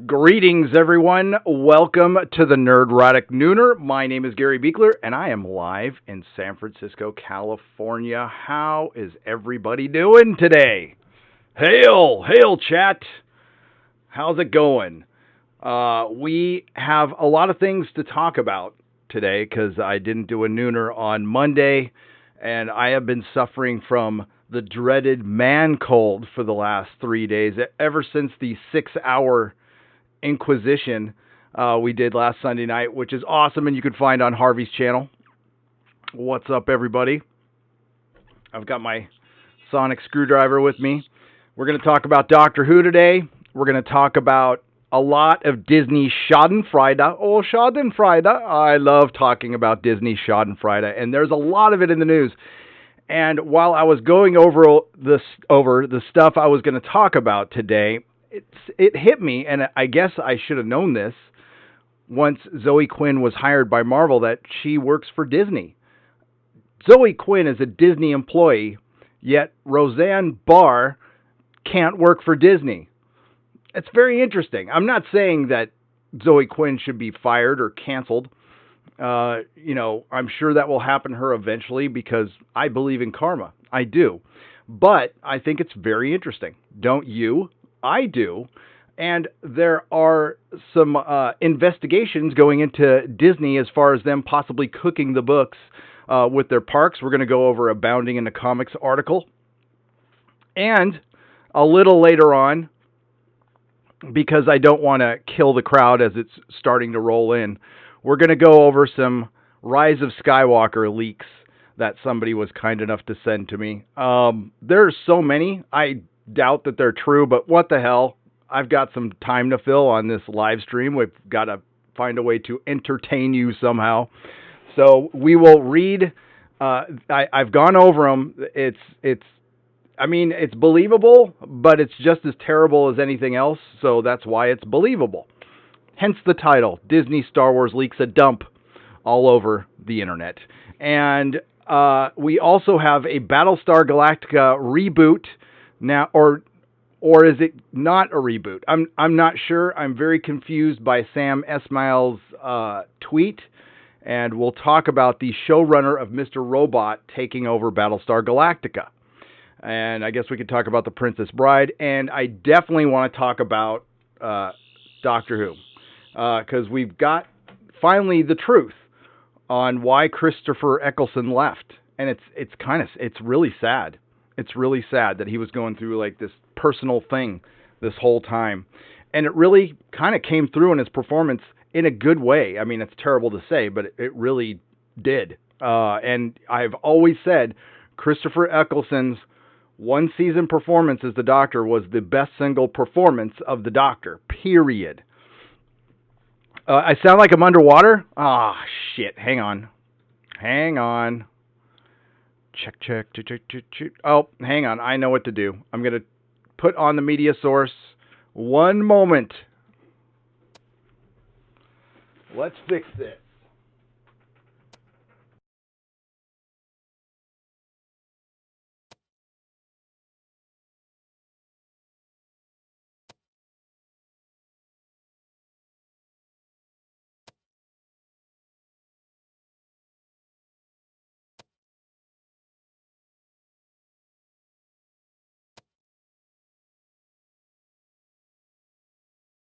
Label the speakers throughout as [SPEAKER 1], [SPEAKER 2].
[SPEAKER 1] Greetings, everyone. Welcome to the Nerdrotic Nooner. My name is Gary Beekler, and I am live in San Francisco, California. How is everybody doing today? Hail, chat. How's it going? We have a lot of things to talk about today because I didn't do a Nooner on Monday, and I have been suffering from the dreaded man cold for the last 3 days, ever since the 6 hour Inquisition we did last Sunday night, which is awesome, and you can find on Harvey's channel. What's up, everybody? I've got my sonic screwdriver with me. We're going to talk about Doctor Who today. We're going to talk about a lot of Disney Schadenfreude. Oh, Schadenfreude. I love talking about Disney Schadenfreude, and there's a lot of it in the news. And while I was going over the stuff I was going to talk about today, it hit me, and I guess I should have known this once Zoe Quinn was hired by Marvel, that she works for Disney. Zoe Quinn is a Disney employee, yet Roseanne Barr can't work for Disney. It's very interesting. I'm not saying that Zoe Quinn should be fired or canceled. I'm sure that will happen to her eventually because I believe in karma. I do. But I think it's very interesting. Don't you? I do. And there are some investigations going into Disney as far as them possibly cooking the books with their parks. We're going to go over a Bounding in the Comics article. And a little later on, because I don't want to kill the crowd as it's starting to roll in, we're going to go over some Rise of Skywalker leaks that somebody was kind enough to send to me. There's so many. I doubt that they're true, but what the hell? I've got some time to fill on this live stream. We've got to find a way to entertain you somehow. So we will read. I've gone over them. It's believable, but it's just as terrible as anything else. So that's why it's believable. Hence the title: Disney Star Wars leaks a dump all over the internet. And we also have a Battlestar Galactica reboot. Now, or is it not a reboot? I'm not sure. I'm very confused by Sam Esmail's tweet, and we'll talk about the showrunner of Mr. Robot taking over Battlestar Galactica. And I guess we could talk about the Princess Bride, and I definitely want to talk about Doctor Who, because we've got finally the truth on why Christopher Eccleston left, and it's really sad. It's really sad that he was going through like this personal thing this whole time. And it really kind of came through in his performance in a good way. I mean, it's terrible to say, but it really did. And I've always said Christopher Eccleston's one season performance as the Doctor was the best single performance of the Doctor, period. I sound like I'm underwater? Ah, shit. Hang on. Check. Oh, hang on. I know what to do. I'm going to put on the media source. One moment. Let's fix this.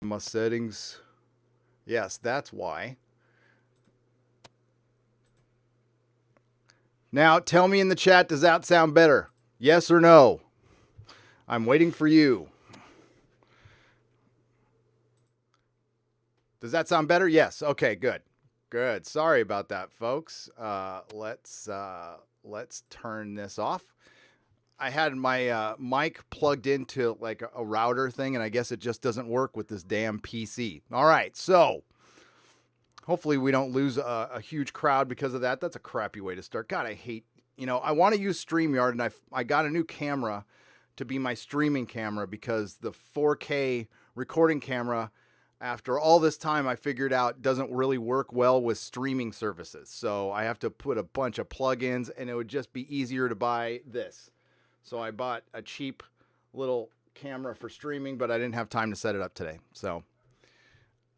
[SPEAKER 1] My settings. Yes, that's why. Now, tell me in the chat, does that sound better? Yes or no? I'm waiting for you. Does that sound better? Yes. Okay, good. Good. Sorry about that, folks. Let's turn this off. I had my mic plugged into like a router thing, and I guess it just doesn't work with this damn PC. All right, so hopefully we don't lose a huge crowd because of that. That's a crappy way to start. God, I hate, I want to use StreamYard, and I got a new camera to be my streaming camera because the 4K recording camera, after all this time, I figured out doesn't really work well with streaming services. So I have to put a bunch of plugins, and it would just be easier to buy this. So I bought a cheap little camera for streaming, but I didn't have time to set it up today. So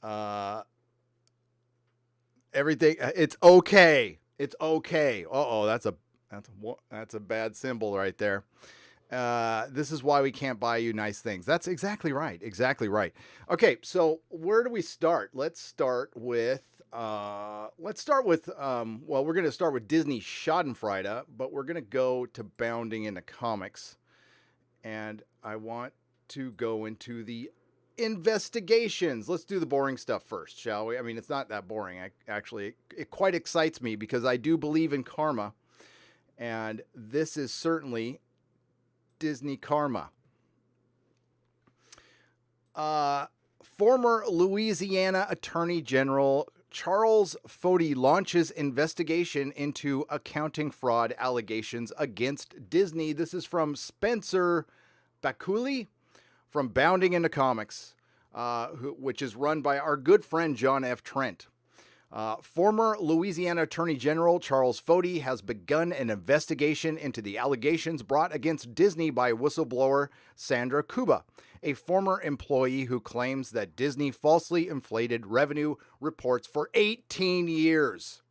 [SPEAKER 1] Uh, everything. It's okay. It's okay. Uh-oh, that's a bad symbol right there. This is why we can't buy you nice things. That's exactly right. Exactly right. Okay, so where do we start? Let's start with well, we're going to start with Disney Schadenfreude, but we're going to go to bounding into comics. And I want to go into the investigations. Let's do the boring stuff first, shall we? I mean, it's not that boring. It quite excites me because I do believe in karma. And this is certainly Disney karma. Former Louisiana Attorney General Charles Foti launches investigation into accounting fraud allegations against Disney. This is from Spencer Bakuli from Bounding into Comics, which is run by our good friend John F. Trent. Former Louisiana Attorney General Charles Foti has begun an investigation into the allegations brought against Disney by whistleblower Sandra Cuba, a former employee who claims that Disney falsely inflated revenue reports for 18 years.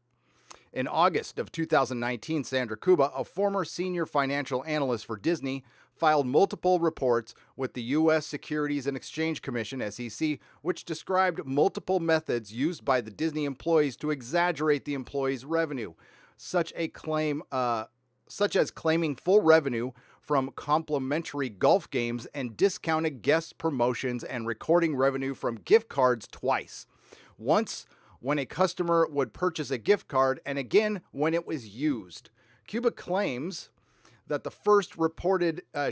[SPEAKER 1] In August of 2019, Sandra Cuba, a former senior financial analyst for Disney, filed multiple reports with the U.S. Securities and Exchange Commission, SEC, which described multiple methods used by the Disney employees to exaggerate the employees' revenue, such as claiming full revenue from complimentary golf games and discounted guest promotions and recording revenue from gift cards twice. Once when a customer would purchase a gift card and again when it was used. Cuba claims that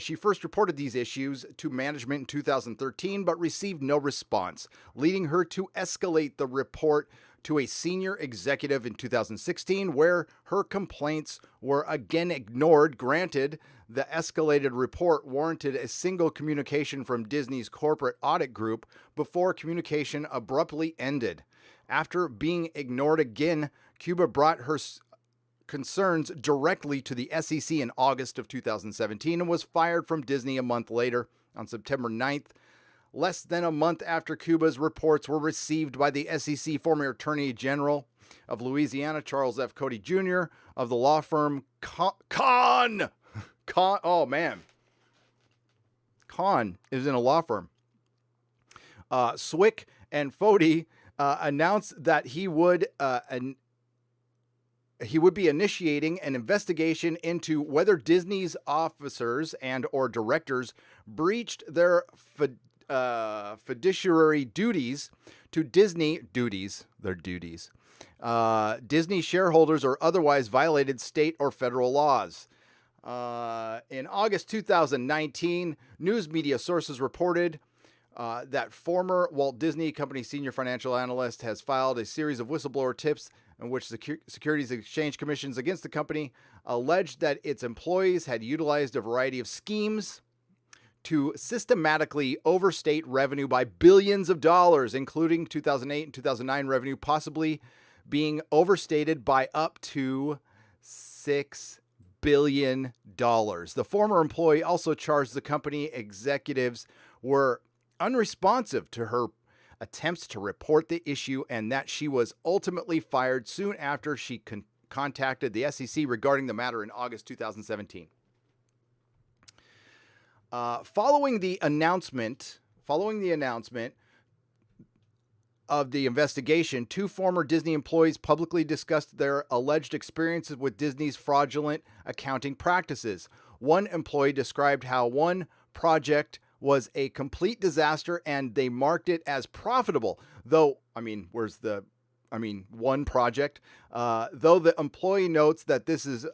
[SPEAKER 1] she first reported these issues to management in 2013, but received no response, leading her to escalate the report to a senior executive in 2016, where her complaints were again ignored. Granted, the escalated report warranted a single communication from Disney's corporate audit group before communication abruptly ended. After being ignored again, Cuba brought her concerns directly to the SEC in August of 2017 and was fired from Disney a month later on September 9th. Less than a month after Cuba's reports were received by the SEC, former Attorney General of Louisiana, Charles F. Foti Jr. of the law firm Kahn is in a law firm. Swick and Foti announced that he would be initiating an investigation into whether Disney's officers and or directors breached their fiduciary duties to Disney Disney shareholders or otherwise violated state or federal laws. In August 2019, news media sources reported that former Walt Disney Company senior financial analyst has filed a series of whistleblower tips in which the Securities and Exchange Commissions against the company alleged that its employees had utilized a variety of schemes to systematically overstate revenue by billions of dollars, including 2008 and 2009 revenue possibly being overstated by up to $6 billion. The former employee also charged the company executives were unresponsive to her attempts to report the issue and that she was ultimately fired soon after she contacted the SEC regarding the matter in August 2017. Following the announcement of the investigation, two former Disney employees publicly discussed their alleged experiences with Disney's fraudulent accounting practices. One employee described how one project was a complete disaster and they marked it as profitable. Though the employee notes that this is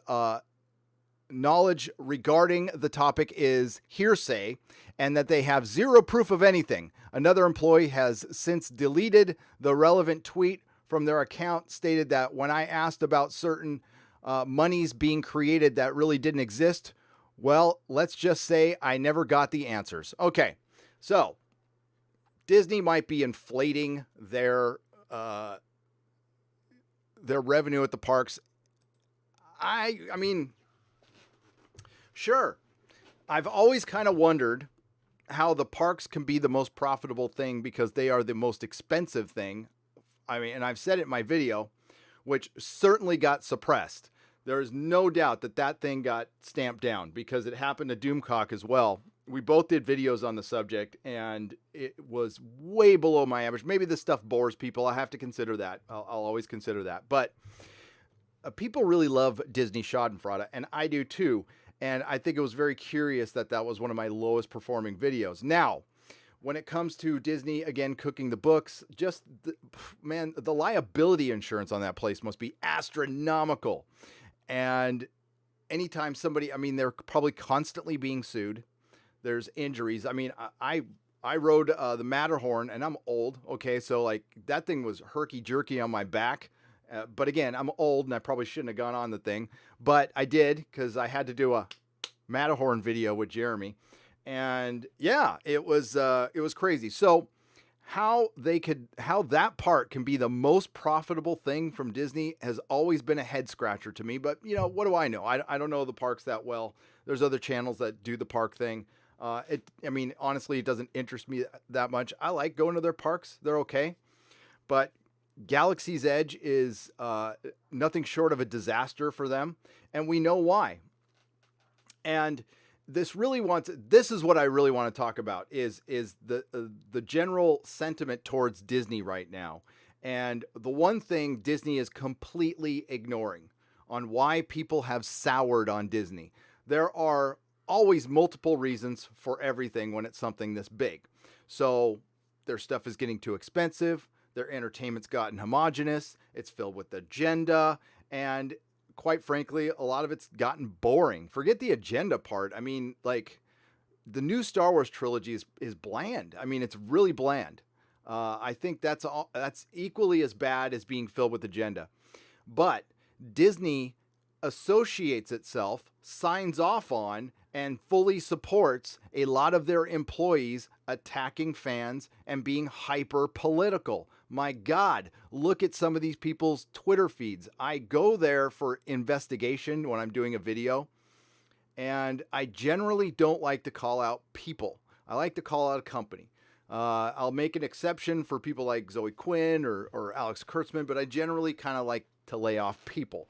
[SPEAKER 1] knowledge regarding the topic is hearsay and that they have zero proof of anything. Another employee has since deleted the relevant tweet from their account, stated that when I asked about certain monies being created that really didn't exist, well, let's just say I never got the answers. Okay, so Disney might be inflating their revenue at the parks. I mean, sure. I've always kind of wondered how the parks can be the most profitable thing because they are the most expensive thing. I mean, and I've said it in my video, which certainly got suppressed. There is no doubt that that thing got stamped down because it happened to Doomcock as well. We both did videos on the subject, and it was way below my average. Maybe this stuff bores people. I have to consider that. I'll always consider that. But people really love Disney Schadenfreude, and I do too. And I think it was very curious that that was one of my lowest performing videos. Now, when it comes to Disney, again, cooking the books, just, the liability insurance on that place must be astronomical. And anytime somebody, I mean, they're probably constantly being sued. There's injuries. I mean, I rode the Matterhorn, and I'm old, okay? So, like, that thing was herky-jerky on my back. But again, I'm old, and I probably shouldn't have gone on the thing. But I did, because I had to do a Matterhorn video with Jeremy. And, yeah, it was crazy. So, how that part can be the most profitable thing from Disney has always been a head-scratcher to me. But, you know, what do I know? I don't know the parks that well. There's other channels that do the park thing. I mean, honestly, it doesn't interest me that much. I like going to their parks. They're okay. But Galaxy's Edge is nothing short of a disaster for them. And we know why. And this is what I really want to talk about is the general sentiment towards Disney right now. And the one thing Disney is completely ignoring on why people have soured on Disney. There are always multiple reasons for everything when it's something this big. So their stuff is getting too expensive. Their entertainment's gotten homogenous. It's filled with agenda. And quite frankly, a lot of it's gotten boring. Forget the agenda part. I mean, like, the new Star Wars trilogy is bland. I mean, it's really bland. I think that's equally as bad as being filled with agenda. But Disney associates itself, signs off on, and fully supports a lot of their employees attacking fans and being hyper political. My God, look at some of these people's Twitter feeds. I go there for investigation when I'm doing a video, and I generally don't like to call out people. I like to call out a company. I'll make an exception for people like Zoe Quinn or Alex Kurtzman, but I generally kind of like to lay off people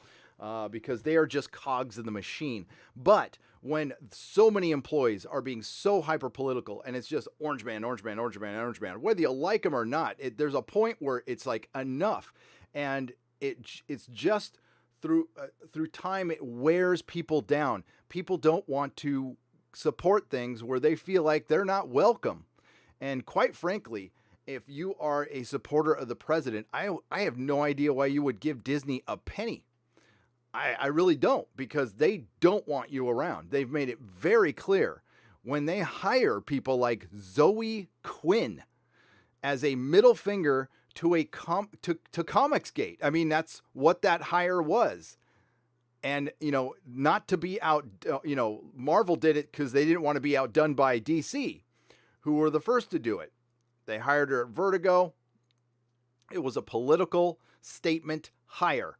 [SPEAKER 1] because they are just cogs in the machine. But when so many employees are being so hyper political and it's just orange man, whether you like them or not, there's a point where it's like enough, and it's just through time it wears people down. People don't want to support things where they feel like they're not welcome. And quite frankly, if you are a supporter of the president, I have no idea why you would give Disney a penny. I really don't, because they don't want you around. They've made it very clear when they hire people like Zoe Quinn as a middle finger to Comicsgate. I mean, that's what that hire was. And, not to be out, Marvel did it because they didn't want to be outdone by DC, who were the first to do it. They hired her at Vertigo. It was a political statement hire.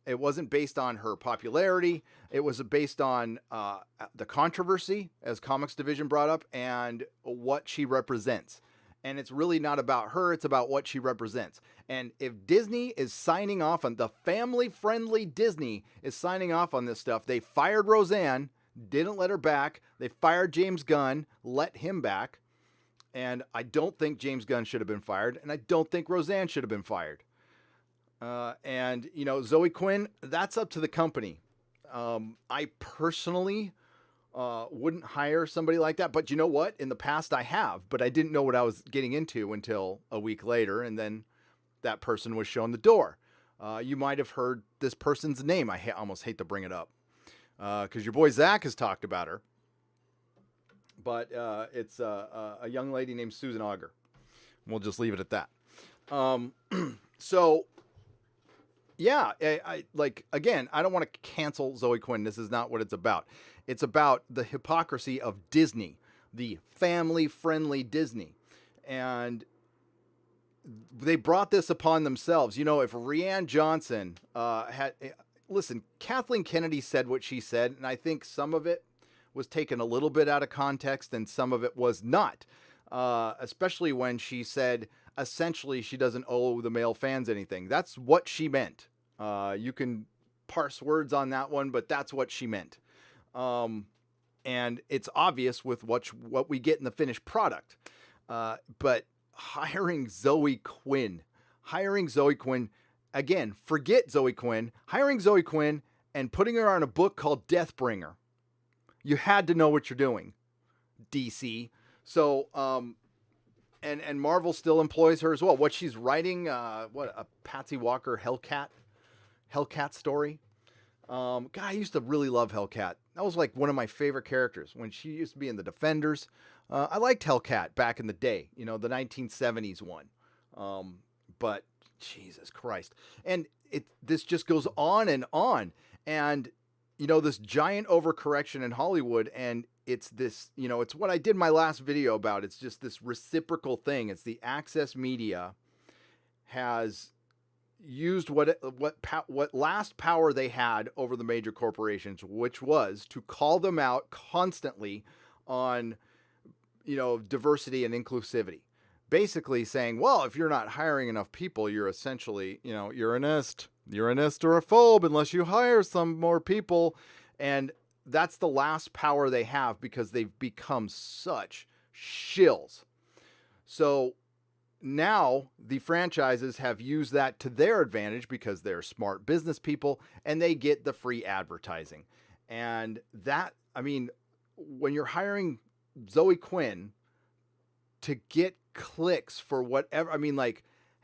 [SPEAKER 1] It wasn't based on her popularity. It was based on the controversy, as Comics Division brought up, and what she represents. And it's really not about her. It's about what she represents. And if Disney is signing off on, the family-friendly Disney is signing off on this stuff, they fired Roseanne, didn't let her back. They fired James Gunn, let him back. And I don't think James Gunn should have been fired. And I don't think Roseanne should have been fired. And Zoe Quinn, that's up to the company. I personally wouldn't hire somebody like that. But you know what? In the past, I have. But I didn't know what I was getting into until a week later. And then that person was shown the door. You might have heard this person's name. I almost hate to bring it up because your boy Zach has talked about her. But it's a young lady named Susan Auger. We'll just leave it at that. So... yeah, again, I don't want to cancel Zoe Quinn. This is not what it's about. It's about the hypocrisy of Disney, the family-friendly Disney. And they brought this upon themselves. If Rianne Johnson listen, Kathleen Kennedy said what she said, and I think some of it was taken a little bit out of context and some of it was not. Especially when she said essentially she doesn't owe the male fans anything. That's what she meant. You can parse words on that one, but that's what she meant. And it's obvious with what we get in the finished product. But hiring Zoe Quinn, again, forget Zoe Quinn, hiring Zoe Quinn and putting her on a book called Deathbringer. You had to know what you're doing, DC. So, and Marvel still employs her as well. What she's writing, a Patsy Walker Hellcat story. God, I used to really love Hellcat. That was like one of my favorite characters when she used to be in the Defenders. I liked Hellcat back in the day, the 1970s one. But Jesus Christ. And this just goes on. And, this giant overcorrection in Hollywood, and it's this, it's what I did my last video about. It's just this reciprocal thing. It's the Access Media has used what last power they had over the major corporations, which was to call them out constantly on, diversity and inclusivity. Basically saying, well, if you're not hiring enough people, you're essentially, you're an ist or a phobe unless you hire some more people. And that's the last power they have because they've become such shills. So now the franchises have used that to their advantage because they're smart business people and they get the free advertising. And that, when you're hiring Zoe Quinn to get clicks for whatever,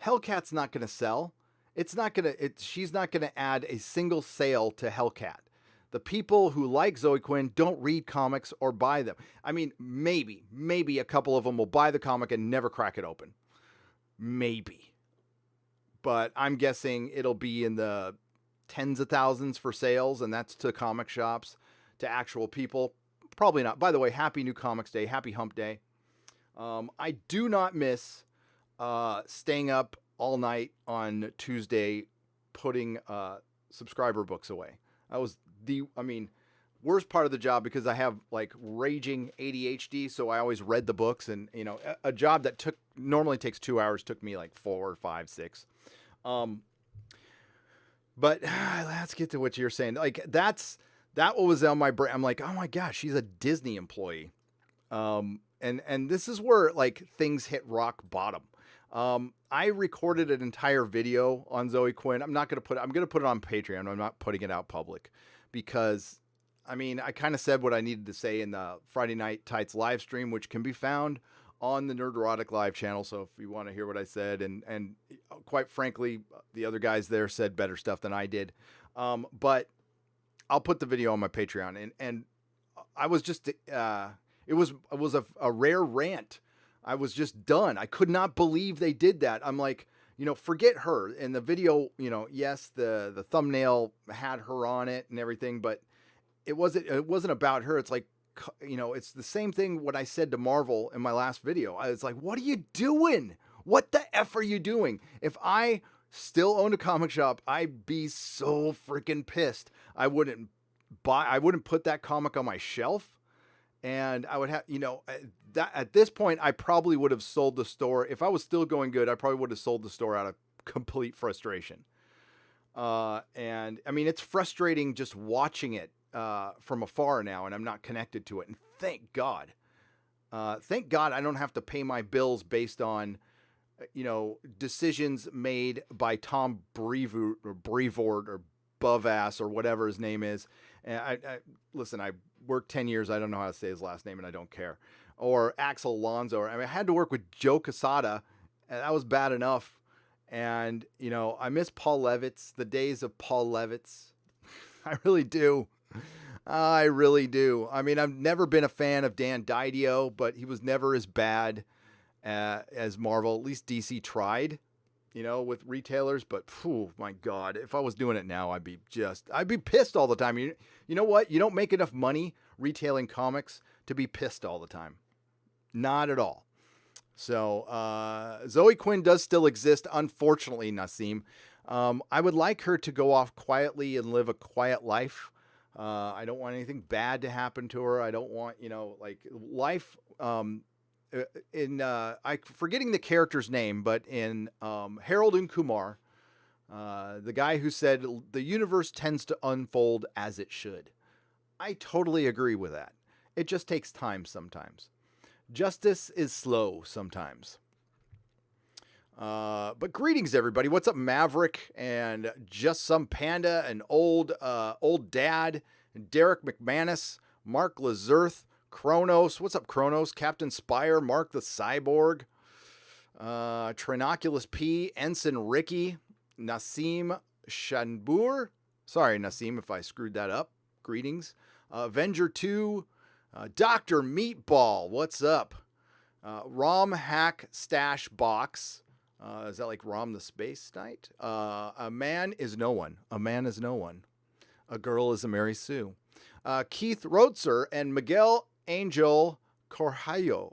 [SPEAKER 1] Hellcat's not going to sell. She's not going to add a single sale to Hellcat. The people who like Zoe Quinn don't read comics or buy them. Maybe a couple of them will buy the comic and never crack it open. Maybe. But I'm guessing it'll be in the tens of thousands for sales, and that's to comic shops, to actual people. Probably not. By the way, happy New Comics Day. Happy Hump Day. I do not miss staying up all night on Tuesday putting subscriber books away. That was the worst part of the job because I have like raging ADHD, so I always read the books, and a job that normally takes 2 hours took me like 4, 5, 6. But let's get to what you're saying. Like that was on my brain. I'm like, oh my gosh, she's a Disney employee. And this is where like things hit rock bottom. I recorded an entire video on Zoe Quinn. I'm going to put it on Patreon. I'm not putting it out public because I kind of said what I needed to say in the Friday Night Tights live stream, which can be found on the Nerdrotic live channel. So if you want to hear what I said, and quite frankly, the other guys there said better stuff than I did. But I'll put the video on my Patreon, and I was just, it was a rare rant. I was just done. I could not believe they did that. I'm like, forget her. In the video, yes, the thumbnail had her on it and everything, but it wasn't about her. It's like, it's the same thing what I said to Marvel in my last video. I was like, what are you doing? What the F are you doing? If I still owned a comic shop, I'd be so freaking pissed. I wouldn't put that comic on my shelf. And I would have, that at this point, I probably would have sold the store. If I was still going good, I probably would have sold the store out of complete frustration. And it's frustrating just watching it from afar now, and I'm not connected to it. And thank God I don't have to pay my bills based on, decisions made by Tom Brevoort or Buvass or whatever his name is. And listen, I worked 10 years. I don't know how to say his last name, and I don't care. Or Axel Alonso. I had to work with Joe Quesada, and that was bad enough. And, I miss Paul Levitz, the days of Paul Levitz. I really do. I've never been a fan of Dan Didio, but he was never as bad as Marvel. At least DC tried, with retailers. But, my God, if I was doing it now, I'd be pissed all the time. You know what? You don't make enough money retailing comics to be pissed all the time. Not at all. So Zoe Quinn does still exist, unfortunately, Nassim. I would like her to go off quietly and live a quiet life. I don't want anything bad to happen to her. I don't want, like life. I forgetting the character's name, but in Harold and Kumar, the guy who said the universe tends to unfold as it should. I totally agree with that. It just takes time sometimes. Justice is slow sometimes. But greetings, everybody. What's up, Maverick and Just Some Panda and old dad, Derek McManus, Mark Lazurth, Kronos. What's up, Kronos? Captain Spire, Mark the Cyborg, Trinoculus P, Ensign Ricky, Nassim Shanbur. Sorry, Nassim, if I screwed that up. Greetings. Avenger 2, Dr. Meatball. What's up? Rom Hack Stash Box. Is that like Rom the Space Knight? A man is no one. A man is no one. A girl is a Mary Sue. Keith Rotzer and Miguel Angel Corjallo.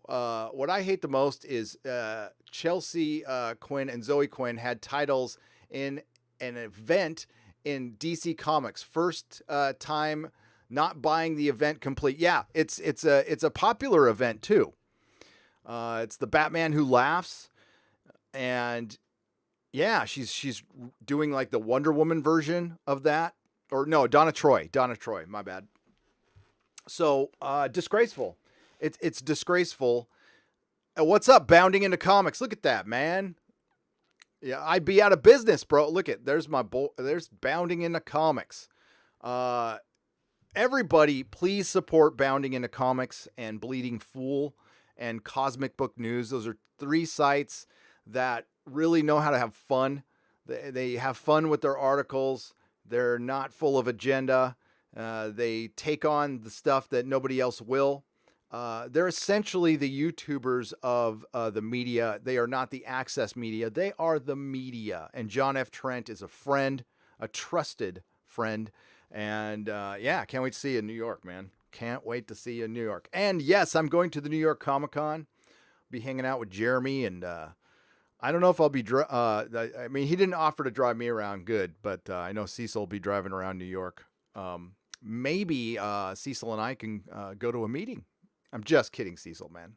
[SPEAKER 1] What I hate the most is Chelsea Quinn and Zoe Quinn had titles in an event in DC Comics. First time not buying the event complete. Yeah, it's a popular event too. It's the Batman Who Laughs. And yeah, she's doing like the Wonder Woman version of that. Or no, Donna Troy, my bad. So, disgraceful. It's disgraceful. What's up, Bounding into Comics? Look at that, man. Yeah, I'd be out of business, bro. Look at, there's Bounding into Comics. Everybody, please support Bounding into Comics and Bleeding Fool and Cosmic Book News. Those are 3 sites that really know how to have fun. They have fun with their articles. They're not full of agenda. They take on the stuff that nobody else will. They're essentially the YouTubers of the media. They are not the access media. They are the media. And John F. Trent is a friend, a trusted friend. And yeah, can't wait to see you in New York, man. Can't wait to see you in New York. And yes, I'm going to the New York Comic Con. Be hanging out with Jeremy, and I don't know if I'll be. I mean, he didn't offer to drive me around. Good, but I know Cecil will be driving around New York. Maybe Cecil and I can go to a meeting. I'm just kidding, Cecil, man.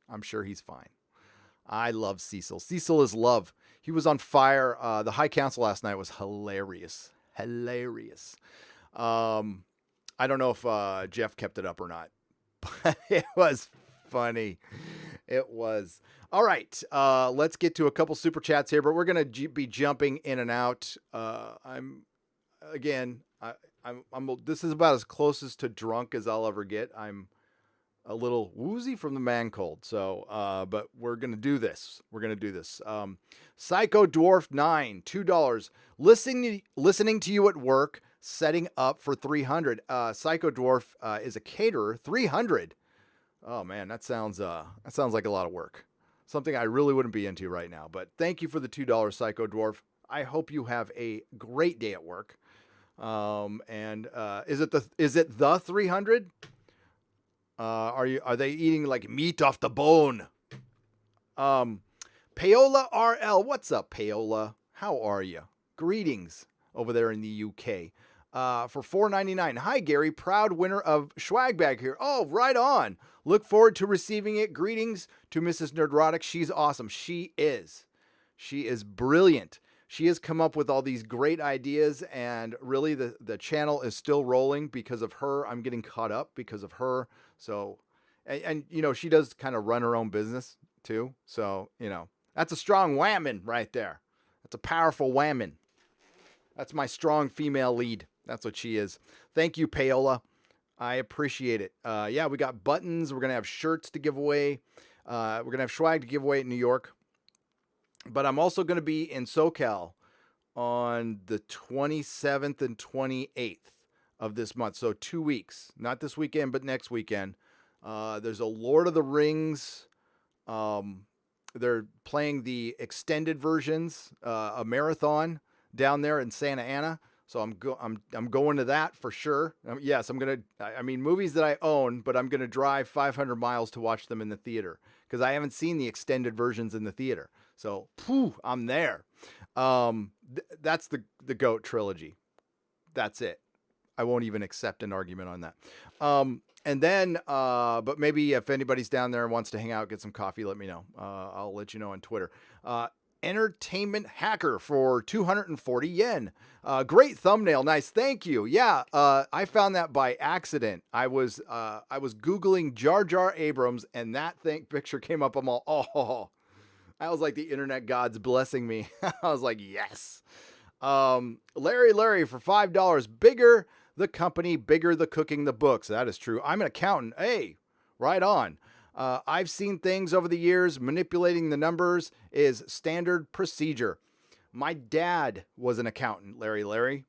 [SPEAKER 1] I'm sure he's fine. I love Cecil. Cecil is love. He was on fire. The High Council last night was hilarious. Hilarious. I don't know if Jeff kept it up or not, but it was funny. It was. All right. Let's get to a couple super chats here, but we're going to be jumping in and out. This is about as close to drunk as I'll ever get. I'm a little woozy from the man cold. So, but we're going to do this. Psycho Dwarf 9, $2. Listening to you at work, setting up for 300. Psycho Dwarf is a caterer, 300. Oh man, that sounds like a lot of work. Something I really wouldn't be into right now. But thank you for the $2, Psycho Dwarf. I hope you have a great day at work. And is it the 300? Are they eating like meat off the bone? Paola RL, what's up, Paola? How are you? Greetings over there in the UK. For $4.99. Hi, Gary. Proud winner of Swag Bag here. Oh, right on. Look forward to receiving it. Greetings to Mrs. Nerdrotic. She's awesome. She is brilliant. She has come up with all these great ideas, and really the channel is still rolling because of her. I'm getting caught up because of her. So, and you know, she does kind of run her own business too. So, you know, that's a strong whammon right there. That's a powerful whammon. That's my strong female lead. That's what she is. Thank you, Paola. I appreciate it. Yeah, we got buttons. We're going to have shirts to give away. We're going to have swag to give away in New York. But I'm also going to be in SoCal on the 27th and 28th of this month. So 2 weeks. Not this weekend, but next weekend. There's a Lord of the Rings. They're playing the extended versions, a marathon down there in Santa Ana. So I'm going to that for sure. Yes, I'm going to, I mean, movies that I own, but I'm going to drive 500 miles to watch them in the theater because I haven't seen the extended versions in the theater. So, I'm there. That's the GOAT trilogy. That's it. I won't even accept an argument on that. And then, but maybe if anybody's down there and wants to hang out, get some coffee, let me know. I'll let you know on Twitter. Entertainment hacker for 240 yen. Great thumbnail. Nice. Thank you. Yeah. I found that by accident. I was Googling Jar Jar Abrams and that picture came up. I'm all, oh, I was like the internet gods blessing me. I was like, yes. Larry for $5. Bigger the company, bigger the cooking the books. That is true. I'm an accountant. Hey, right on. I've seen things over the years. Manipulating the numbers is standard procedure. My dad was an accountant, Larry.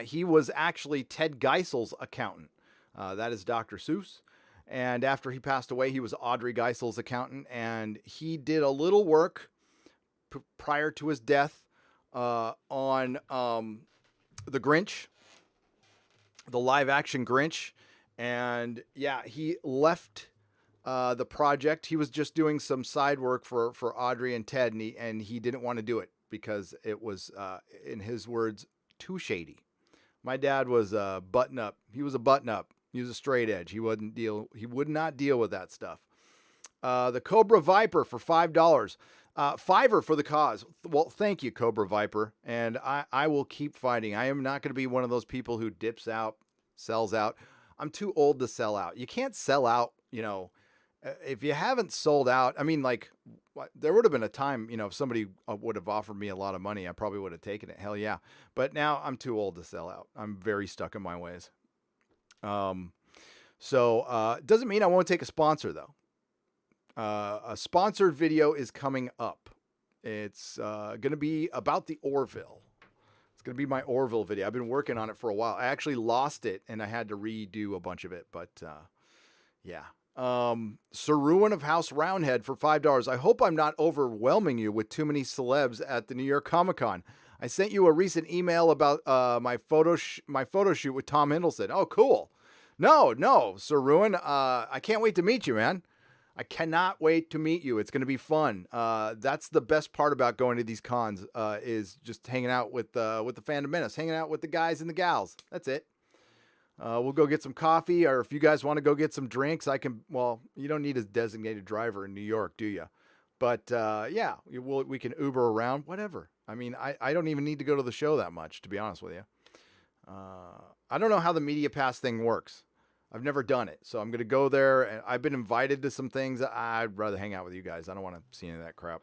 [SPEAKER 1] He was actually Ted Geisel's accountant. That is Dr. Seuss. And after he passed away, he was Audrey Geisel's accountant. And he did a little work prior to his death on the Grinch, the live action Grinch. And yeah, he left the project. He was just doing some side work for Audrey and Ted, and he didn't want to do it because it was, in his words, too shady. My dad was a button up. He was a button up. He was a straight edge. He would not deal with that stuff. The Cobra Viper for $5. Fiverr for the cause. Well, thank you, Cobra Viper. And I will keep fighting. I am not going to be one of those people who dips out, sells out. I'm too old to sell out. You can't sell out, if you haven't sold out. I mean, like, there would have been a time, if somebody would have offered me a lot of money, I probably would have taken it. Hell yeah. But now I'm too old to sell out. I'm very stuck in my ways. So it doesn't mean I won't take a sponsor, though. A sponsored video is coming up. It's going to be about the Orville. It's going to be my Orville video. I've been working on it for a while. I actually lost it and I had to redo a bunch of it, but yeah. Saruan of House Roundhead for $5. I hope I'm not overwhelming you with too many celebs at the New York Comic Con. I sent you a recent email about my photo shoot with Tom Hiddleston. Oh, cool. No, Saruan. I can't wait to meet you, man. I cannot wait to meet you. It's going to be fun. That's the best part about going to these cons, is just hanging out with the Fandom Menace, hanging out with the guys and the gals. That's it. We'll go get some coffee, or if you guys want to go get some drinks, I can. Well, you don't need a designated driver in New York, do you? But yeah, we can Uber around, whatever. I mean, I don't even need to go to the show that much, to be honest with you. I don't know how the Media Pass thing works. I've never done it, so I'm going to go there, and I've been invited to some things. I'd rather hang out with you guys. I don't want to see any of that crap.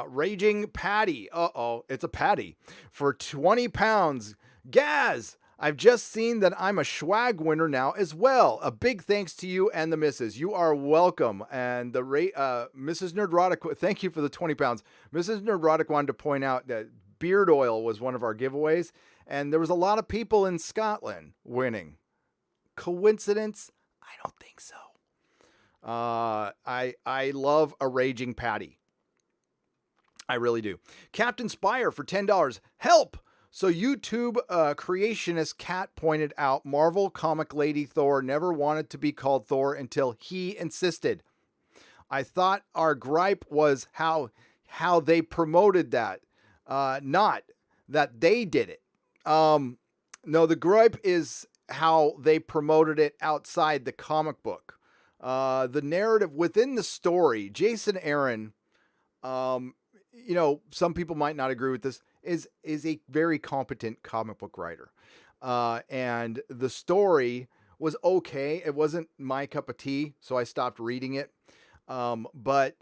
[SPEAKER 1] Raging Patty. It's a patty. For 20 pounds. Gaz, I've just seen that I'm a swag winner now as well. A big thanks to you and the missus. You are welcome. And the Mrs. Nerdrotic, thank you for the 20 pounds. Mrs. Nerdrotic wanted to point out that beard oil was one of our giveaways, and there was a lot of people in Scotland winning. Coincidence? I don't think so. I love a raging patty. I really do. Captain Spire for $10. Help! So YouTube creationist Cat pointed out Marvel comic lady Thor never wanted to be called Thor until he insisted. I thought our gripe was how they promoted that, not that they did it. No, the gripe is how they promoted it outside the comic book. The narrative within the story, Jason Aaron, some people might not agree with this, is a very competent comic book writer. And the story was okay. It wasn't my cup of tea, so I stopped reading it. But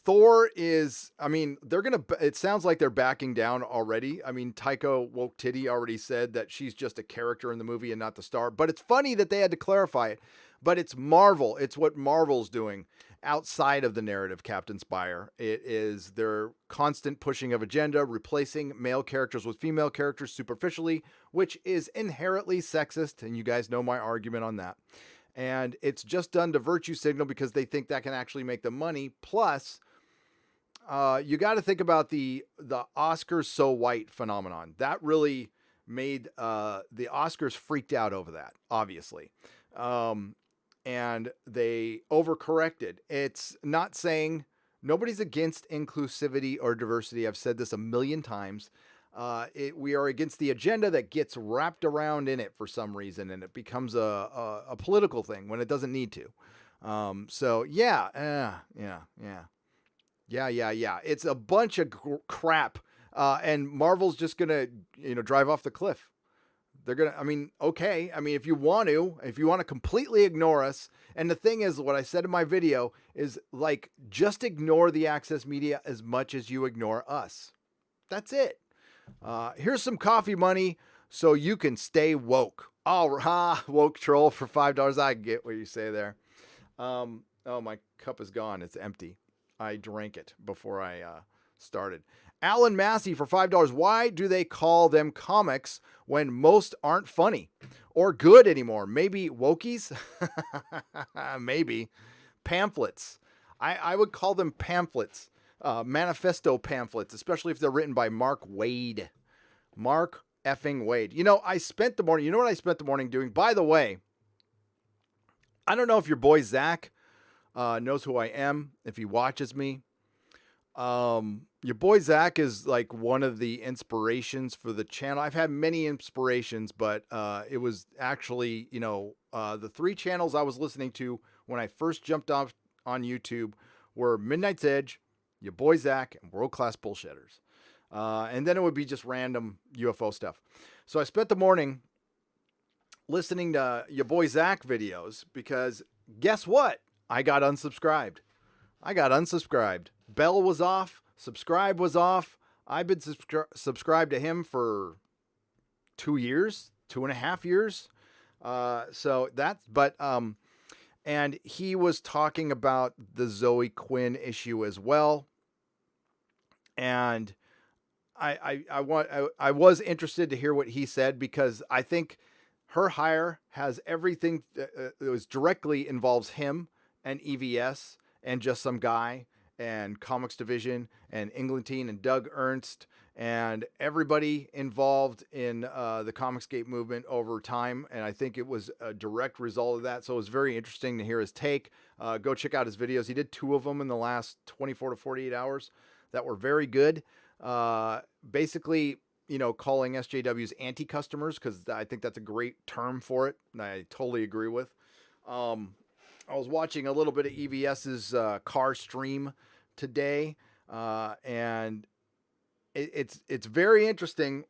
[SPEAKER 1] Thor is, it sounds like they're backing down already. I mean, Taika Waititi already said that she's just a character in the movie and not the star. But it's funny that they had to clarify it. But it's Marvel. It's what Marvel's doing outside of the narrative, Captain Spire. It is their constant pushing of agenda, replacing male characters with female characters superficially, which is inherently sexist. And you guys know my argument on that. And it's just done to virtue signal because they think that can actually make them money. Plus, you got to think about the Oscars so white phenomenon. That really made the Oscars freaked out over that, obviously. And they overcorrected. It's not saying nobody's against inclusivity or diversity. I've said this a million times. We are against the agenda that gets wrapped around in it for some reason, and it becomes a political thing when it doesn't need to. So yeah. It's a bunch of crap, and Marvel's just gonna drive off the cliff. They're gonna. I mean, okay. I mean, if you want to completely ignore us, and the thing is, what I said in my video is like, just ignore the Access Media as much as you ignore us. That's it. Here's some coffee money so you can stay woke. Woke troll for $5. I get what you say there. Oh, my cup is gone. It's empty. I drank it before I started. Alan Massey for $5. Why do they call them comics when most aren't funny or good anymore? Maybe wokies? Maybe. Pamphlets. I would call them pamphlets. Manifesto pamphlets, especially if they're written by Mark Waid. Mark effing Waid. I spent the morning, what I spent the morning doing? By the way, I don't know if your boy Zach knows who I am, if he watches me. Your boy Zach is like one of the inspirations for the channel. I've had many inspirations, but it was actually, the 3 channels I was listening to when I first jumped off on YouTube were Midnight's Edge, your boy Zach, and World Class Bullshitters. And then it would be just random UFO stuff. So I spent the morning listening to your boy Zach videos because guess what? I got unsubscribed. Bell was off. Subscribe was off. I've been subscribed to him for 2 years, 2.5 years. And he was talking about the Zoe Quinn issue as well. And I was interested to hear what he said because I think her hire has everything that was directly involves him and EVS and just some guy and Comics Division and Englentine and Doug Ernst and everybody involved in the Comicsgate movement over time. And I think it was a direct result of that. So it was very interesting to hear his take. Go check out his videos. He did 2 of them in the last 24 to 48 hours that were very good. Basically, calling SJWs anti-customers, because I think that's a great term for it. And I totally agree with. I was watching a little bit of EVS's car stream today, and it's very interesting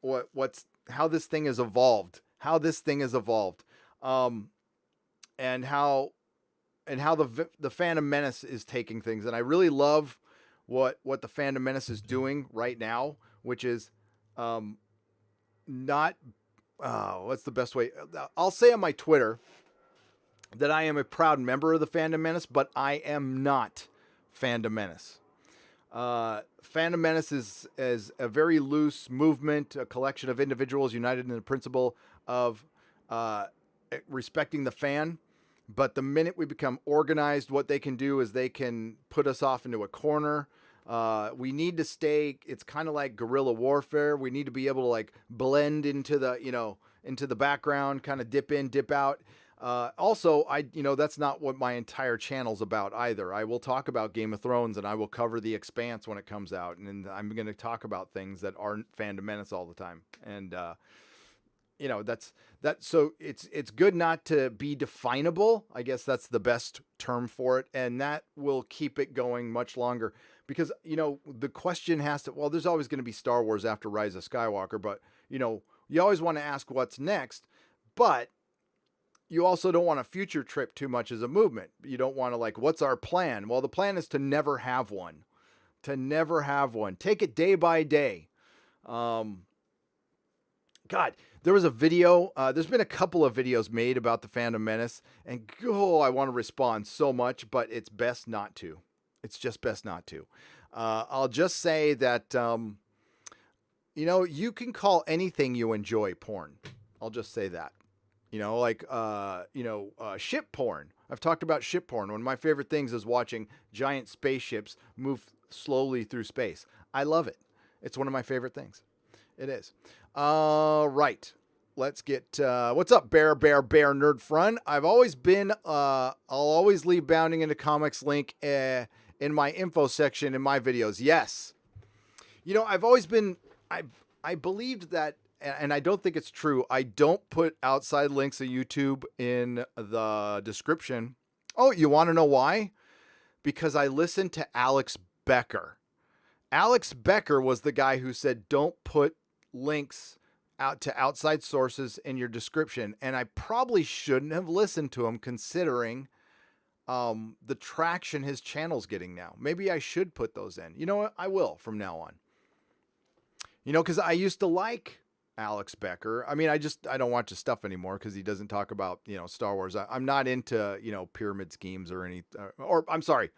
[SPEAKER 1] how this thing has evolved, and how the Phantom Menace is taking things, and I really love what the Phantom Menace is doing right now, which is not what's the best way? I'll say on my Twitter that I am a proud member of the Fandom Menace, but I am not Fandom Menace. Fandom Menace is a very loose movement, a collection of individuals united in the principle of respecting the fan. But the minute we become organized, what they can do is they can put us off into a corner. We need to stay. It's kind of like guerrilla warfare. We need to be able to like blend into the background, kind of dip in, dip out. Also, that's not what my entire channel's about either. I will talk about Game of Thrones and I will cover The Expanse when it comes out. And I'm going to talk about things that aren't Fandom Menace all the time. And, so it's good not to be definable. I guess that's the best term for it. And that will keep it going much longer because, the question has to, there's always going to be Star Wars after Rise of Skywalker, but you always want to ask what's next, but you also don't want to future trip too much as a movement. You don't want to what's our plan? Well, the plan is to never have one. Take it day by day. God, there was a video. There's been a couple of videos made about the Phantom Menace, and I want to respond so much, but it's best not to. It's just best not to. I'll just say that, you can call anything you enjoy porn. I'll just say that. Ship porn. I've talked about ship porn. One of my favorite things is watching giant spaceships move slowly through space. I love it. It's one of my favorite things. It is. Right. Let's get, what's up, Bear Nerd Front? I've always been, I'll always leave Bounding into Comics link in my info section in my videos. Yes. I've always been, I believed that, and I don't think it's true. I don't put outside links of YouTube in the description. Oh, you want to know why? Because I listened to Alex Becker. Alex Becker was the guy who said, don't put links out to outside sources in your description. And I probably shouldn't have listened to him, considering the traction his channel's getting now. Maybe I should put those in. You know what? I will from now on. You know, because I used to like Alex Becker. I mean, I don't watch his stuff anymore because he doesn't talk about, Star Wars. I'm not into, pyramid schemes or any, or I'm sorry,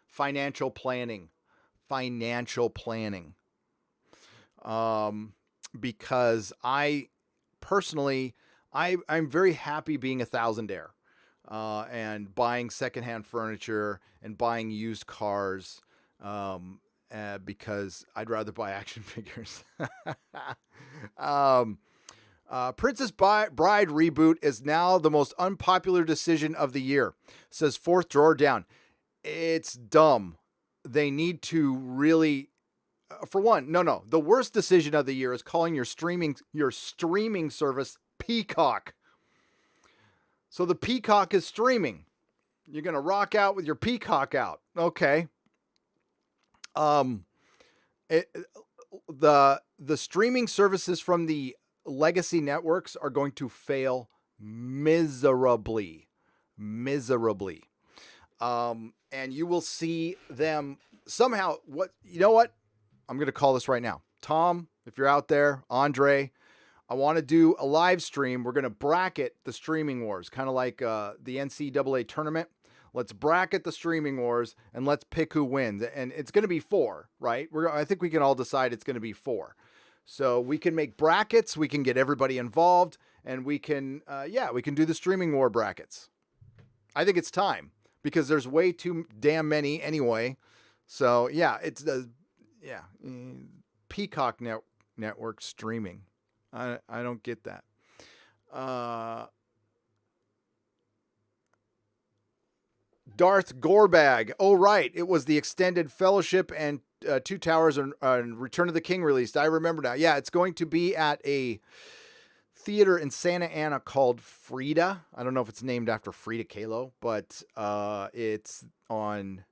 [SPEAKER 1] financial planning. Because I personally, I'm very happy being a thousandaire, and buying secondhand furniture and buying used cars, because I'd rather buy action figures. Princess Bride reboot is now the most unpopular decision of the year, says fourth drawer down. It's dumb. They need to really, for one, no. The worst decision of the year is calling your streaming service Peacock. So the Peacock is streaming. You're going to rock out with your Peacock out. Okay. The streaming services from the legacy networks are going to fail miserably. And you will see them somehow. You know what? I'm going to call this right now. Tom, if you're out there, Andre, I want to do a live stream. We're going to bracket the streaming wars, kind of like the NCAA tournament. Let's bracket the streaming wars and let's pick who wins. And it's going to be 4, right? I think we can all decide it's going to be 4. So we can make brackets. We can get everybody involved, and we can do the streaming war brackets. I think it's time, because there's way too damn many anyway. So yeah, it's Peacock network streaming. I don't get that. Darth Gorebag. Oh, right. It was the extended Fellowship and Two Towers and Return of the King released. I remember now. Yeah, it's going to be at a theater in Santa Ana called Frida. I don't know if it's named after Frida Kahlo, but it's on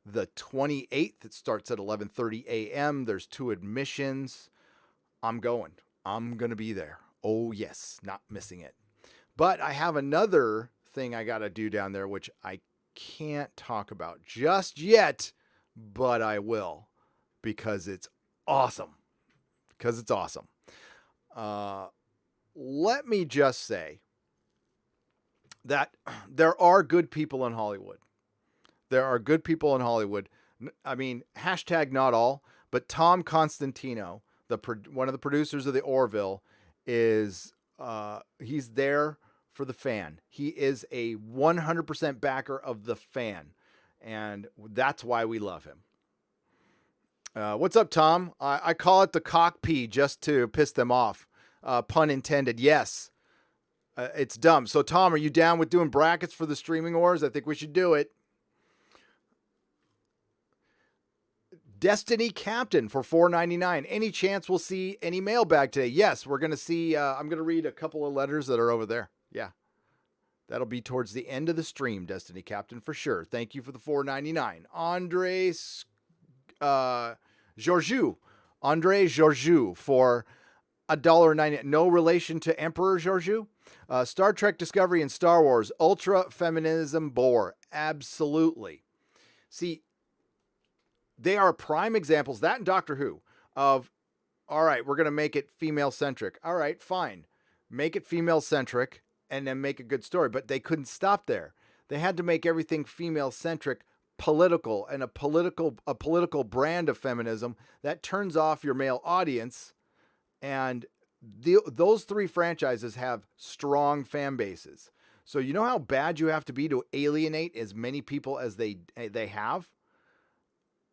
[SPEAKER 1] the 28th. It starts at 11:30 a.m. There's 2 admissions. I'm going to be there. Oh, yes. Not missing it. But I have another thing I got to do down there, which I can't talk about just yet, but I will, because it's awesome. Let me just say that there are good people in Hollywood. I mean, hashtag not all, but Tom Constantino, one of the producers of the Orville, is he's there for the fan. He is a 100% backer of the fan, and that's why we love him. What's up, Tom? I call it the cock pee just to piss them off. Pun intended. Yes. It's dumb. So, Tom, are you down with doing brackets for the streaming wars? I think we should do it. Destiny Captain for $4.99. Any chance we'll see any mailbag today? Yes, we're going to see. I'm going to read a couple of letters that are over there. Yeah. That'll be towards the end of the stream, Destiny Captain, for sure. Thank you for the $4.99. Andre Georgiou for $1.90. No relation to Emperor Georgiou. Star Trek Discovery and Star Wars. Ultra feminism bore. Absolutely. See, they are prime examples, that and Doctor Who, of, all right, we're going to make it female-centric. All right, fine. Make it female-centric and then make a good story. But they couldn't stop there. They had to make everything female-centric, political, and a political brand of feminism that turns off your male audience. And those 3 franchises have strong fan bases. So you know how bad you have to be to alienate as many people as they have?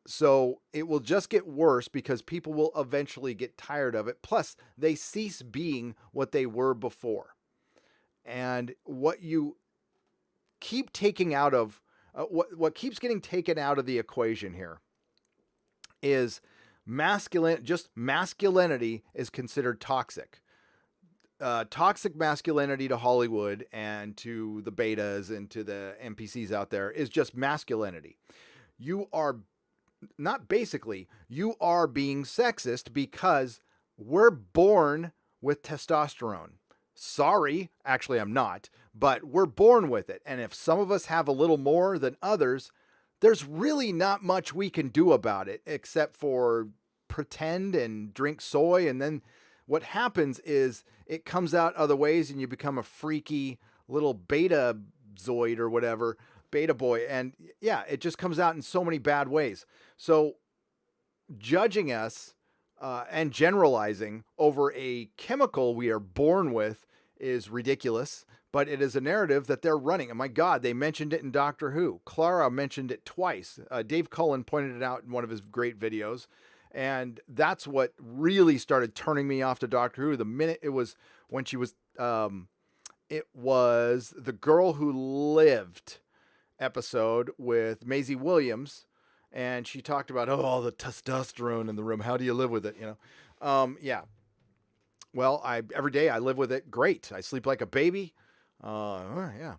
[SPEAKER 1] So it will just get worse, because people will eventually get tired of it. Plus, they cease being what they were before. And what you keep taking out of, what keeps getting taken out of the equation here is
[SPEAKER 2] just masculinity is considered toxic. Toxic masculinity to Hollywood and to the betas and to the NPCs out there is just masculinity. You are you are being sexist because we're born with testosterone. Sorry, actually, I'm not, but we're born with it. And if some of us have a little more than others, there's really not much we can do about it except for pretend and drink soy. And then what happens is it comes out other ways and you become a freaky little beta zoid or whatever, beta boy. And yeah, it just comes out in so many bad ways. So judging us and generalizing over a chemical we are born with is ridiculous, but it is a narrative that they're running. And my God, they mentioned it in Doctor Who. Clara mentioned it twice. Dave Cullen pointed it out in one of his great videos. And that's what really started turning me off to Doctor Who. The minute it was when she was, it was The Girl Who Lived episode with Maisie Williams. And she talked about, all the testosterone in the room. How do you live with it? Yeah. Well, every day I live with it. Great. I sleep like a baby. Yeah.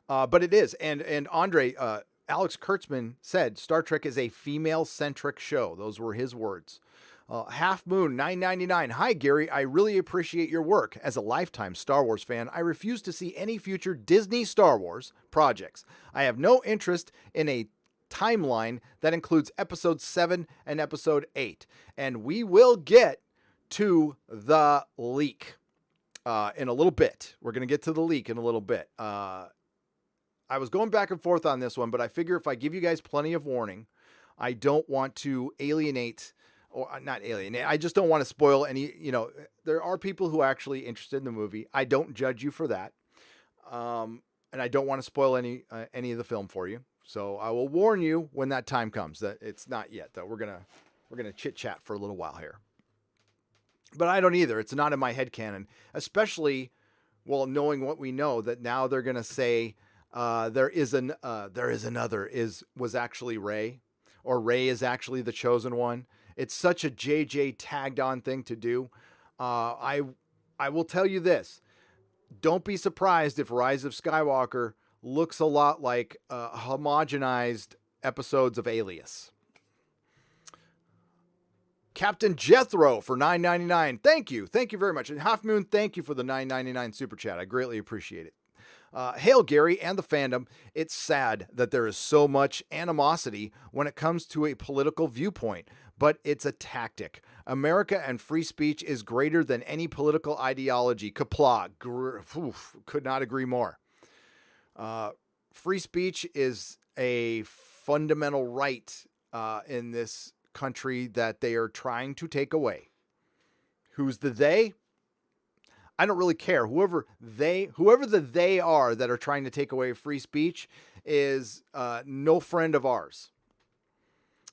[SPEAKER 2] But it is. And Andre, Alex Kurtzman said Star Trek is a female-centric show. Those were his words. Half Moon 999. Hi, Gary. I really appreciate your work. As a lifetime Star Wars fan, I refuse to see any future Disney Star Wars projects. I have no interest in a timeline that includes episode 7 and episode 8. And we will get to the leak in a little bit. We're going to get to the leak in a little bit. I was going back and forth on this one, but I figure if I give you guys plenty of warning, I don't want to alienate, or not alienate. I just don't want to spoil any, there are people who are actually interested in the movie. I don't judge you for that. And I don't want to spoil any of the film for you. So I will warn you when that time comes. That it's not yet, though. We're gonna chit chat for a little while here. But I don't either. It's not in my headcanon, especially, well, knowing what we know, that now they're gonna say was actually Rey, or Rey is actually the chosen one. It's such a JJ tagged on thing to do. I will tell you this: don't be surprised if Rise of Skywalker looks a lot like homogenized episodes of Alias. Captain Jethro for $9.99. Thank you very much. And Half Moon, thank you for the $9.99 super chat. I greatly appreciate it. Hail Gary and the fandom. It's sad that there is so much animosity when it comes to a political viewpoint, but it's a tactic. America and free speech is greater than any political ideology. Kapla. Could not agree more. Free speech is a fundamental right in this country that they are trying to take away. Who's the they? I don't really care. Whoever the they are that are trying to take away free speech is no friend of ours.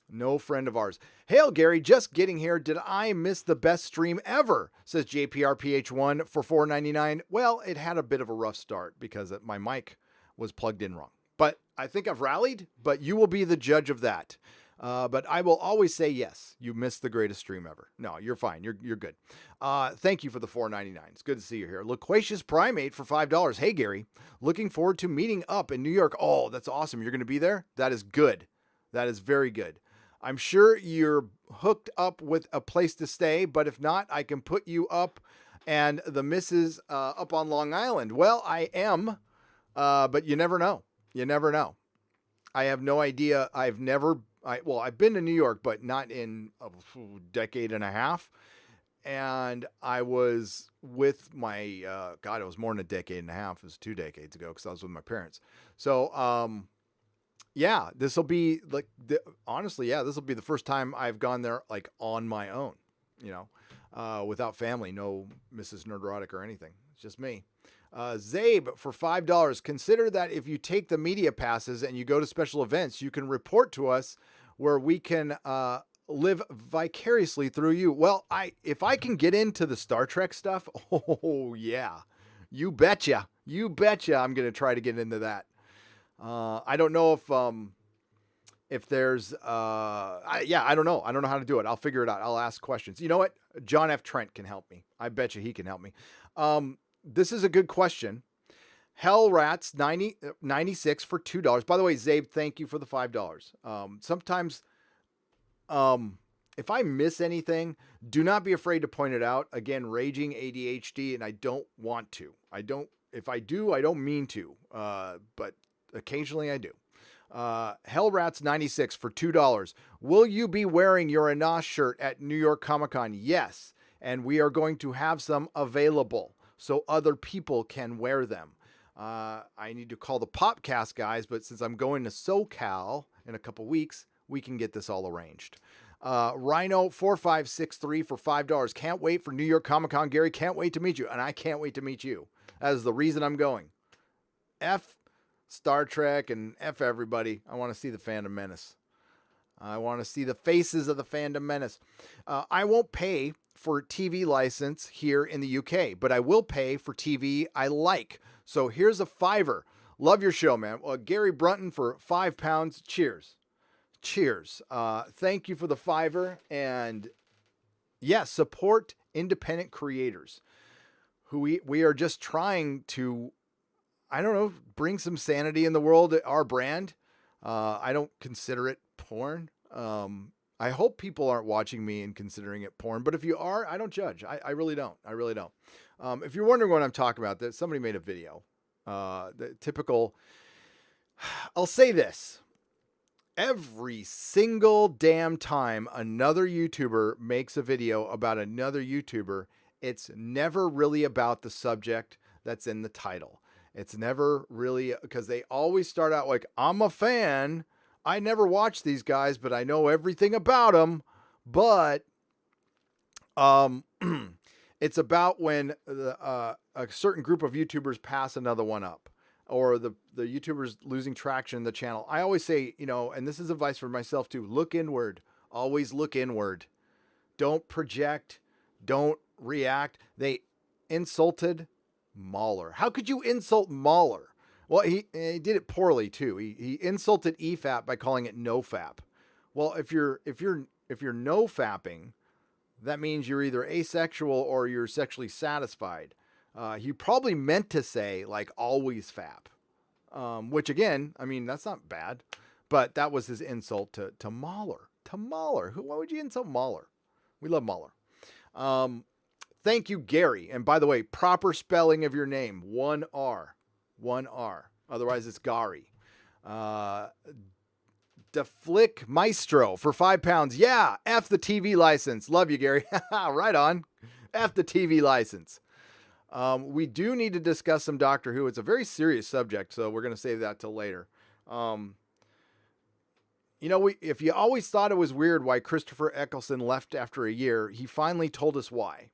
[SPEAKER 2] No friend of ours. Hail, Gary, just getting here. Did I miss the best stream ever? Says JPRPH1 for $4.99. Well, it had a bit of a rough start because my mic was plugged in wrong. But I think I've rallied, but you will be the judge of that. But I will always say yes, you missed the greatest stream ever. No, you're fine. You're good. Thank you for the $4.99. It's good to see you here. Loquacious Primate for $5. Hey, Gary, looking forward to meeting up in New York. Oh, that's awesome. You're going to be there? That is good. That is very good. I'm sure you're hooked up with a place to stay, but if not, I can put you up and the missus up on Long Island. Well, I am, but you never know. You never know. I have no idea. I've been to New York, but not in a decade and a half. And I was with my, it was more than a decade and a half. It was 2 decades ago because I was with my parents. So, yeah, this will be like, honestly, yeah, this will be the first time I've gone there like on my own, without family, no Mrs. Nerdrotic or anything. It's just me. Zabe for $5. Consider that if you take the media passes and you go to special events, you can report to us where we can live vicariously through you. Well, if I can get into the Star Trek stuff, oh yeah, you betcha. You betcha I'm going to try to get into that. I don't know if there's, I don't know. I don't know how to do it. I'll figure it out. I'll ask questions. You know what? John F. Trent can help me. I bet you he can help me. This is a good question. Hell Rats 96 for $2. By the way, Zabe, thank you for the $5. Sometimes, if I miss anything, do not be afraid to point it out. Again, raging ADHD, and I don't want to. If I do, I don't mean to, but occasionally I do. Hellrats 96 for $2. Will you be wearing your Anash shirt at New York Comic Con? Yes. And we are going to have some available so other people can wear them. I need to call the Popcast guys, but since I'm going to SoCal in a couple weeks, we can get this all arranged. Rhino 4563 for $5. Can't wait for New York Comic Con, Gary. Can't wait to meet you. And I can't wait to meet you. That is the reason I'm going. F Star Trek and F everybody. I want to see the Fandom Menace. I want to see the faces of the Fandom Menace. I won't pay for TV license here in the UK, but I will pay for TV I like. So here's a $5. Love your show, man. Well, Gary Brunton for £5. Cheers. Cheers. Thank you for the $5. And yes, support independent creators who we are just trying to, I don't know, bring some sanity in the world. Our brand. I don't consider it porn. I hope people aren't watching me and considering it porn, but if you are, I don't judge. I really don't. I really don't. If you're wondering what I'm talking about, that somebody made a video. The typical, I'll say this. Every single damn time another YouTuber makes a video about another YouTuber, it's never really about the subject that's in the title. It's never really, because they always start out like, I'm a fan. I never watch these guys, but I know everything about them. But it's about when a certain group of YouTubers pass another one up, or the YouTubers losing traction in the channel. I always say, and this is advice for myself too, look inward. Always look inward. Don't project. Don't react. They insulted Mahler. How could you insult Mahler? Well, he did it poorly too. He insulted EFAP by calling it NoFap. Well, if you're NoFapping, that means you're either asexual or you're sexually satisfied. He probably meant to say like always fap, which again, I mean, that's not bad, but that was his insult to Mahler. To Mahler. Why would you insult Mahler? We love Mahler. Thank you, Gary. And by the way, proper spelling of your name, 1 R. 1 R. Otherwise, it's Gary. Deflick Maestro for £5. Yeah, F the TV license. Love you, Gary. Right on. F the TV license. We do need to discuss some Doctor Who. It's a very serious subject, so we're going to save that till later. If you always thought it was weird why Christopher Eccleston left after a year, he finally told us why.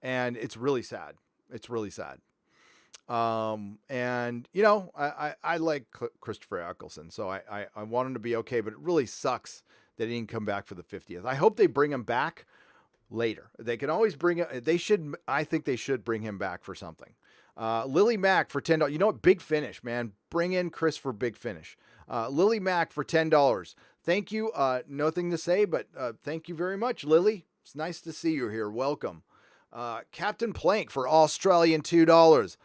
[SPEAKER 2] And it's really sad. It's really sad. I like Christopher Eccleston, so I want him to be okay, but it really sucks that he didn't come back for the 50th. I hope they bring him back later. They can always I think they should bring him back for something. Lily Mack for $10. You know what? Big Finish, man. Bring in Chris for Big Finish. Lily Mack for $10. Thank you. Nothing to say, but thank you very much, Lily. It's nice to see you here. Welcome. Captain Plank for Australian $2.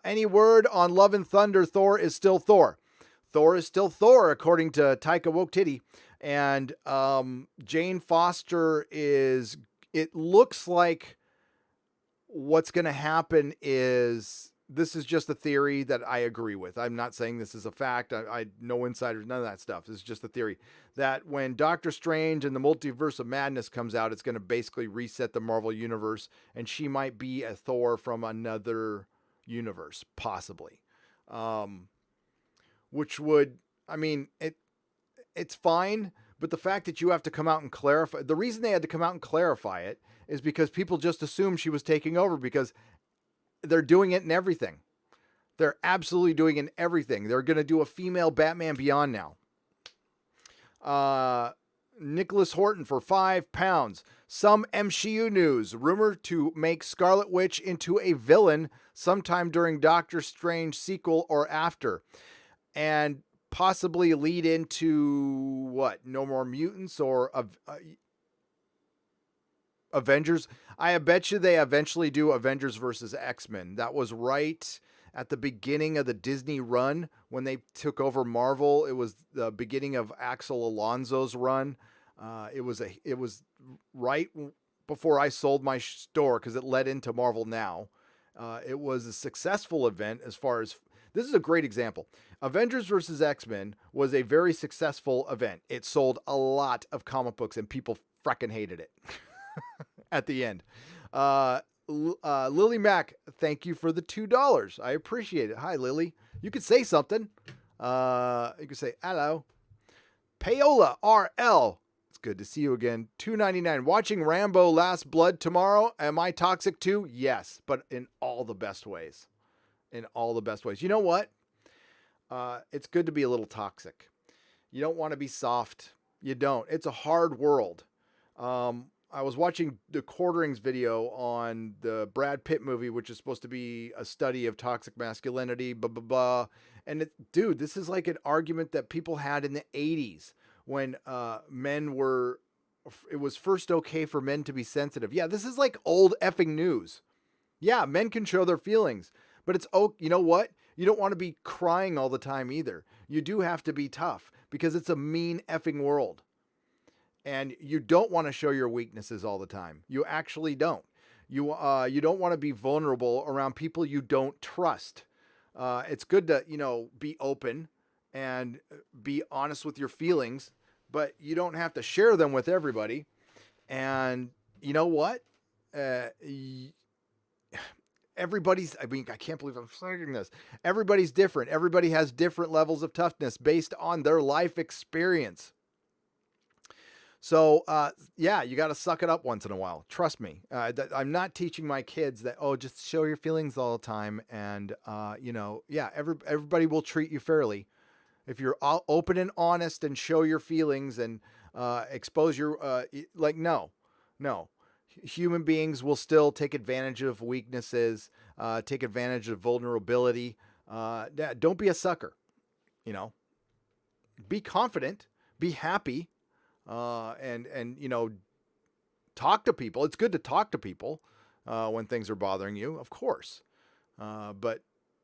[SPEAKER 2] Any word on Love and Thunder? Thor is still Thor. Thor is still Thor, according to Taika Waititi. And Jane Foster is, it looks like what's going to happen is, this is just a theory that I agree with. I'm not saying this is a fact. I no insiders, none of that stuff. This is just a theory that when Doctor Strange and the Multiverse of Madness comes out, it's going to basically reset the Marvel universe, and she might be a Thor from another universe, possibly. Which would, I mean, it's fine, but the fact that you have to come out and clarify, the reason they had to come out and clarify it is because people just assumed she was taking over, because they're doing it in everything. They're absolutely doing it in everything. They're going to do a female Batman Beyond now. Nicholas Horton for £5. Some MCU news. Rumored to make Scarlet Witch into a villain sometime during Doctor Strange sequel or after. And possibly lead into what? No More Mutants or Avengers? I bet you they eventually do Avengers versus X-Men. That was right at the beginning of the Disney run when they took over Marvel. It was the beginning of Axel Alonso's run. It was right before I sold my store because it led into Marvel Now. It was a successful event as far as this is a great example. Avengers versus X-Men was a very successful event. It sold a lot of comic books and people frickin' hated it at the end. Lily Mack, thank you for the $2. I appreciate it. Hi, Lily. You could say something. You could say hello. Paola RL. It's good to see you again. $2.99. Watching Rambo Last Blood tomorrow. Am I toxic too? Yes, but in all the best ways. In all the best ways. You know what? It's good to be a little toxic. You don't want to be soft. You don't. It's a hard world. I was watching the Quarterings video on the Brad Pitt movie, which is supposed to be a study of toxic masculinity, blah, blah, blah. And dude, this is like an argument that people had in the 80s when it was first okay for men to be sensitive. Yeah, this is like old effing news. Yeah, men can show their feelings, but you know what? You don't want to be crying all the time either. You do have to be tough because it's a mean effing world. And you don't want to show your weaknesses all the time. You actually don't. You don't want to be vulnerable around people you don't trust. It's good to, be open and be honest with your feelings, but you don't have to share them with everybody. And you know what? I can't believe I'm saying this. Everybody's different. Everybody has different levels of toughness based on their life experience. So, you got to suck it up once in a while. Trust me. I'm not teaching my kids that, just show your feelings all the time. And, everybody will treat you fairly. If you're all open and honest and show your feelings and expose your, no. Human beings will still take advantage of weaknesses, take advantage of vulnerability. Don't be a sucker, Be confident, be happy. And talk to people. It's good to talk to people when things are bothering you, of course, but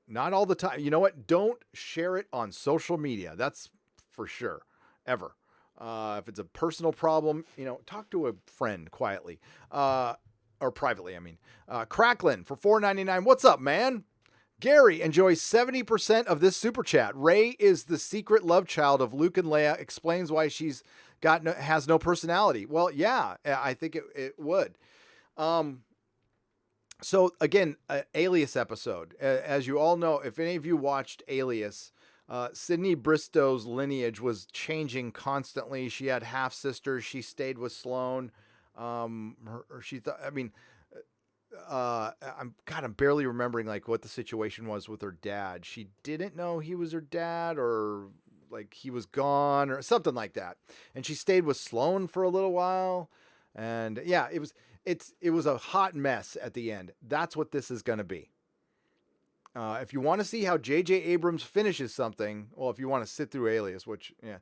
[SPEAKER 2] not all the time. You know what? Don't share it on social media. That's for sure. Ever. If it's a personal problem, talk to a friend quietly or privately. I mean, Cracklin for $4.99. What's up, man? Gary enjoys 70% of this super chat. Rey is the secret love child of Luke and Leia. Explains why she's has no personality. Well, yeah, I think it would. So again, Alias episode. As you all know, if any of you watched Alias, Sydney Bristow's lineage was changing constantly. She had half sisters. She stayed with Sloane. I'm barely remembering like what the situation was with her dad. She didn't know he was her dad, or like he was gone or something like that. And she stayed with Sloane for a little while. And yeah, it was a hot mess at the end. That's what this is going to be. If you want to see how J.J. Abrams finishes something, well, if you want to sit through Alias, which, yeah,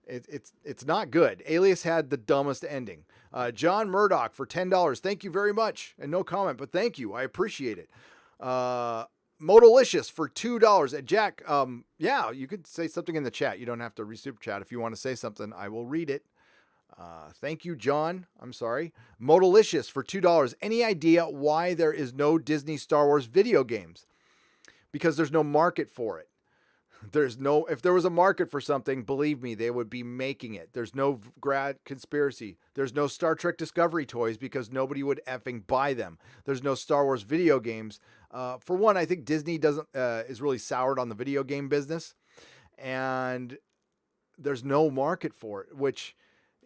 [SPEAKER 2] it's not good. Alias had the dumbest ending. John Murdoch for $10. Thank you very much. And no comment, but thank you. I appreciate it. Modalicious for $2. And Jack, you could say something in the chat. You don't have to re-super chat. If you want to say something, I will read it. Thank you, John. I'm sorry. Modalicious for $2. Any idea why there is no Disney Star Wars video games? Because there's no market for it. If there was a market for something, believe me, they would be making it. There's no grad conspiracy. There's no Star Trek Discovery toys because nobody would effing buy them. There's no Star Wars video games. For one, I think Disney is really soured on the video game business, and there's no market for it, which,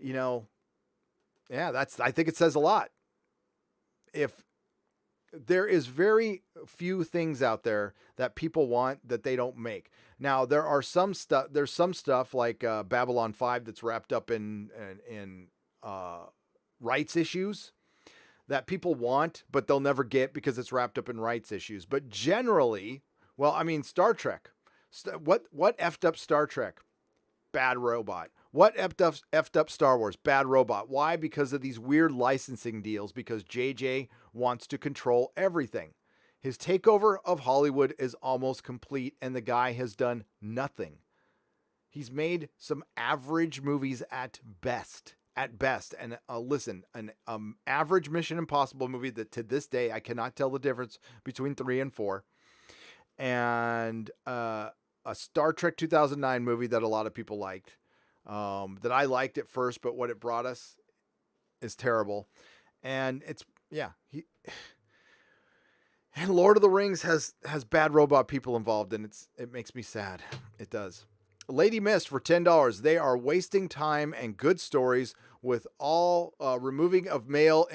[SPEAKER 2] I think it says a lot. If there is very few things out there that people want that they don't make. Now there are some stuff. There's some stuff like Babylon 5 that's wrapped up in rights issues that people want, but they'll never get because it's wrapped up in rights issues. But generally, Star Trek. What effed up Star Trek? Bad robot. What effed up Star Wars? Bad robot. Why? Because of these weird licensing deals, because JJ wants to control everything. His takeover of Hollywood is almost complete, and the guy has done nothing. He's made some average movies at best. At best. And listen, an average Mission Impossible movie that to this day I cannot tell the difference between 3 and 4. And a Star Trek 2009 movie that a lot of people liked. That I liked at first, but what it brought us is terrible. And it's, yeah, and Lord of the Rings has bad robot people involved, and it makes me sad. It does. Lady Mist for $10. They are wasting time and good stories with all removing of male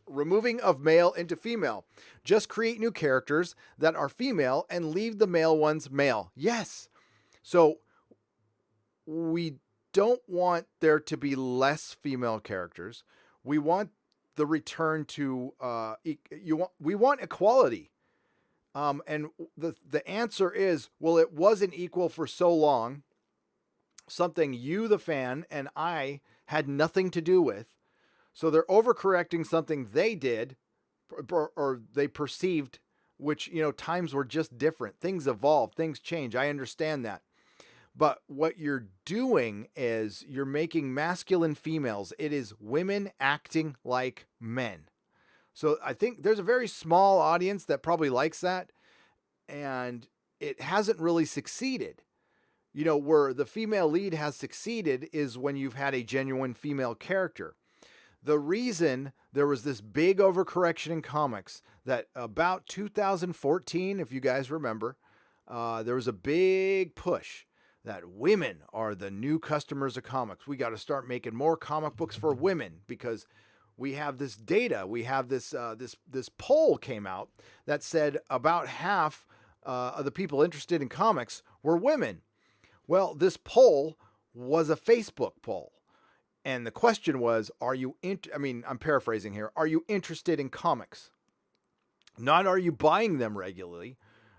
[SPEAKER 2] into female. Just create new characters that are female and leave the male ones male. Yes. So we don't want there to be less female characters. We want the return to we want equality. And the answer is, well, it wasn't equal for so long. Something you, the fan, and I had nothing to do with. So they're overcorrecting something they did or they perceived, which, times were just different. Things evolve, things change. I understand that. But what you're doing is you're making masculine females. It is women acting like men. So I think there's a very small audience that probably likes that. And it hasn't really succeeded. Where the female lead has succeeded is when you've had a genuine female character. The reason there was this big overcorrection in comics that about 2014, if you guys remember, there was a big push that women are the new customers of comics. We got to start making more comic books for women because we have this data. We have this poll came out that said about half of the people interested in comics were women. Well, this poll was a Facebook poll. And the question was, I'm paraphrasing here. Are you interested in comics? Not are you buying them regularly?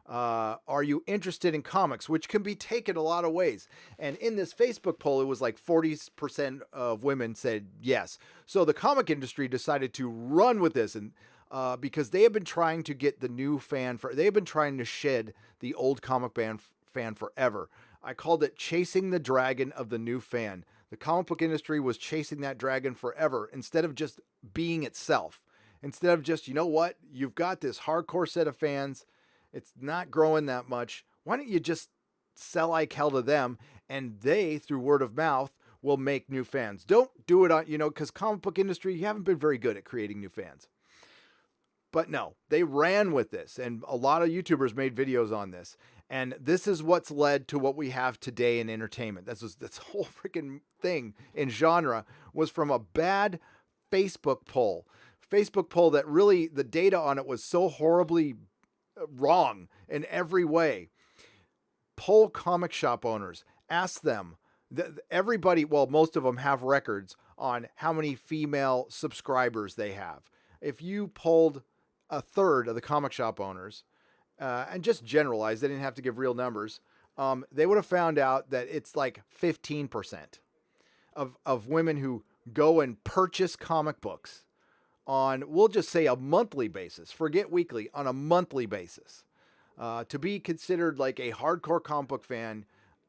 [SPEAKER 2] Are you interested in comics, which can be taken a lot of ways. And in this Facebook poll, it was like 40% of women said yes. So the comic industry decided to run with this, and because they have been trying to get the new fan, they have been trying to shed the old comic fan forever. I called it chasing the dragon of the new fan. The comic book industry was chasing that dragon forever instead of just being itself. Instead of just, you've got this hardcore set of fans. It's not growing that much. Why don't you just sell like hell to them, and they, through word of mouth, will make new fans. Don't do it on, because comic book industry, you haven't been very good at creating new fans. But no, they ran with this, and a lot of YouTubers made videos on this. And this is what's led to what we have today in entertainment. This whole freaking thing in genre was from a bad Facebook poll. Facebook poll that really, the data on it was so horribly wrong in every way. Poll comic shop owners. Ask them. Everybody, well, most of them have records on how many female subscribers they have. If you polled a third of the comic shop owners, and just generalize, they didn't have to give real numbers, they would have found out that it's like 15% of women who go and purchase comic books on, we'll just say, a monthly basis. Forget weekly, on a monthly basis. To be considered like a hardcore comic book fan,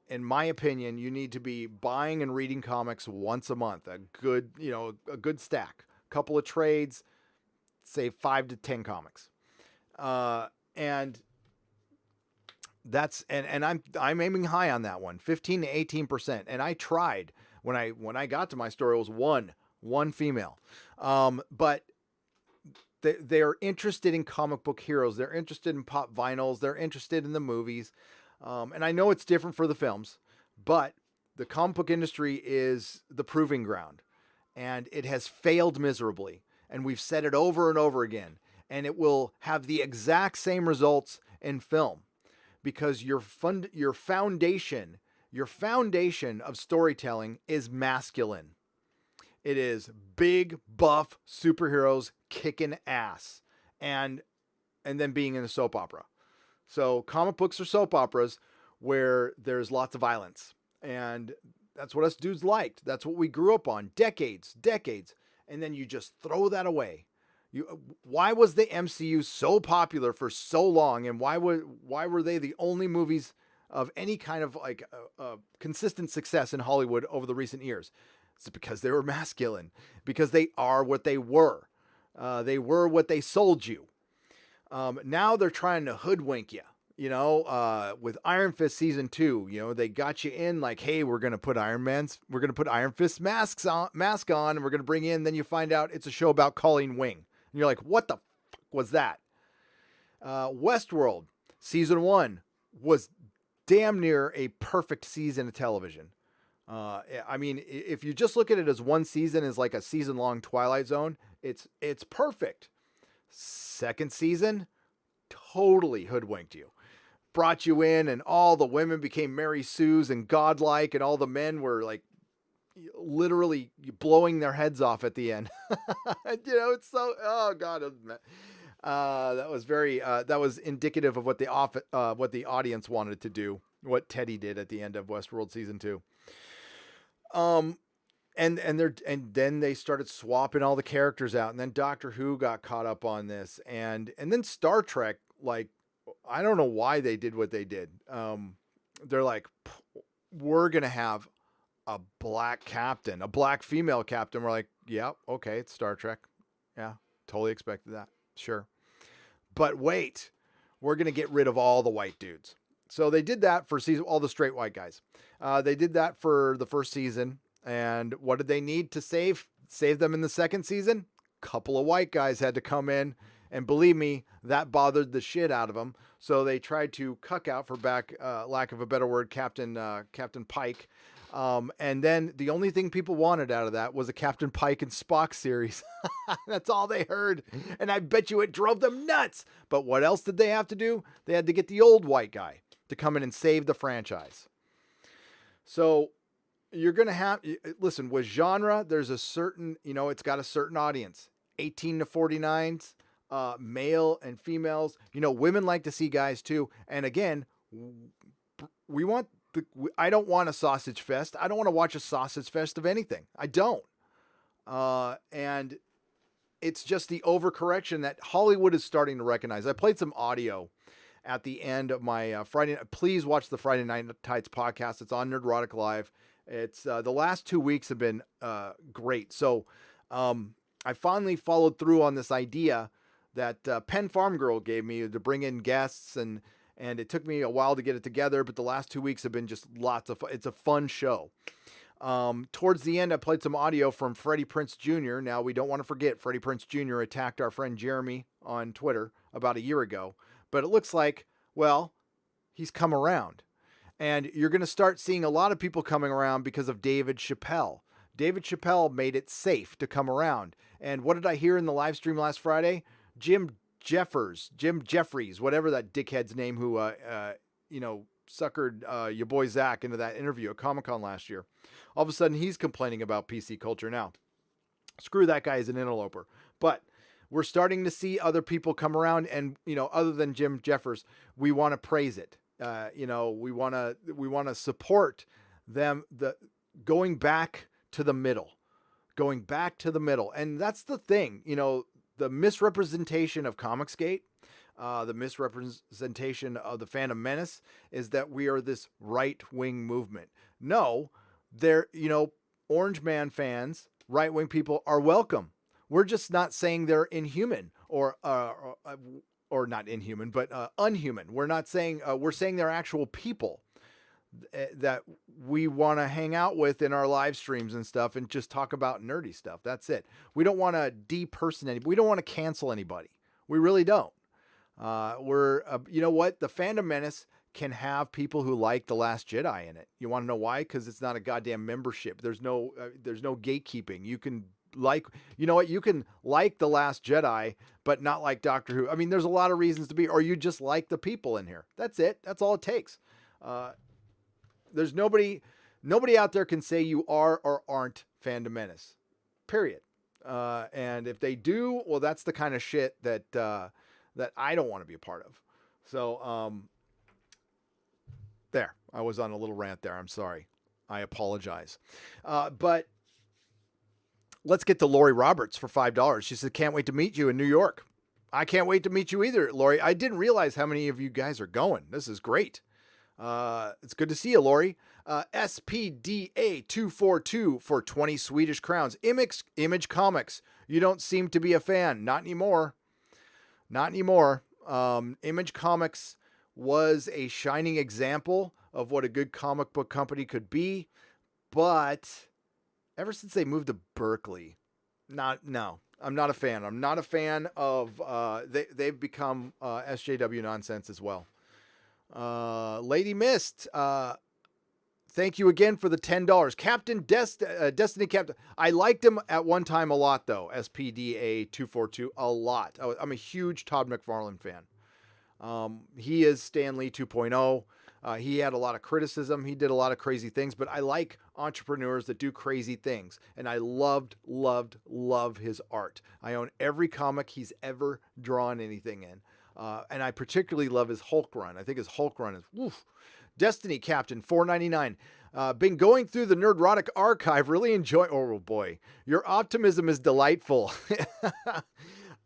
[SPEAKER 2] in my opinion, you need to be buying and reading comics once a month. A good stack. Couple of trades, say 5 to 10 comics. And that's, and I'm aiming high on that one, 15 to 18%. And I tried when I got to my store, it was one female. But they're interested in comic book heroes. They're interested in pop vinyls. They're interested in the movies. And I know it's different for the films, but the comic book industry is the proving ground, and it has failed miserably. And we've said it over and over again. And it will have the exact same results in film, because your foundation of storytelling is masculine. It is big, buff superheroes kicking ass and then being in a soap opera. So comic books are soap operas where there's lots of violence. And that's what us dudes liked. That's what we grew up on, decades. And then you just throw that away. Why was the MCU so popular for so long, and why were they the only movies of any kind of like consistent success in Hollywood over the recent years? It's because they were masculine, because they are what they were. They were what they sold you. Now they're trying to hoodwink you. With Iron Fist season 2, they got you in like, hey, we're gonna put Iron Fist mask on, and we're gonna bring in. Then you find out it's a show about Colleen Wing, and you're like, what the fuck was that? Westworld season 1 was damn near a perfect season of television. I mean, if you just look at it as one season as like a season-long Twilight Zone, it's perfect. Second season, totally hoodwinked you. Brought you in, and all the women became Mary Sues and godlike, and all the men were like literally blowing their heads off at the end. It's so, oh God. That was very, that was indicative of what the audience wanted to do, what Teddy did at the end of Westworld season 2. And then they started swapping all the characters out, and then Doctor Who got caught up on this, and then Star Trek, like, I don't know why they did what they did. They're like, we're going to have a black captain, a black female captain. We're like, yeah, okay, it's Star Trek. Yeah, totally expected that. Sure. But wait, we're going to get rid of all the white dudes. So they did that for all the straight white guys. They did that for the first season. And what did they need to save them in the second season? Couple of white guys had to come in. And believe me, that bothered the shit out of them. So they tried to cuck out, for lack of a better word, Captain Pike. And then the only thing people wanted out of that was a Captain Pike and Spock series. That's all they heard. And I bet you it drove them nuts. But what else did they have to do? They had to get the old white guy to come in and save the franchise. So you're going to have, listen, with genre, there's a certain, it's got a certain audience, 18 to 49s, male and females, women like to see guys too. And again, I don't want a sausage fest. I don't want to watch a sausage fest of anything. I don't. And it's just the overcorrection that Hollywood is starting to recognize. I played some audio at the end of my Friday. Please watch the Friday Night Tights podcast. It's on Nerdrotic Live. It's the last 2 weeks have been great. So I finally followed through on this idea that Penn Farm Girl gave me to bring in guests, and it took me a while to get it together, but the last 2 weeks have been just lots of fun. It's a fun show. Towards the end, I played some audio from Freddie Prinze Jr. Now, we don't want to forget Freddie Prinze Jr. attacked our friend Jeremy on Twitter about a year ago, but it looks like, well, he's come around. And you're going to start seeing a lot of people coming around because of David Chappelle. David Chappelle made it safe to come around. And what did I hear in the live stream last Friday? Jim Jeffries, whatever that dickhead's name who, suckered your boy Zach into that interview at Comic-Con last year. All of a sudden, he's complaining about PC culture now. Screw that guy as an interloper. But we're starting to see other people come around, and, other than Jim Jeffers, we want to praise it. We want to support them, going back to the middle. And that's the thing, the misrepresentation of Comicsgate, the misrepresentation of the Fandom menace is that we are this right-wing movement. No, Orange Man fans, right-wing people are welcome. We're just not saying they're inhuman or not inhuman, but unhuman. We're not saying, we're saying they're actual people that we want to hang out with in our live streams and stuff and just talk about nerdy stuff. That's it. We don't want to depersonate anybody. We don't want to cancel anybody. We really don't. You know what? The Fandom menace can have people who like The Last Jedi in it. You want to know why? Because it's not a goddamn membership. There's no gatekeeping. You can you can like The Last Jedi, but not like Doctor Who. I mean, there's a lot of reasons to be, or you just like the people in here. That's it. That's all it takes. There's nobody out there can say you are or aren't Fandom menace, period. And if they do, well, that's the kind of shit that I don't want to be a part of. So, there, I was on a little rant there. I'm sorry. I apologize. But let's get to Lori Roberts for $5. She said, can't wait to meet you in New York. I can't wait to meet you either, Lori. I didn't realize how many of you guys are going. This is great. It's good to see you, Lori. SPDA242 for 20 Swedish crowns. Image Comics. You don't seem to be a fan. Not anymore. Not anymore. Image Comics was a shining example of what a good comic book company could be. But ever since they moved to Berkeley, no, I'm not a fan. I'm not a fan of, they've become SJW nonsense as well. Lady Mist, thank you again for the $10. Captain Destiny Captain. I liked him at one time a lot, though. SPDA 242 a lot. I'm a huge Todd McFarlane fan. He is Stan Lee 2.0. He had a lot of criticism. He did a lot of crazy things, but I like entrepreneurs that do crazy things. And I love his art. I own every comic he's ever drawn anything in. And I particularly love his Hulk run. I think his Hulk run is woof. Destiny Captain, $4.99. Been going through the Nerdrotic archive. Really enjoy. Oh boy, your optimism is delightful.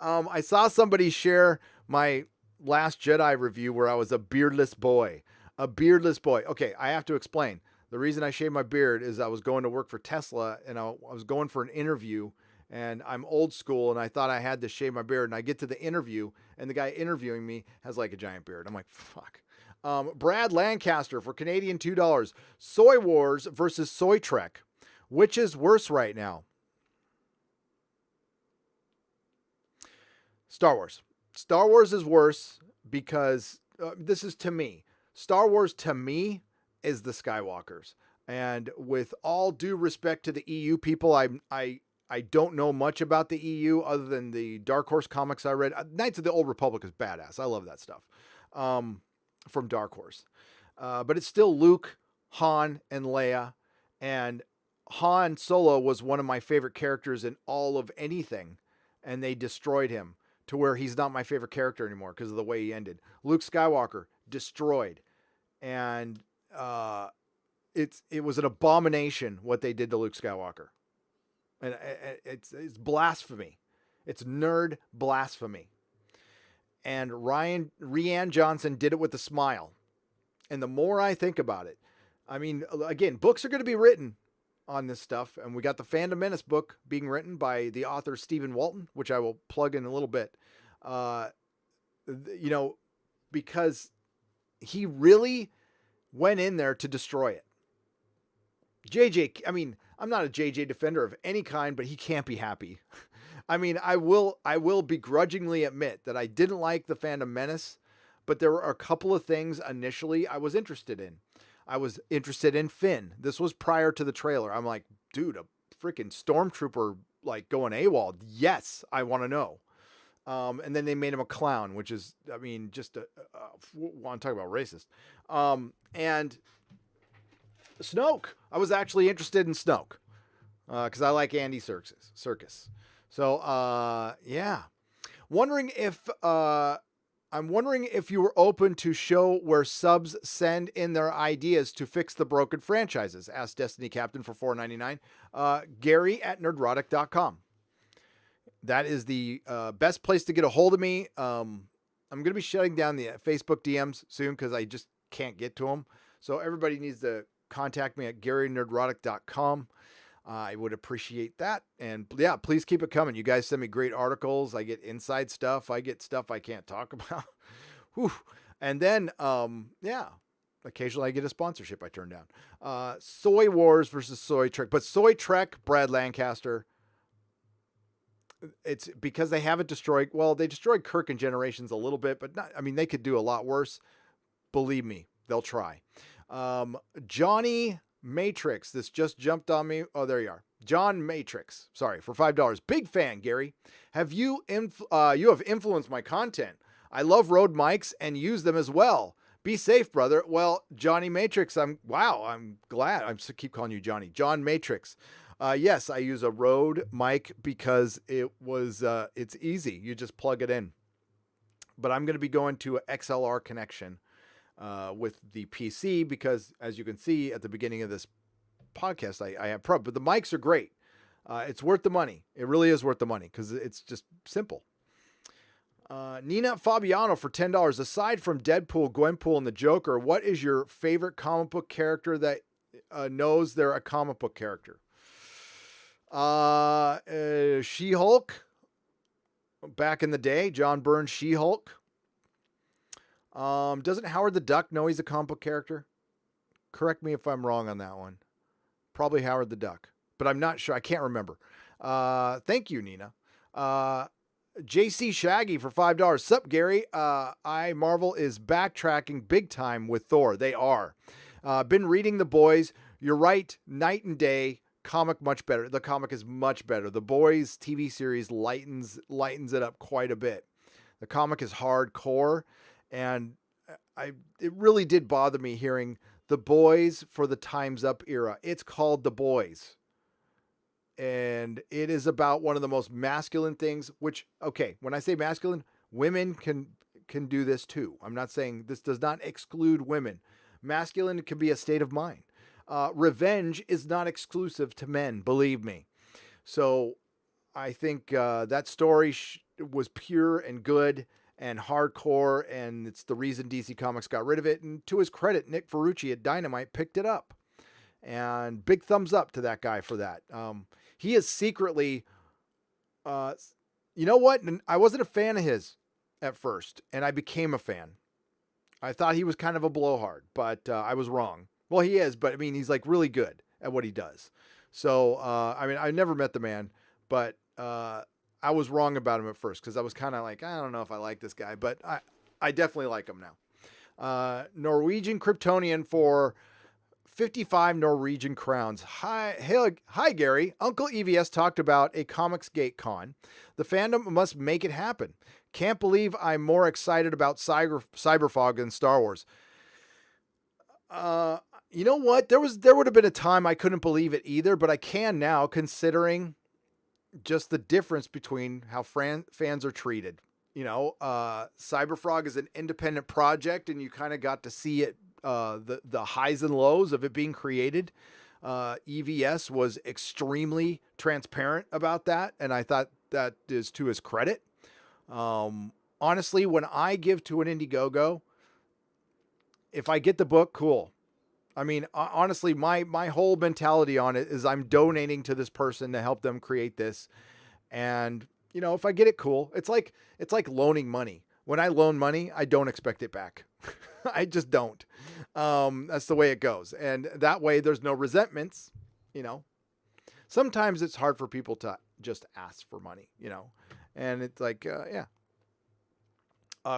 [SPEAKER 2] I saw somebody share my Last Jedi review where I was a beardless boy. A beardless boy. Okay, I have to explain. The reason I shaved my beard is I was going to work for Tesla and I was going for an interview. And I'm old school, and I thought I had to shave my beard. And I get to the interview, and the guy interviewing me has like a giant beard. I'm like, fuck. Brad Lancaster for Canadian $2. Soy Wars versus Soy Trek. Which is worse right now? Star Wars. Star Wars is worse because this is to me. Star Wars to me is the Skywalkers. And with all due respect to the EU people, I don't know much about the EU other than the Dark Horse comics I read. Knights of the Old Republic is badass. I love that stuff from Dark Horse. But it's still Luke, Han, and Leia. And Han Solo was one of my favorite characters in all of anything. And they destroyed him to where he's not my favorite character anymore because of the way he ended. Luke Skywalker, destroyed. And it was an abomination what they did to Luke Skywalker. And it's blasphemy. It's nerd blasphemy. And Rian Johnson did it with a smile. And the more I think about it, I mean, again, books are going to be written on this stuff. And we got the Fandom Menace book being written by the author Stephen Walton, which I will plug in a little bit. Because he really went in there to destroy it. I'm not a JJ defender of any kind, but he can't be happy. I mean, I will begrudgingly admit that I didn't like the Fandom Menace, but there were a couple of things initially I was interested in. I was interested in Finn. This was prior to the trailer. I'm like, dude, a freaking stormtrooper like going AWOL. Yes, I want to know. And then they made him a clown, which is, I mean, just want to talk about racist. And Snoke. I was actually interested in Snoke because I like Andy Serkis. So, yeah. I'm wondering if you were open to show where subs send in their ideas to fix the broken franchises. Asked Destiny Captain for $4.99. Gary at nerdrotic.com. That is the best place to get a hold of me. I'm going to be shutting down the Facebook DMs soon because I just can't get to them. So everybody needs to contact me at GaryNerdrotic.com. I would appreciate that. And yeah, please keep it coming. You guys send me great articles. I get inside stuff. I get stuff I can't talk about. Whew. And then, occasionally I get a sponsorship I turn down. Soy Wars versus Soy Trek. But Soy Trek, Brad Lancaster, it's because they haven't destroyed, well, they destroyed Kirk and Generations a little bit, but not, I mean, they could do a lot worse. Believe me, they'll try. Johnny Matrix, this just jumped on me. Oh, there you are. John Matrix, sorry, for $5. Big fan, Gary. You have influenced my content. I love Rode mics and use them as well. Be safe, brother. Well, Johnny Matrix, I'm glad. I keep calling you Johnny. John Matrix. Yes, I use a Rode mic because it's easy. You just plug it in. But I'm going to be going to an XLR connection with the PC because, as you can see at the beginning of this podcast I have Pro, but the mics are great. It's worth the money. It really is worth the money because it's just simple. Nina Fabiano for $10. Aside from Deadpool, Gwenpool, and the Joker, what is your favorite comic book character that knows they're a comic book character? She-Hulk. Back in the day, John Byrne's She-Hulk. Doesn't Howard the Duck know he's a comic book character? Correct me if I'm wrong on that one. Probably Howard the Duck, but I'm not sure. I can't remember. Thank you, Nina. JC Shaggy for $5. Sup, Gary? Marvel is backtracking big time with Thor. They are. Been reading The Boys. You're right. Night and day. Comic much better. The comic is much better. The Boys TV series lightens it up quite a bit. The comic is hardcore, and it really did bother me hearing The Boys for the Time's Up era. It's called The Boys. And it is about one of the most masculine things, which, okay, when I say masculine, women can do this too. I'm not saying this does not exclude women. Masculine can be a state of mind. Revenge is not exclusive to men, believe me. So I think that story was pure and good and hardcore, and it's the reason DC Comics got rid of it. And to his credit, Nick Ferrucci at Dynamite picked it up. And big thumbs up to that guy for that. He is secretly, you know what? I wasn't a fan of his at first, and I became a fan. I thought he was kind of a blowhard, but I was wrong. Well, he is, but I mean, he's like really good at what he does. So, I mean, I never met the man, but I was wrong about him at first because I was kind of like, I don't know if I like this guy, but I definitely like him now. Norwegian Kryptonian for 55 Norwegian crowns. Hi, Gary. Uncle EVS talked about a Comics Gate Con. The fandom must make it happen. Can't believe I'm more excited about Cyberfog than Star Wars. You know what? There would have been a time I couldn't believe it either, but I can now, considering just the difference between how fans are treated. You know, Cyberfrog is an independent project, and you kind of got to see it, the highs and lows of it being created. EVS was extremely transparent about that, and I thought that is to his credit. Honestly, when I give to an Indiegogo, if I get the book, cool. I mean, honestly, my whole mentality on it is I'm donating to this person to help them create this. And, you know, if I get it, cool. It's like loaning money. When I loan money, I don't expect it back. I just don't. That's the way it goes. And that way there's no resentments, you know. Sometimes it's hard for people to just ask for money, you know. And it's like, yeah.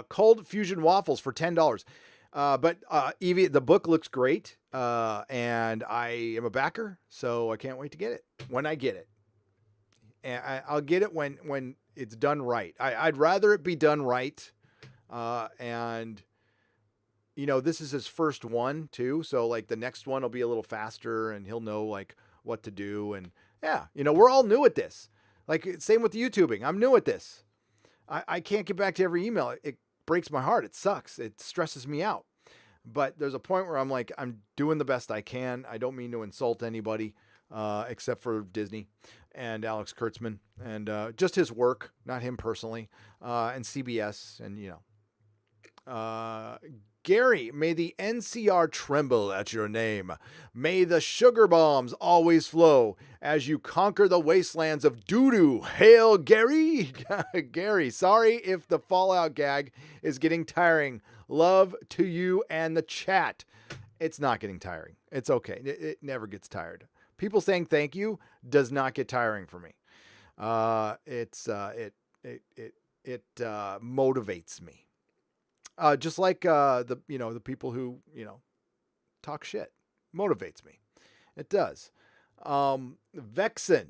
[SPEAKER 2] Cold Fusion Waffles for $10. But Evie, the book looks great, and I am a backer, so I can't wait to get it when I get it. And I'll get it when it's done right. I'd rather it be done right, and you know, this is his first one too, so like the next one will be a little faster, and he'll know like what to do. And yeah, you know, we're all new at this. Like same with the YouTubing, I'm new at this. I can't get back to every email. It breaks my heart. It sucks. It stresses me out. But there's a point where I'm like, I'm doing the best I can. I don't mean to insult anybody, except for Disney and Alex Kurtzman and just his work, not him personally, and CBS and, you know. Gary, may the NCR tremble at your name. May the sugar bombs always flow as you conquer the wastelands of doo-doo. Hail, Gary! Gary, sorry if the Fallout gag is getting tiring. Love to you and the chat. It's not getting tiring. It's okay. It never gets tired. People saying thank you does not get tiring for me. It motivates me. Just like the people who, you know, talk shit motivates me. It does. Vexen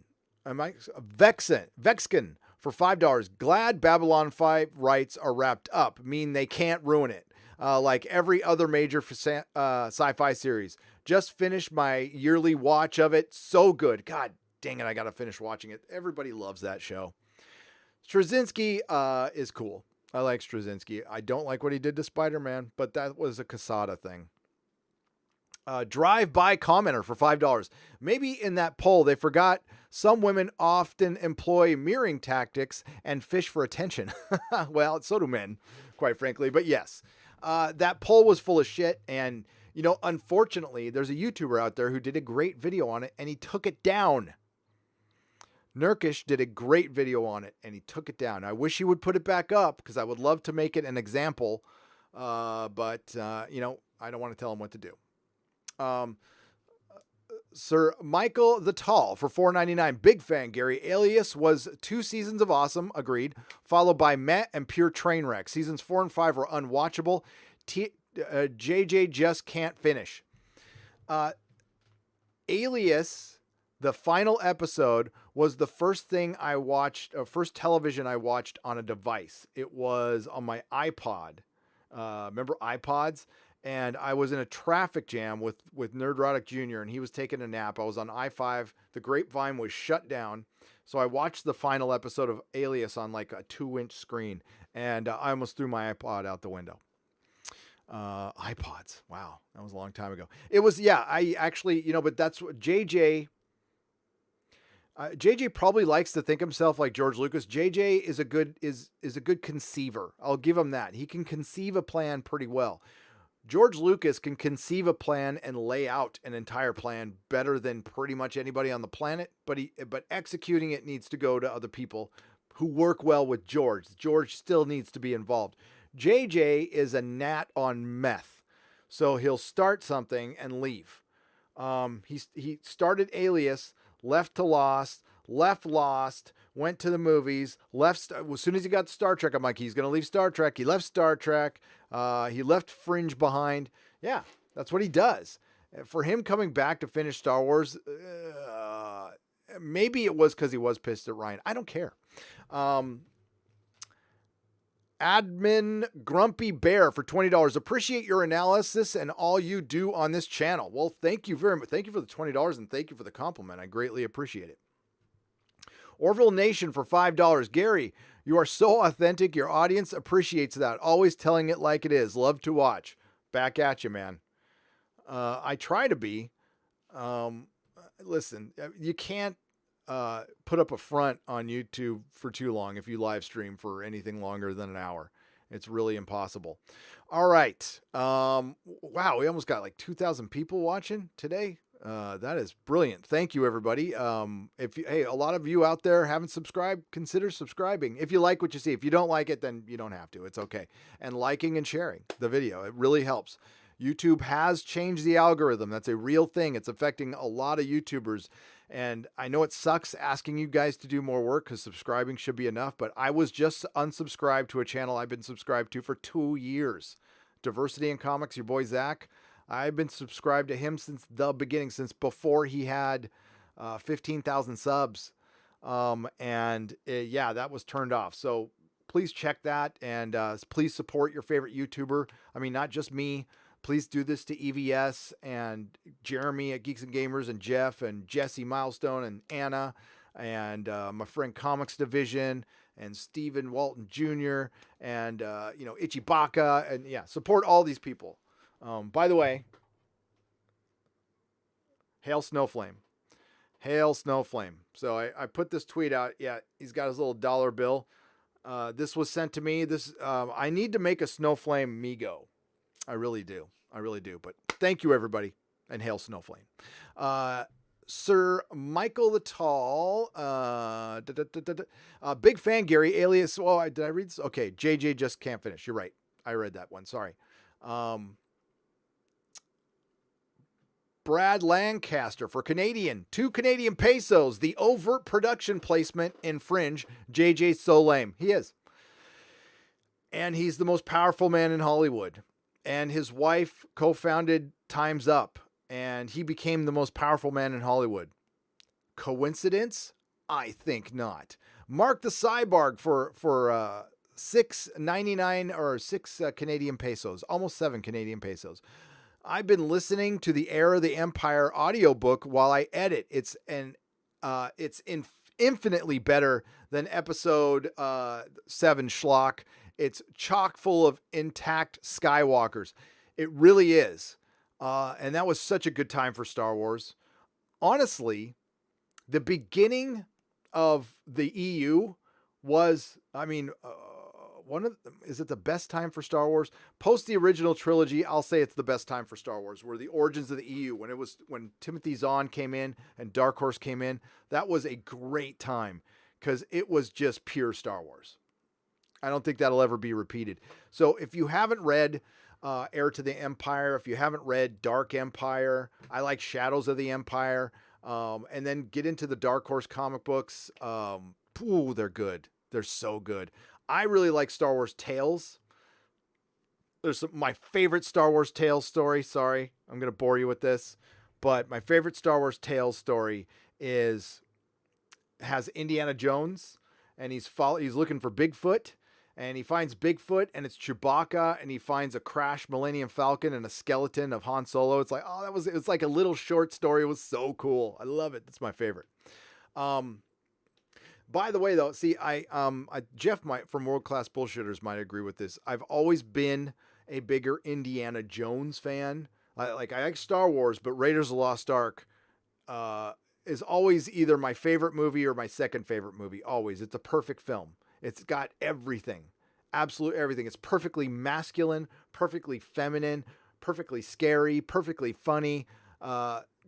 [SPEAKER 2] for $5. Glad Babylon 5 rights are wrapped up. Mean they can't ruin it. Like every other major sci-fi series. Just finished my yearly watch of it. So good. God dang it, I gotta finish watching it. Everybody loves that show. Straczynski is cool. I like Straczynski. I don't like what he did to Spider-Man, but that was a Casada thing. Drive-by commenter for $5. Maybe in that poll they forgot some women often employ mirroring tactics and fish for attention. Well, so do men, quite frankly. But yes, that poll was full of shit. And, unfortunately, there's a YouTuber out there who did a great video on it and he took it down. Nurkish did a great video on it and he took it down. I wish he would put it back up because I would love to make it an example. But I don't want to tell him what to do. Sir Michael the Tall for $4.99. Big fan, Gary. Alias was 2 seasons of awesome, agreed, followed by Met and pure train wreck. Seasons 4 and 5 were unwatchable. JJ just can't finish. Alias, the final episode, was the first thing I watched, first television I watched on a device. It was on my iPod. Remember iPods? And I was in a traffic jam with Nerdrotic Jr. and he was taking a nap. I was on I-5. The Grapevine was shut down. So I watched the final episode of Alias on like a 2-inch screen. And I almost threw my iPod out the window. iPods. Wow. That was a long time ago. It was, I actually, but that's what JJ probably likes to think himself like George Lucas. JJ is a good conceiver. I'll give him that. He can conceive a plan pretty well. George Lucas can conceive a plan and lay out an entire plan better than pretty much anybody on the planet, but executing it needs to go to other people who work well with George. George still needs to be involved. JJ is a gnat on meth, so he'll start something and leave. He started Alias, left to Lost, left Lost, went to the movies, left. As soon as he got to Star Trek, I'm like, he's going to leave Star Trek. He left Star Trek. He left Fringe behind. Yeah, that's what he does. For him coming back to finish Star Wars, maybe it was because he was pissed at Ryan. I don't care. Admin Grumpy Bear for $20. Appreciate your analysis and all you do on this channel. Well, thank you very much. Thank you for the $20 and thank you for the compliment. I greatly appreciate it. Orville Nation for $5. Gary, you are so authentic. Your audience appreciates that. Always telling it like it is. Love to watch. Back at you, man. I try to be. Listen, you can't put up a front on YouTube for too long if you live stream for anything longer than an hour. It's really impossible. All right. Wow, we almost got like 2,000 people watching today. That is brilliant. Thank you, everybody. Hey, a lot of you out there haven't subscribed, consider subscribing. If you like what you see, if you don't like it, then you don't have to. It's okay. And liking and sharing the video. It really helps. YouTube has changed the algorithm. That's a real thing. It's affecting a lot of YouTubers. And I know it sucks asking you guys to do more work because subscribing should be enough, but I was just unsubscribed to a channel I've been subscribed to for 2 years. Diversity in Comics, your boy Zach. I've been subscribed to him since the beginning, since before he had 15,000 subs. Yeah, that was turned off. So please check that and please support your favorite YouTuber. I mean, not just me. Please do this to EVS and Jeremy at Geeks and Gamers and Jeff and Jesse Milestone and Anna and my friend Comics Division and Stephen Walton Jr. and, Ichi Baka. And yeah, support all these people. By the way, hail Snowflame. Hail Snowflame. So I put this tweet out. Yeah, he's got his little dollar bill. This was sent to me. I need to make a Snowflame Migo. I really do. But thank you, everybody. And hail Snowflame. Sir Michael the Tall. Big fan, Gary. Alias. Oh, did I read this? Okay. JJ just can't finish. You're right. I read that one. Sorry. Brad Lancaster for Canadian. 2 Canadian pesos. The overt production placement in Fringe. JJ's so lame. He is. And he's the most powerful man in Hollywood. And his wife co-founded Time's Up. And he became the most powerful man in Hollywood. Coincidence? I think not. Mark the Cyborg for $6.99 or 6 Canadian pesos. Almost 7 Canadian pesos. I've been listening to the Heir of the Empire audiobook while I edit. It's infinitely better than episode 7 schlock. It's chock full of intact Skywalkers. It really is. And that was such a good time for Star Wars. Honestly, the beginning of the EU was, is it the best time for Star Wars? Post the original trilogy, I'll say it's the best time for Star Wars, where the origins of the EU, when Timothy Zahn came in and Dark Horse came in, that was a great time because it was just pure Star Wars. I don't think that'll ever be repeated. So if you haven't read Heir to the Empire, if you haven't read Dark Empire, I like Shadows of the Empire, and then get into the Dark Horse comic books. They're good. They're so good. I really like Star Wars Tales. There's my favorite Star Wars Tales story. Sorry, I'm going to bore you with this, but my favorite Star Wars Tales story has Indiana Jones, and he's looking for Bigfoot, and he finds Bigfoot, and it's Chewbacca, and he finds a crashed Millennium Falcon and a skeleton of Han Solo. It's like, it's like a little short story. It was so cool. I love it. That's my favorite. By the way, though, see, Jeff from World Class Bullshitters might agree with this. I've always been a bigger Indiana Jones fan. I like Star Wars, but Raiders of the Lost Ark is always either my favorite movie or my second favorite movie. Always. It's a perfect film. It's got everything, absolute everything. It's perfectly masculine, perfectly feminine, perfectly scary, perfectly funny,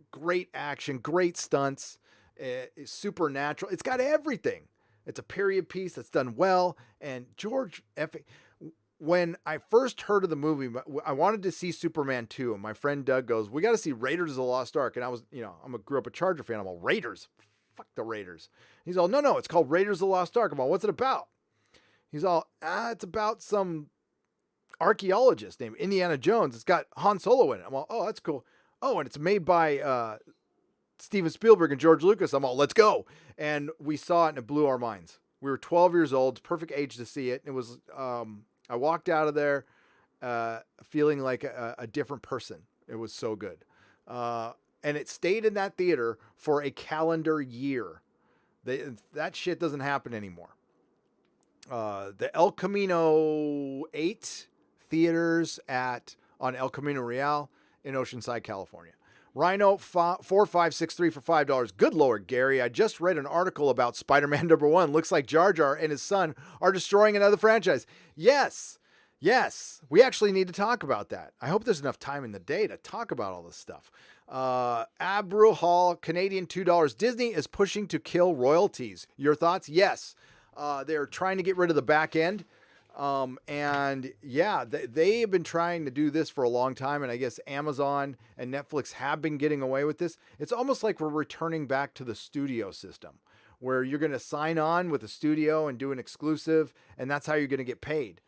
[SPEAKER 2] great action, great stunts, supernatural. It's got everything. It's a period piece that's done well. And when I first heard of the movie, I wanted to see Superman 2, and my friend Doug goes, "We got to see Raiders of the Lost Ark." And I was, grew up a Charger fan. I'm all, Raiders? Fuck the Raiders. He's all, no, it's called Raiders of the Lost Ark. I'm all, what's it about? He's all, it's about some archaeologist named Indiana Jones. It's got Han Solo in it. I'm all, oh, that's cool. Oh, and it's made by Steven Spielberg and George Lucas. I'm all, let's go. And we saw it and it blew our minds. We were 12 years old, perfect age to see it. It was, I walked out of there feeling like a different person. It was so good. And it stayed in that theater for a calendar year. That shit doesn't happen anymore. The El Camino 8 theaters on El Camino Real in Oceanside, California. Rhino 4563 for $5. Good Lord, Gary. I just read an article about Spider-Man #1. Looks like Jar Jar and his son are destroying another franchise. Yes. We actually need to talk about that. I hope there's enough time in the day to talk about all this stuff. Abru Hall, Canadian $2. Disney is pushing to kill royalties. Your thoughts? Yes. They're trying to get rid of the back end. And yeah, they have been trying to do this for a long time. And I guess Amazon and Netflix have been getting away with this. It's almost like we're returning back to the studio system where you're going to sign on with a studio and do an exclusive, and that's how you're going to get paid.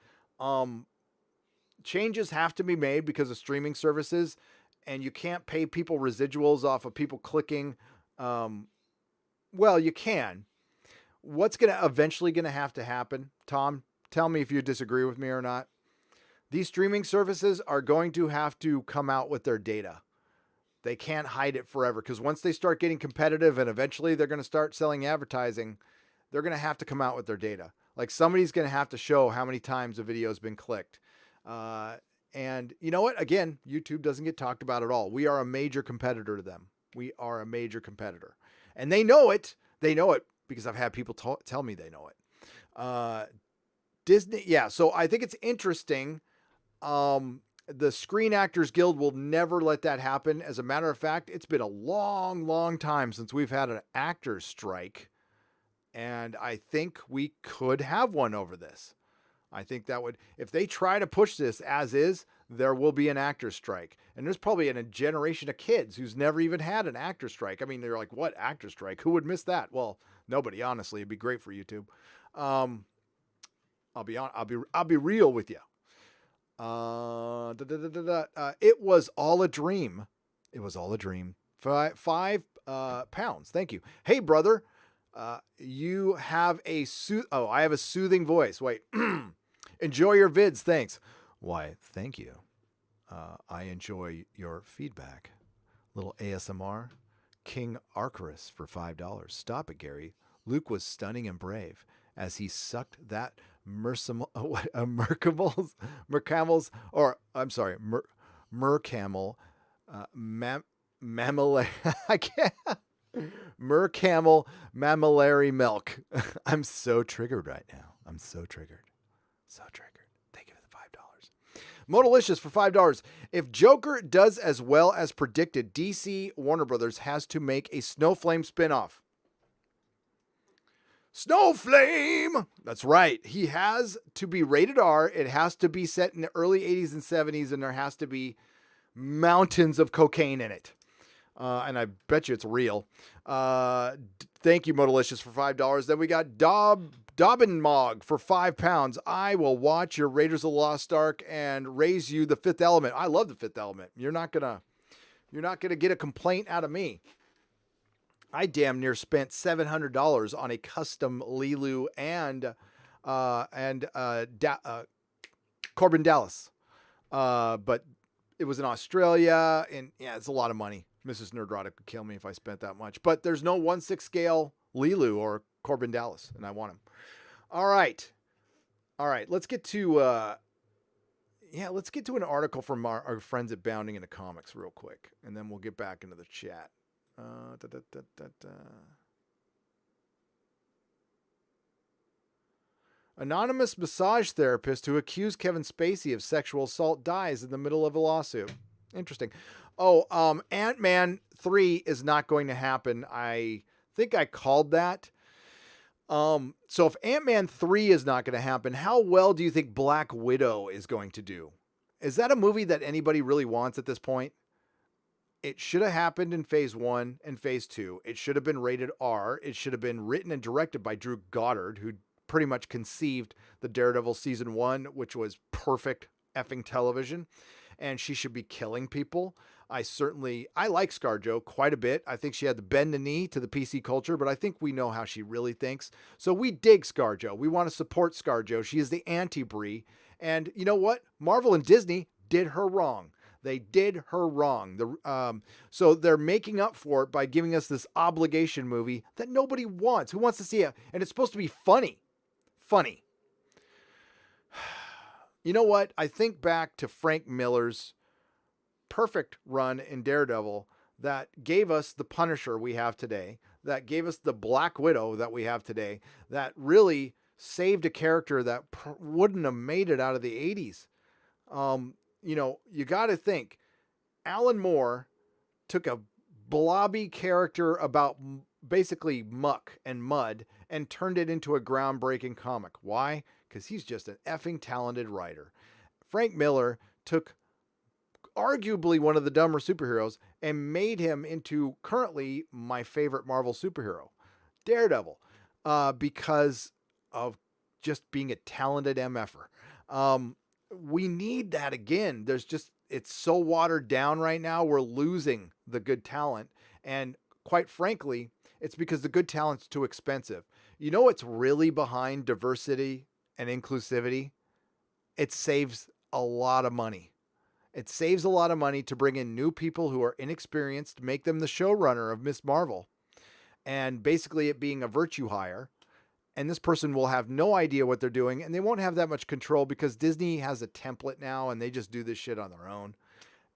[SPEAKER 2] Changes have to be made because of streaming services, and you can't pay people residuals off of people clicking. Well, you can. What's eventually going to have to happen, Tom? Tell me if you disagree with me or not. These streaming services are going to have to come out with their data. They can't hide it forever because once they start getting competitive and eventually they're going to start selling advertising, they're going to have to come out with their data. Like somebody's going to have to show how many times a video has been clicked. And you know what? Again, YouTube doesn't get talked about at all. We are a major competitor to them. We are a major competitor. And they know it. They know it because I've had people tell me they know it. Disney, yeah. So I think it's interesting. The Screen Actors Guild will never let that happen. As a matter of fact, it's been a long, long time since we've had an actors strike. And I think we could have one over this. I think that would, if they try to push this as is, there will be an actors strike. And there's probably a generation of kids who's never even had an actors strike. I mean, they're like, what actors strike? Who would miss that? Well, nobody, honestly. It'd be great for YouTube. I'll be real with you. It was all a dream. It was all a dream. £5. Thank you. Hey, brother. You have I have a soothing voice. Wait. Enjoy your vids. Thanks. Why, thank you. I enjoy your feedback. Little ASMR. King Arcturus for $5. Stop it, Gary. Luke was stunning and brave as he sucked that Mercamel Mammillary. I can't. Mercamel mammillary milk. I'm so triggered right now. I'm so triggered. So triggered. Thank you for the $5. Modalicious for $5. If Joker does as well as predicted, DC Warner Brothers has to make a Snowflame spinoff. Snowflame! That's right. He has to be rated R. It has to be set in the early 80s and 70s, and there has to be mountains of cocaine in it. And I bet you it's real. Thank you, Modalicious, for $5. Then we got Dobbinmog for £5. I will watch your Raiders of the Lost Ark and raise you the Fifth Element. I love the Fifth Element. You're not gonna get a complaint out of me. I damn near spent $700 on a custom Lilu and Corbin Dallas. But it was in Australia, and yeah, it's a lot of money. Mrs. Nerdrotic would kill me if I spent that much. But there's no 1/6 scale Lilu or Corbin Dallas, and I want him. All right. Let's get to an article from our friends at Bounding into Comics real quick, and then we'll get back into the chat. Anonymous massage therapist who accused Kevin Spacey of sexual assault dies in the middle of a lawsuit. Interesting. Oh, Ant-Man 3 is not going to happen. I think I called that. So if Ant-Man 3 is not going to happen, how well do you think Black Widow is going to do? Is that a movie that anybody really wants at this point? It should have happened in phase 1 and phase 2. It should have been rated R. It should have been written and directed by Drew Goddard, who pretty much conceived the Daredevil season 1, which was perfect effing television. And she should be killing people. I like ScarJo quite a bit. I think she had to bend the knee to the PC culture, but I think we know how she really thinks. So we dig ScarJo. We want to support ScarJo. She is the anti-Brie. And you know what? Marvel and Disney did her wrong. They did her wrong. So they're making up for it by giving us this obligation movie that nobody wants. Who wants to see it? And it's supposed to be funny. Funny. You know what? I think back to Frank Miller's perfect run in Daredevil that gave us the Punisher we have today, that gave us the Black Widow that we have today, that really saved a character that wouldn't have made it out of the 80s. You got to think, Alan Moore took a blobby character about basically muck and mud and turned it into a groundbreaking comic. Why? Because he's just an effing talented writer. Frank Miller took arguably one of the dumber superheroes and made him into currently my favorite Marvel superhero, Daredevil, because of just being a talented MFer. We need that again. It's so watered down right now. We're losing the good talent. And quite frankly, it's because the good talent's too expensive. You know what's really behind diversity and inclusivity? It saves a lot of money. It saves a lot of money to bring in new people who are inexperienced, make them the showrunner of Miss Marvel, and basically it being a virtue hire. And this person will have no idea what they're doing, and they won't have that much control because Disney has a template now and they just do this shit on their own.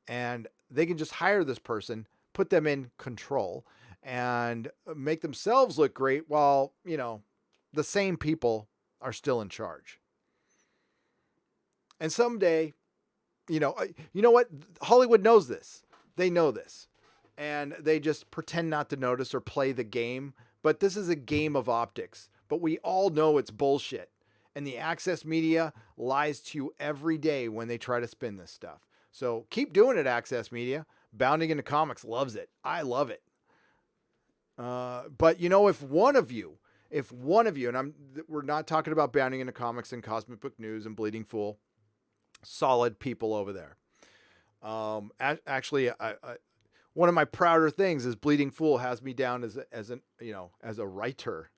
[SPEAKER 2] And they can just hire this person, put them in control, and make themselves look great while, the same people are still in charge. And someday, you know what? Hollywood knows this. They know this. And they just pretend not to notice or play the game. But this is a game of optics. But we all know it's bullshit. And the access media lies to you every day when they try to spin this stuff. So keep doing it, access media. Bounding into Comics loves it. I love it. But if one of you, and we're not talking about Bounding into Comics and Cosmic Book News and Bleeding Fool, solid people over there. Actually, one of my prouder things is Bleeding Fool has me down as a writer,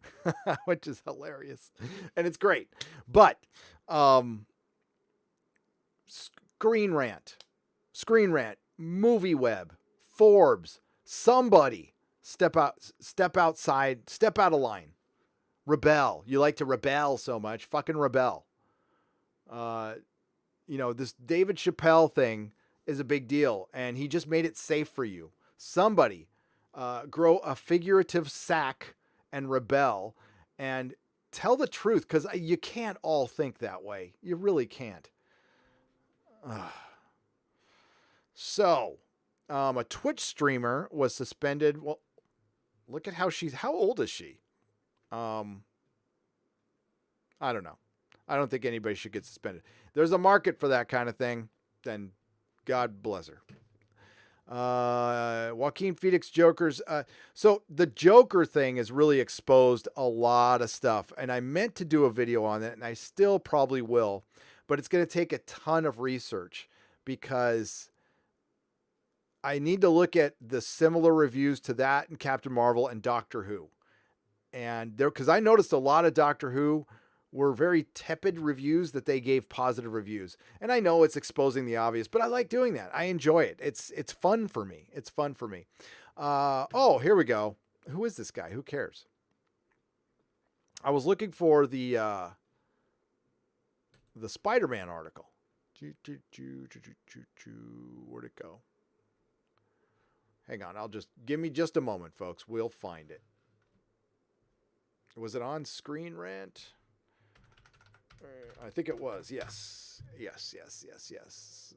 [SPEAKER 2] which is hilarious, and it's great. But Screen Rant, Movie Web, Forbes, somebody step outside, step out of line. Rebel. You like to rebel so much. Fucking rebel. This David Chappelle thing is a big deal, and he just made it safe for you. Somebody grow a figurative sack and rebel and tell the truth, because you can't all think that way. You really can't. So, a Twitch streamer was suspended. Well, look at how old is she? I don't know. I don't think anybody should get suspended. There's a market for that kind of thing, then God bless her. Joaquin Phoenix Joker's. So the Joker thing has really exposed a lot of stuff, and I meant to do a video on it, and I still probably will, but it's going to take a ton of research because I need to look at the similar reviews to that and Captain Marvel and Doctor Who. And there, because I noticed a lot of Doctor Who were very tepid reviews that they gave positive reviews. And I know it's exposing the obvious, but I like doing that. I enjoy it. It's fun for me. It's fun for me. Oh, here we go. Who is this guy? Who cares? I was looking for the Spider-Man article. Where'd it go? Hang on. Give me just a moment, folks. We'll find it. Was it on Screen Rant? I think it was. Yes.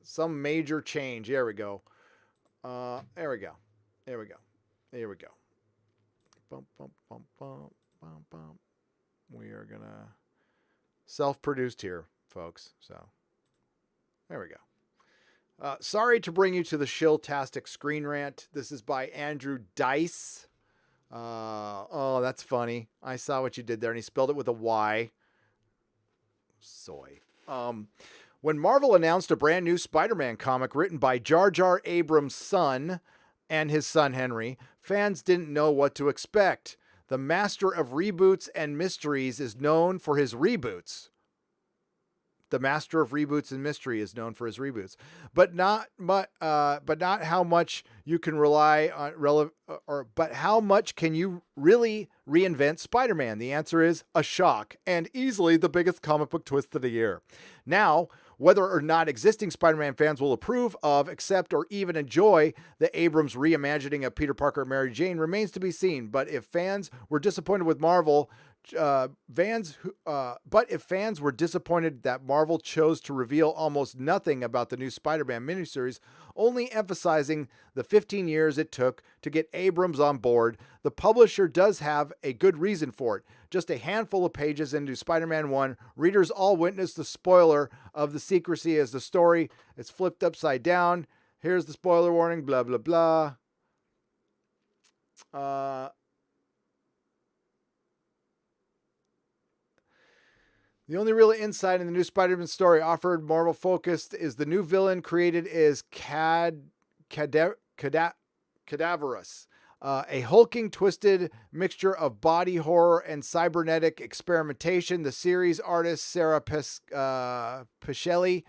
[SPEAKER 2] Some major change. There we go. There we go. Bump. We are going to self-produced here, folks. So there we go. Sorry to bring you to the Shilltastic Screen Rant. This is by Andrew Dice. Oh, that's funny. I saw what you did there, and he spelled it with a Y. Soy. When Marvel announced a brand new Spider-Man comic written by Jar Jar Abrams' son and his son Henry, fans didn't know what to expect. The master of reboots and mysteries is known for his reboots. The master of reboots and mystery is known for his reboots, but not how much you can rely on but how much can you really reinvent Spider-Man? The answer is a shock, and easily the biggest comic book twist of the year. Now, whether or not existing Spider-Man fans will approve of, accept, or even enjoy the Abrams reimagining of Peter Parker and Mary Jane remains to be seen. But if fans were disappointed with Marvel, but if fans were disappointed that Marvel chose to reveal almost nothing about the new Spider-Man miniseries, only emphasizing the 15 years it took to get Abrams on board, the publisher does have a good reason for it. Just a handful of pages into Spider-Man 1, readers all witness the spoiler of the secrecy as the story is flipped upside down. Here's the spoiler warning, blah, blah, blah. The only real insight in the new Spider-Man story offered Marvel focused is the new villain created is Cadaverous, a hulking, twisted mixture of body horror and cybernetic experimentation. The series artist Sarah Pichelli,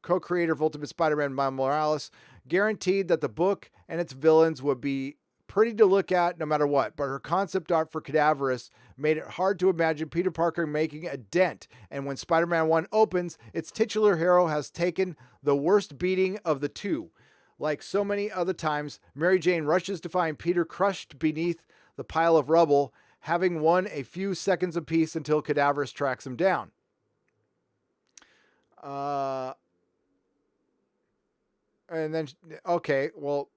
[SPEAKER 2] co-creator of Ultimate Spider-Man Miles Morales, guaranteed that the book and its villains would be pretty to look at no matter what, but her concept art for Cadaverous made it hard to imagine Peter Parker making a dent. And when Spider-Man 1 opens, its titular hero has taken the worst beating of the two. Like so many other times, Mary Jane rushes to find Peter crushed beneath the pile of rubble, having won a few seconds apiece until Cadaverous tracks him down. And then, okay, well,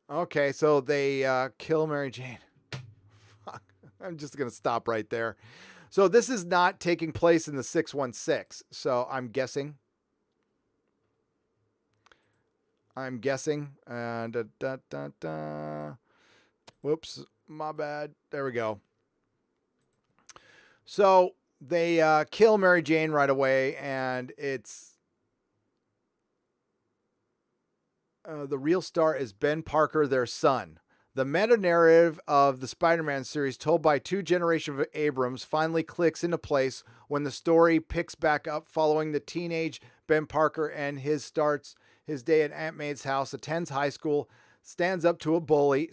[SPEAKER 2] okay, so they kill Mary Jane. Fuck. I'm just going to stop right there. So this is not taking place in the 616. So I'm guessing. Whoops, my bad. There we go. So they kill Mary Jane right away, and it's the real star is Ben Parker, their son. The meta-narrative of the Spider-Man series told by two generations of Abrams finally clicks into place when the story picks back up following the teenage Ben Parker and his day at Aunt May's house, attends high school, stands up to a bully,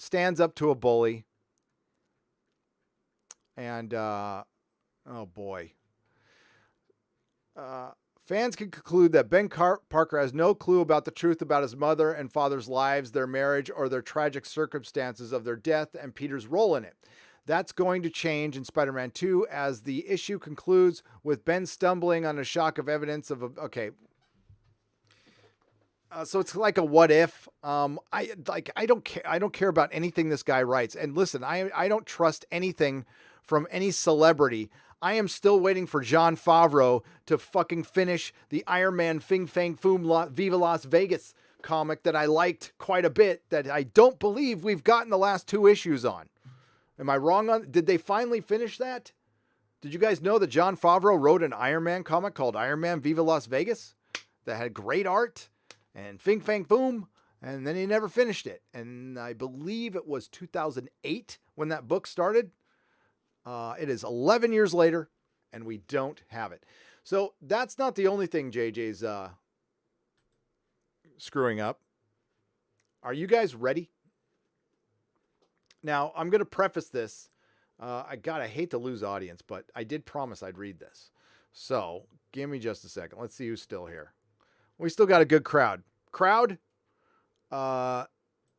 [SPEAKER 2] and oh boy. Fans can conclude that Ben Parker has no clue about the truth about his mother and father's lives, their marriage, or their tragic circumstances of their death and Peter's role in it. That's going to change in Spider-Man 2 as the issue concludes with Ben stumbling on a shock of evidence of so it's like a what if. I don't care. I don't care about anything this guy writes. And listen, I don't trust anything from any celebrity. I am still waiting for Jon Favreau to fucking finish the Iron Man Fing Fang Foom Viva Las Vegas comic that I liked quite a bit, that I don't believe we've gotten the last 2 issues on. Am I wrong on? Did they finally finish that? Did you guys know that Jon Favreau wrote an Iron Man comic called Iron Man Viva Las Vegas that had great art and Fing Fang Foom, and then he never finished it? And I believe it was 2008 when that book started. It is 11 years later, and we don't have it. So that's not the only thing JJ's screwing up. Are you guys ready? Now, I'm going to preface this. I hate to lose audience, but I did promise I'd read this. So give me just a second. Let's see who's still here. We still got a good crowd. I'll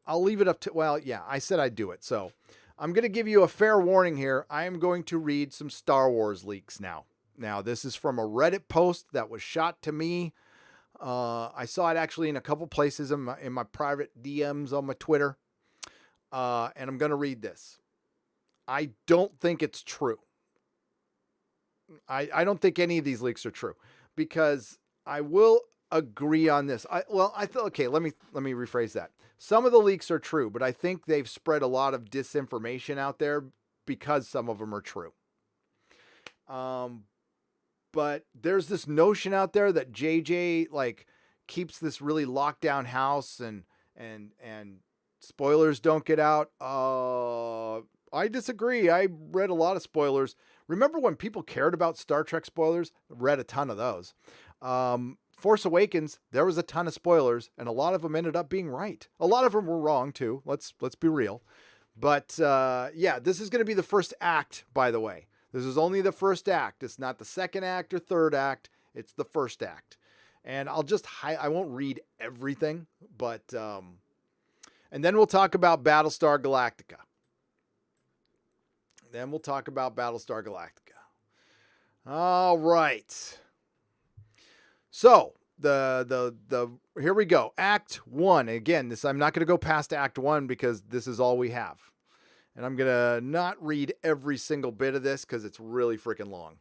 [SPEAKER 2] leave it up to, well, yeah, I said I'd do it. So I'm going to give you a fair warning here. I am going to read some Star Wars leaks now. Now, this is from a Reddit post that was shot to me. I saw it actually in a couple places in my private DMs on my Twitter. And I'm going to read this. I don't think it's true. I don't think any of these leaks are true, because I will agree on this. Okay, let me rephrase that. Some of the leaks are true, but I think they've spread a lot of disinformation out there because some of them are true. But there's this notion out there that JJ keeps this really locked down house and spoilers don't get out. I disagree. I read a lot of spoilers. Remember when people cared about Star Trek spoilers? Read a ton of those. Force Awakens, there was a ton of spoilers, and a lot of them ended up being right. A lot of them were wrong too. Let's be real. But yeah, this is going to be the first act, by the way. This is only the first act. It's not the second act or third act. It's the first act. And I won't read everything, but and then we'll talk about Battlestar Galactica. All right. So here we go. Act 1. Again, I'm not going to go past Act 1 because this is all we have. And I'm going to not read every single bit of this because it's really freaking long.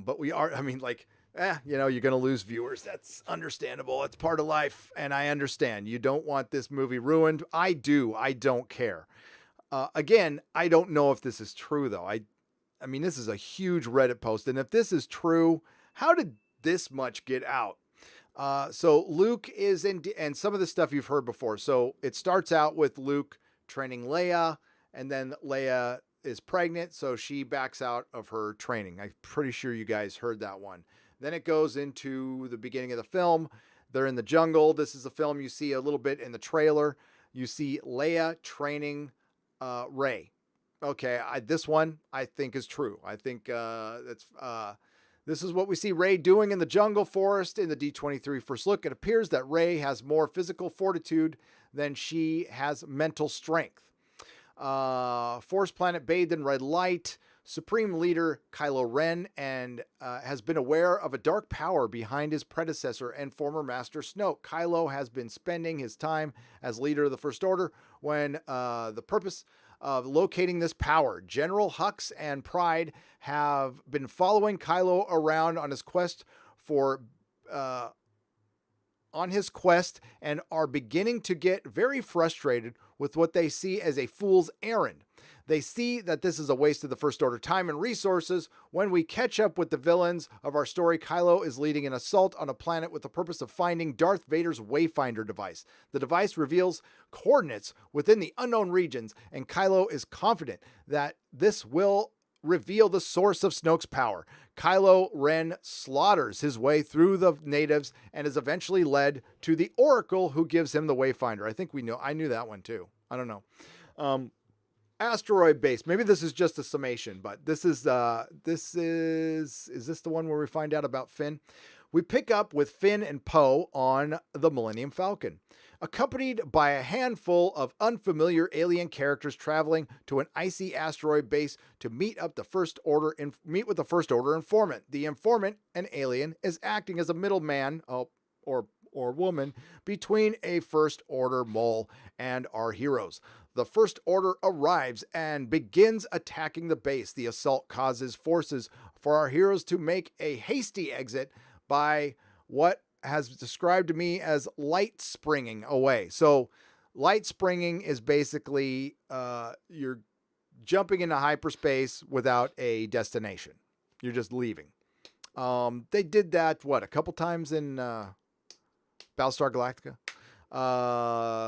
[SPEAKER 2] But you're going to lose viewers. That's understandable. It's part of life. And I understand. You don't want this movie ruined. I do. I don't care. Again, I don't know if this is true, though. I mean, this is a huge Reddit post. And if this is true, how did this much get out? So Luke is in, and some of the stuff you've heard before. So it starts out with Luke training Leia, and then Leia is pregnant, so she backs out of her training. I'm pretty sure you guys heard that one. Then it goes into the beginning of the film. They're in the jungle. This is a film you see a little bit in the trailer. You see Leia training Rey. Okay, this one I think is true. I think this is what we see Rey doing in the jungle forest in the D23 first look. It appears that Rey has more physical fortitude than she has mental strength. Force planet bathed in red light. Supreme leader Kylo Ren has been aware of a dark power behind his predecessor and former Master Snoke. Kylo has been spending his time as leader of the First Order when the purpose of locating this power. General Hux and Pride have been following Kylo around on his quest and are beginning to get very frustrated with what they see as a fool's errand. They see that this is a waste of the First Order time and resources. When we catch up with the villains of our story, Kylo is leading an assault on a planet with the purpose of finding Darth Vader's Wayfinder device. The device reveals coordinates within the unknown regions, and Kylo is confident that this will reveal the source of Snoke's power. Kylo Ren slaughters his way through the natives and is eventually led to the Oracle, who gives him the Wayfinder. I think I knew that one too. I don't know. asteroid base. Maybe this is just a summation, but this is this the one where we find out about Finn? We pick up with Finn and Poe on the Millennium Falcon, accompanied by a handful of unfamiliar alien characters traveling to an icy asteroid base to meet with the First Order informant. The informant, an alien, is acting as a middleman or woman between a First Order mole and our heroes. The First Order arrives and begins attacking the base. The assault causes forces for our heroes to make a hasty exit by what has described to me as light springing away. So light springing is basically you're jumping into hyperspace without a destination. You're just leaving. They did that, a couple times in Battlestar Galactica.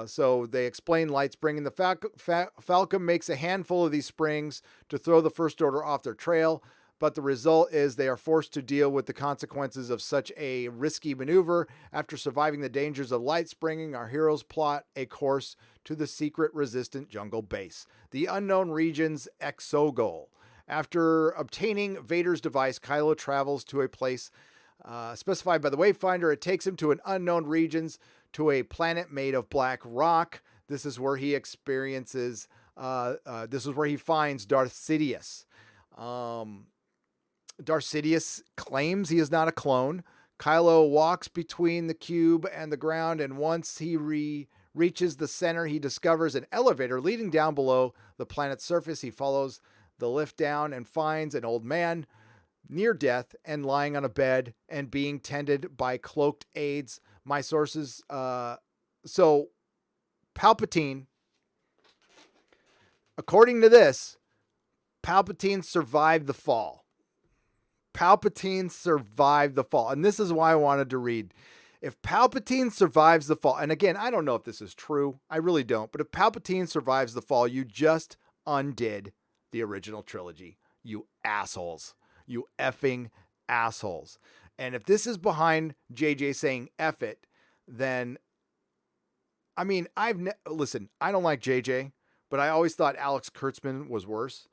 [SPEAKER 2] So they explain light springing. The Falcon makes a handful of these springs to throw the First Order off their trail, but the result is they are forced to deal with the consequences of such a risky maneuver. After surviving the dangers of light springing, our heroes plot a course to the secret resistant jungle base, the unknown region's exogol. After obtaining Vader's device, Kylo travels to a place specified by the Wayfinder. It takes him to an unknown regions, to a planet made of black rock. This is where he experiences, this is where he finds Darth Sidious. Darth Sidious claims he is not a clone. Kylo walks between the cube and the ground, and once he reaches the center, he discovers an elevator leading down below the planet's surface. He follows the lift down and finds an old man near death and lying on a bed and being tended by cloaked aides. My sources, so Palpatine, according to this, Palpatine survived the fall. Palpatine survived the fall. And this is why I wanted to read. If Palpatine survives the fall, and again, I don't know if this is true. I really don't. But if Palpatine survives the fall, you just undid the original trilogy. You assholes. You effing assholes. And if this is behind JJ saying F it, then, I mean, listen, I don't like JJ, but I always thought Alex Kurtzman was worse.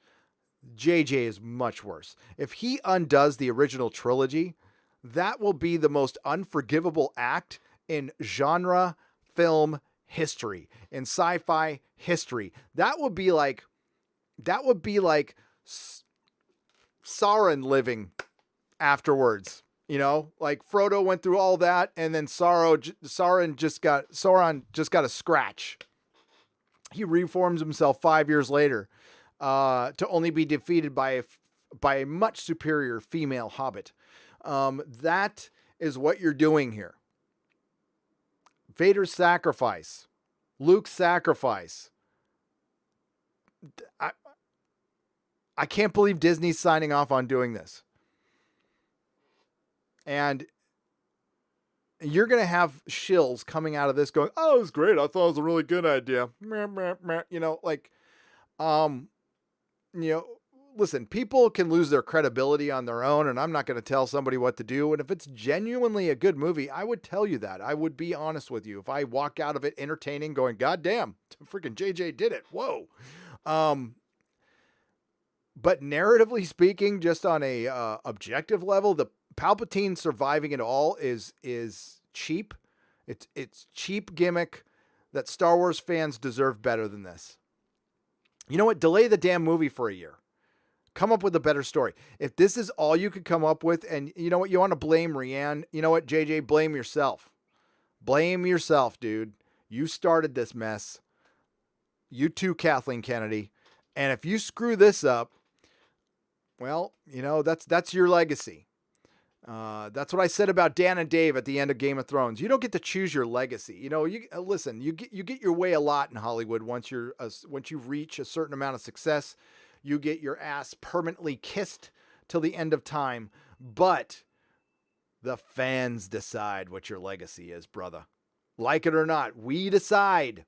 [SPEAKER 2] JJ is much worse. If he undoes the original trilogy, that will be the most unforgivable act in genre film history, in sci-fi history. That would be like Sauron living afterwards. You know, like Frodo went through all that, and then Sauron just got a scratch. He reforms himself 5 years later, to only be defeated by a much superior female hobbit. That is what you're doing here. Vader's sacrifice, Luke's sacrifice. I can't believe Disney's signing off on doing this. And you're going to have shills coming out of this going, oh, it was great. I thought it was a really good idea. You know, like, listen, people can lose their credibility on their own, and I'm not going to tell somebody what to do. And if it's genuinely a good movie, I would tell you that. I would be honest with you. If I walk out of it entertaining going, God damn, freaking JJ did it. Whoa. But narratively speaking, just on a objective level, the Palpatine surviving it all is cheap. It's cheap gimmick that Star Wars fans deserve better than this. You know what? Delay the damn movie for a year. Come up with a better story. If this is all you could come up with, and you know what? You want to blame Rianne. You know what, JJ? Blame yourself. Blame yourself, dude. You started this mess. You too, Kathleen Kennedy. And if you screw this up, well, you know, that's your legacy. That's what I said about Dan and Dave at the end of Game of Thrones. You don't get to choose your legacy. You know, listen, you get your way a lot in Hollywood. Once you reach a certain amount of success, you get your ass permanently kissed till the end of time. But the fans decide what your legacy is, brother. Like it or not, we decide.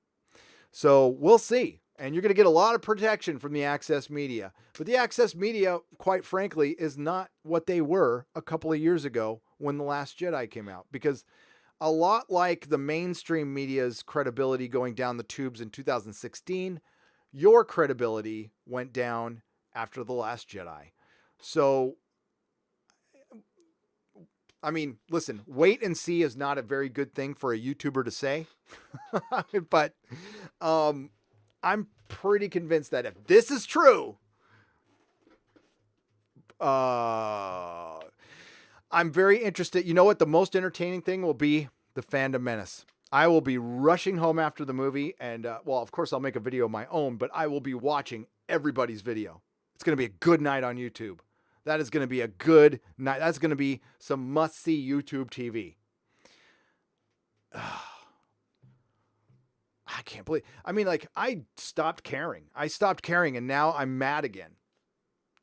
[SPEAKER 2] So we'll see. And you're going to get a lot of protection from the access media. But the access media, quite frankly, is not what they were a couple of years ago when The Last Jedi came out. Because a lot like the mainstream media's credibility going down the tubes in 2016, your credibility went down after The Last Jedi. So, I mean, listen, wait and see is not a very good thing for a YouTuber to say. But I'm pretty convinced that if this is true, I'm very interested. You know what? The most entertaining thing will be the Fandom menace. I will be rushing home after the movie. And, well, of course, I'll make a video of my own, but I will be watching everybody's video. It's going to be a good night on YouTube. That is going to be a good night. That's going to be some must-see YouTube TV. I can't believe. I mean, like, I stopped caring. And now I'm mad again.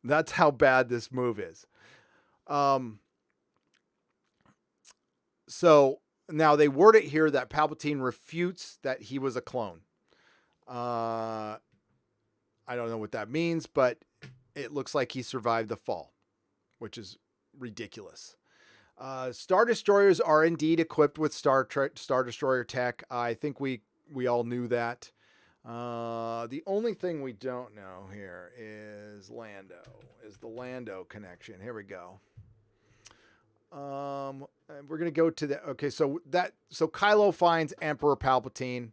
[SPEAKER 2] That's how bad this move is. So now they word it here that Palpatine refutes that he was a clone. I don't know what that means, but it looks like he survived the fall, which is ridiculous. Star Destroyers are indeed equipped with Star Destroyer tech. I think we all knew that. The only thing we don't know here is the Lando connection. Here we go. We're going to go to okay. So Kylo finds Emperor Palpatine.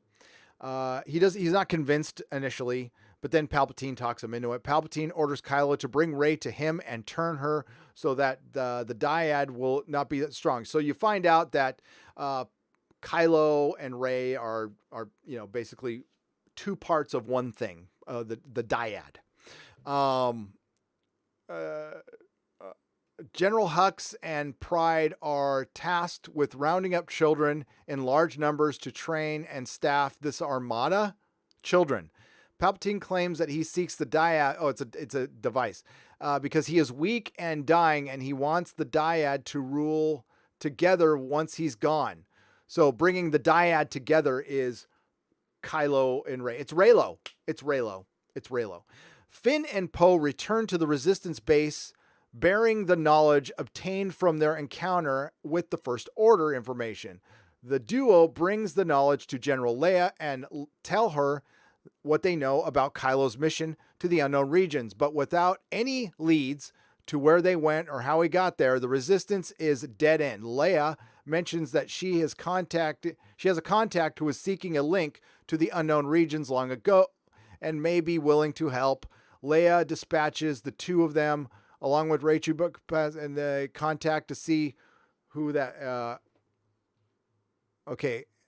[SPEAKER 2] He's not convinced initially, but then Palpatine talks him into it. Palpatine orders Kylo to bring Rey to him and turn her so that the dyad will not be that strong. So you find out that, Kylo and Rey are, basically two parts of one thing, the dyad. General Hux and Pride are tasked with rounding up children in large numbers to train and staff this armada. Children. Palpatine claims that he seeks the dyad. Oh, it's a device, because he is weak and dying, and he wants the dyad to rule together once he's gone. So bringing the dyad together is Kylo and Rey. It's Reylo. Finn and Poe return to the Resistance base, bearing the knowledge obtained from their encounter with the First Order information. The duo brings the knowledge to General Leia and tell her what they know about Kylo's mission to the unknown regions, but without any leads to where they went or how he got there. The Resistance is dead end. Leia mentions that she has a contact who is seeking a link to the unknown regions long ago and may be willing to help. Leia dispatches the two of them along with Rey and the contact to see who that,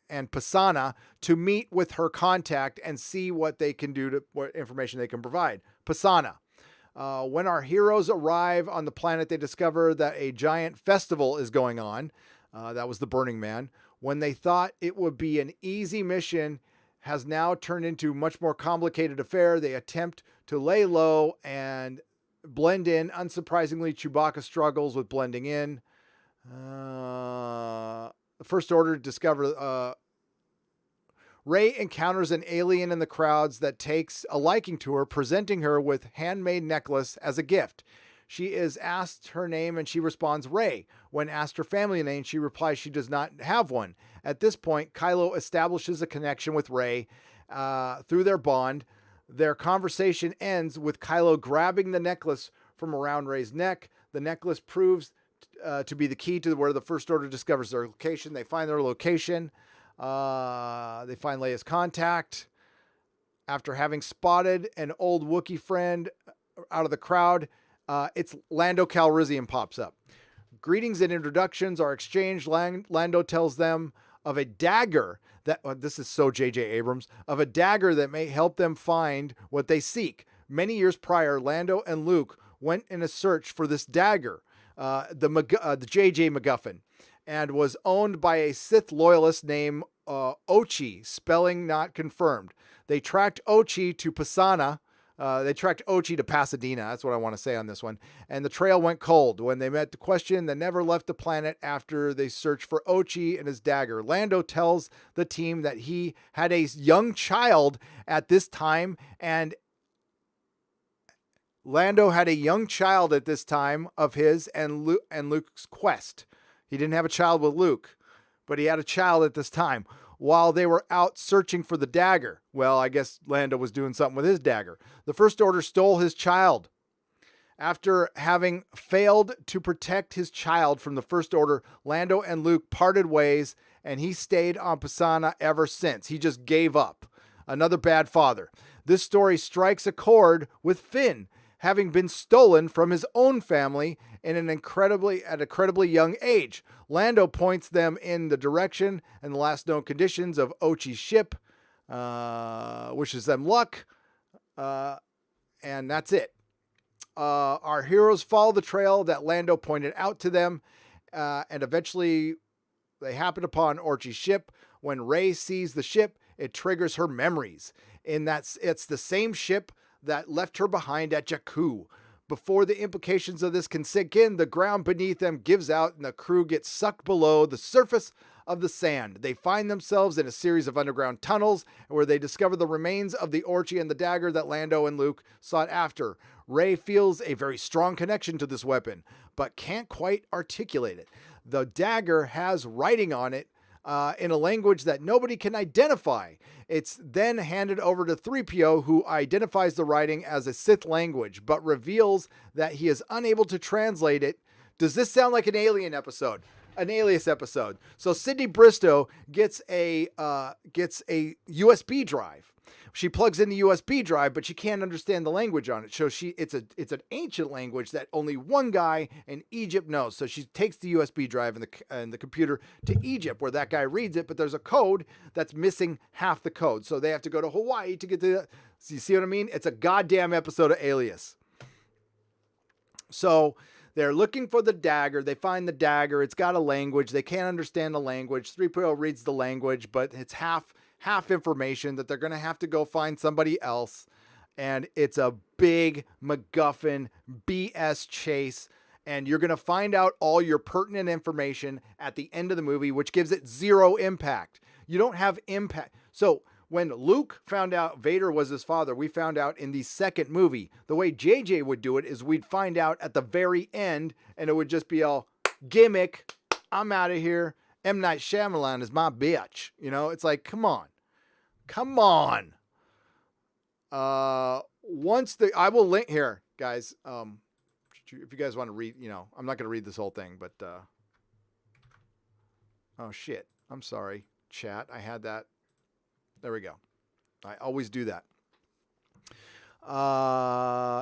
[SPEAKER 2] and Pisana to meet with her contact and see what they can do what information they can provide. Pisana. When our heroes arrive on the planet, they discover that a giant festival is going on. That was the Burning Man. When they thought it would be an easy mission, has now turned into a much more complicated affair. They attempt to lay low and blend in. Unsurprisingly, Chewbacca struggles with blending in. The First Order discover Rey encounters an alien in the crowds that takes a liking to her, presenting her with handmade necklace as a gift. She is asked her name and she responds Rey. When asked her family name, she replies she does not have one. At this point, Kylo establishes a connection with Rey through their bond. Their conversation ends with Kylo grabbing the necklace from around Rey's neck. The necklace proves to be the key to where the First Order discovers their location. They find their location. They find Leia's contact. After having spotted an old Wookiee friend out of the crowd, it's Lando Calrissian pops up. Greetings and introductions are exchanged. Lando tells them of a dagger that, this is so J.J. Abrams, of a dagger that may help them find what they seek. Many years prior, Lando and Luke went in a search for this dagger, the J.J. MacGuffin, and was owned by a Sith loyalist named Ochi, spelling not confirmed. They tracked Ochi to Pisana. They tracked Ochi to Pasadena. That's what I want to say on this one. And the trail went cold. When they met the question, they never left the planet after they searched for Ochi and his dagger. Lando tells the team that he had a young child at this time, and Lando had a young child at this time of his and Luke's quest. He didn't have a child with Luke, but he had a child at this time. while they were out searching for the dagger. Well, I guess Lando was doing something with his dagger. The First Order stole his child. After having failed to protect his child from the First Order, Lando and Luke parted ways, and he stayed on Pisana ever since. He just gave up. Another bad father. This story strikes a chord with Finn, having been stolen from his own family at an incredibly young age. Lando points them in the direction and the last known conditions of Ochi's ship, wishes them luck, and that's it. Our heroes follow the trail that Lando pointed out to them, and eventually they happen upon Ochi's ship. When Rey sees the ship, it triggers her memories. It's the same ship that left her behind at Jakku. Before the implications of this can sink in, the ground beneath them gives out and the crew gets sucked below the surface of the sand. They find themselves in a series of underground tunnels where they discover the remains of the Orchi and the dagger that Lando and Luke sought after. Rey feels a very strong connection to this weapon, but can't quite articulate it. The dagger has writing on it in a language that nobody can identify. It's then handed over to 3PO, who identifies the writing as a Sith language, but reveals that he is unable to translate it. Does this sound like an Alien episode? An Alias episode. So Sydney Bristow gets a USB drive. She plugs in the USB drive, but she can't understand the language on it. So it's an ancient language that only one guy in Egypt knows. So she takes the USB drive and the computer to Egypt, where that guy reads it, but there's a code that's missing half the code. So they have to go to Hawaii to get to the. So you see what I mean? It's a goddamn episode of Alias. So they're looking for the dagger. They find the dagger. It's got a language. They can't understand the language. 3PO reads the language, but it's half information that they're going to have to go find somebody else. And it's a big MacGuffin BS chase. And you're going to find out all your pertinent information at the end of the movie, which gives it zero impact. You don't have impact. So when Luke found out Vader was his father, we found out in the second movie. The way JJ would do it is we'd find out at the very end, and it would just be all gimmick. I'm out of here. M. Night Shyamalan is my bitch. You know, it's like, come on. Come on. I will link here, guys. If you guys want to read, I'm not going to read this whole thing, but, oh shit. I'm sorry. Chat. I had that. There we go. I always do that.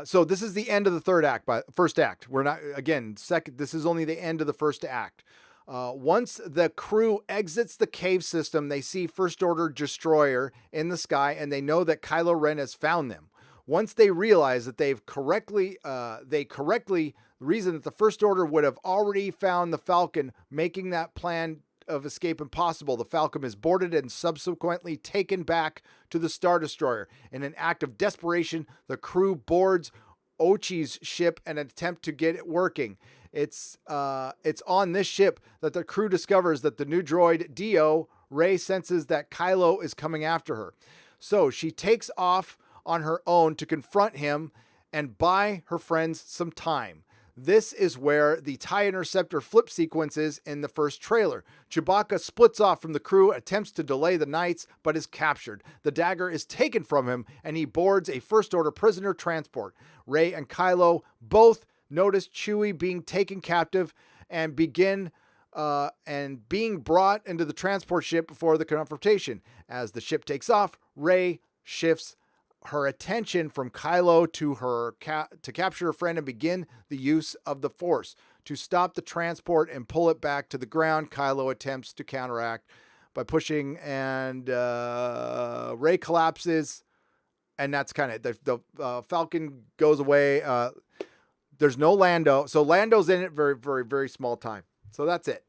[SPEAKER 2] So this is the end of the first act. We're not, again, this is only the end of the first act. Once the crew exits the cave system, they see First Order destroyer in the sky, and they know that Kylo Ren has found them. Once they realize that the reason that the First Order would have already found the Falcon, making that plan of escape impossible, the Falcon is boarded and subsequently taken back to the Star Destroyer. In an act of desperation, the crew boards Ochi's ship and attempt to get it working. It's on this ship that the crew discovers that the new droid Dio, Rey senses that Kylo is coming after her. So she takes off on her own to confront him and buy her friends some time. This is where the TIE Interceptor flip sequence is in the first trailer. Chewbacca splits off from the crew, attempts to delay the Knights, but is captured. The dagger is taken from him, and he boards a First Order prisoner transport. Rey and Kylo both notice Chewie being taken captive and begin being brought into the transport ship before the confrontation. As the ship takes off, Rey shifts her attention from Kylo to capture her friend and begin the use of the Force. To stop the transport and pull it back to the ground, Kylo attempts to counteract by pushing, and Rey collapses, and that's kind of the Falcon goes away. There's no Lando, so Lando's in it very, very, very small time. So that's it.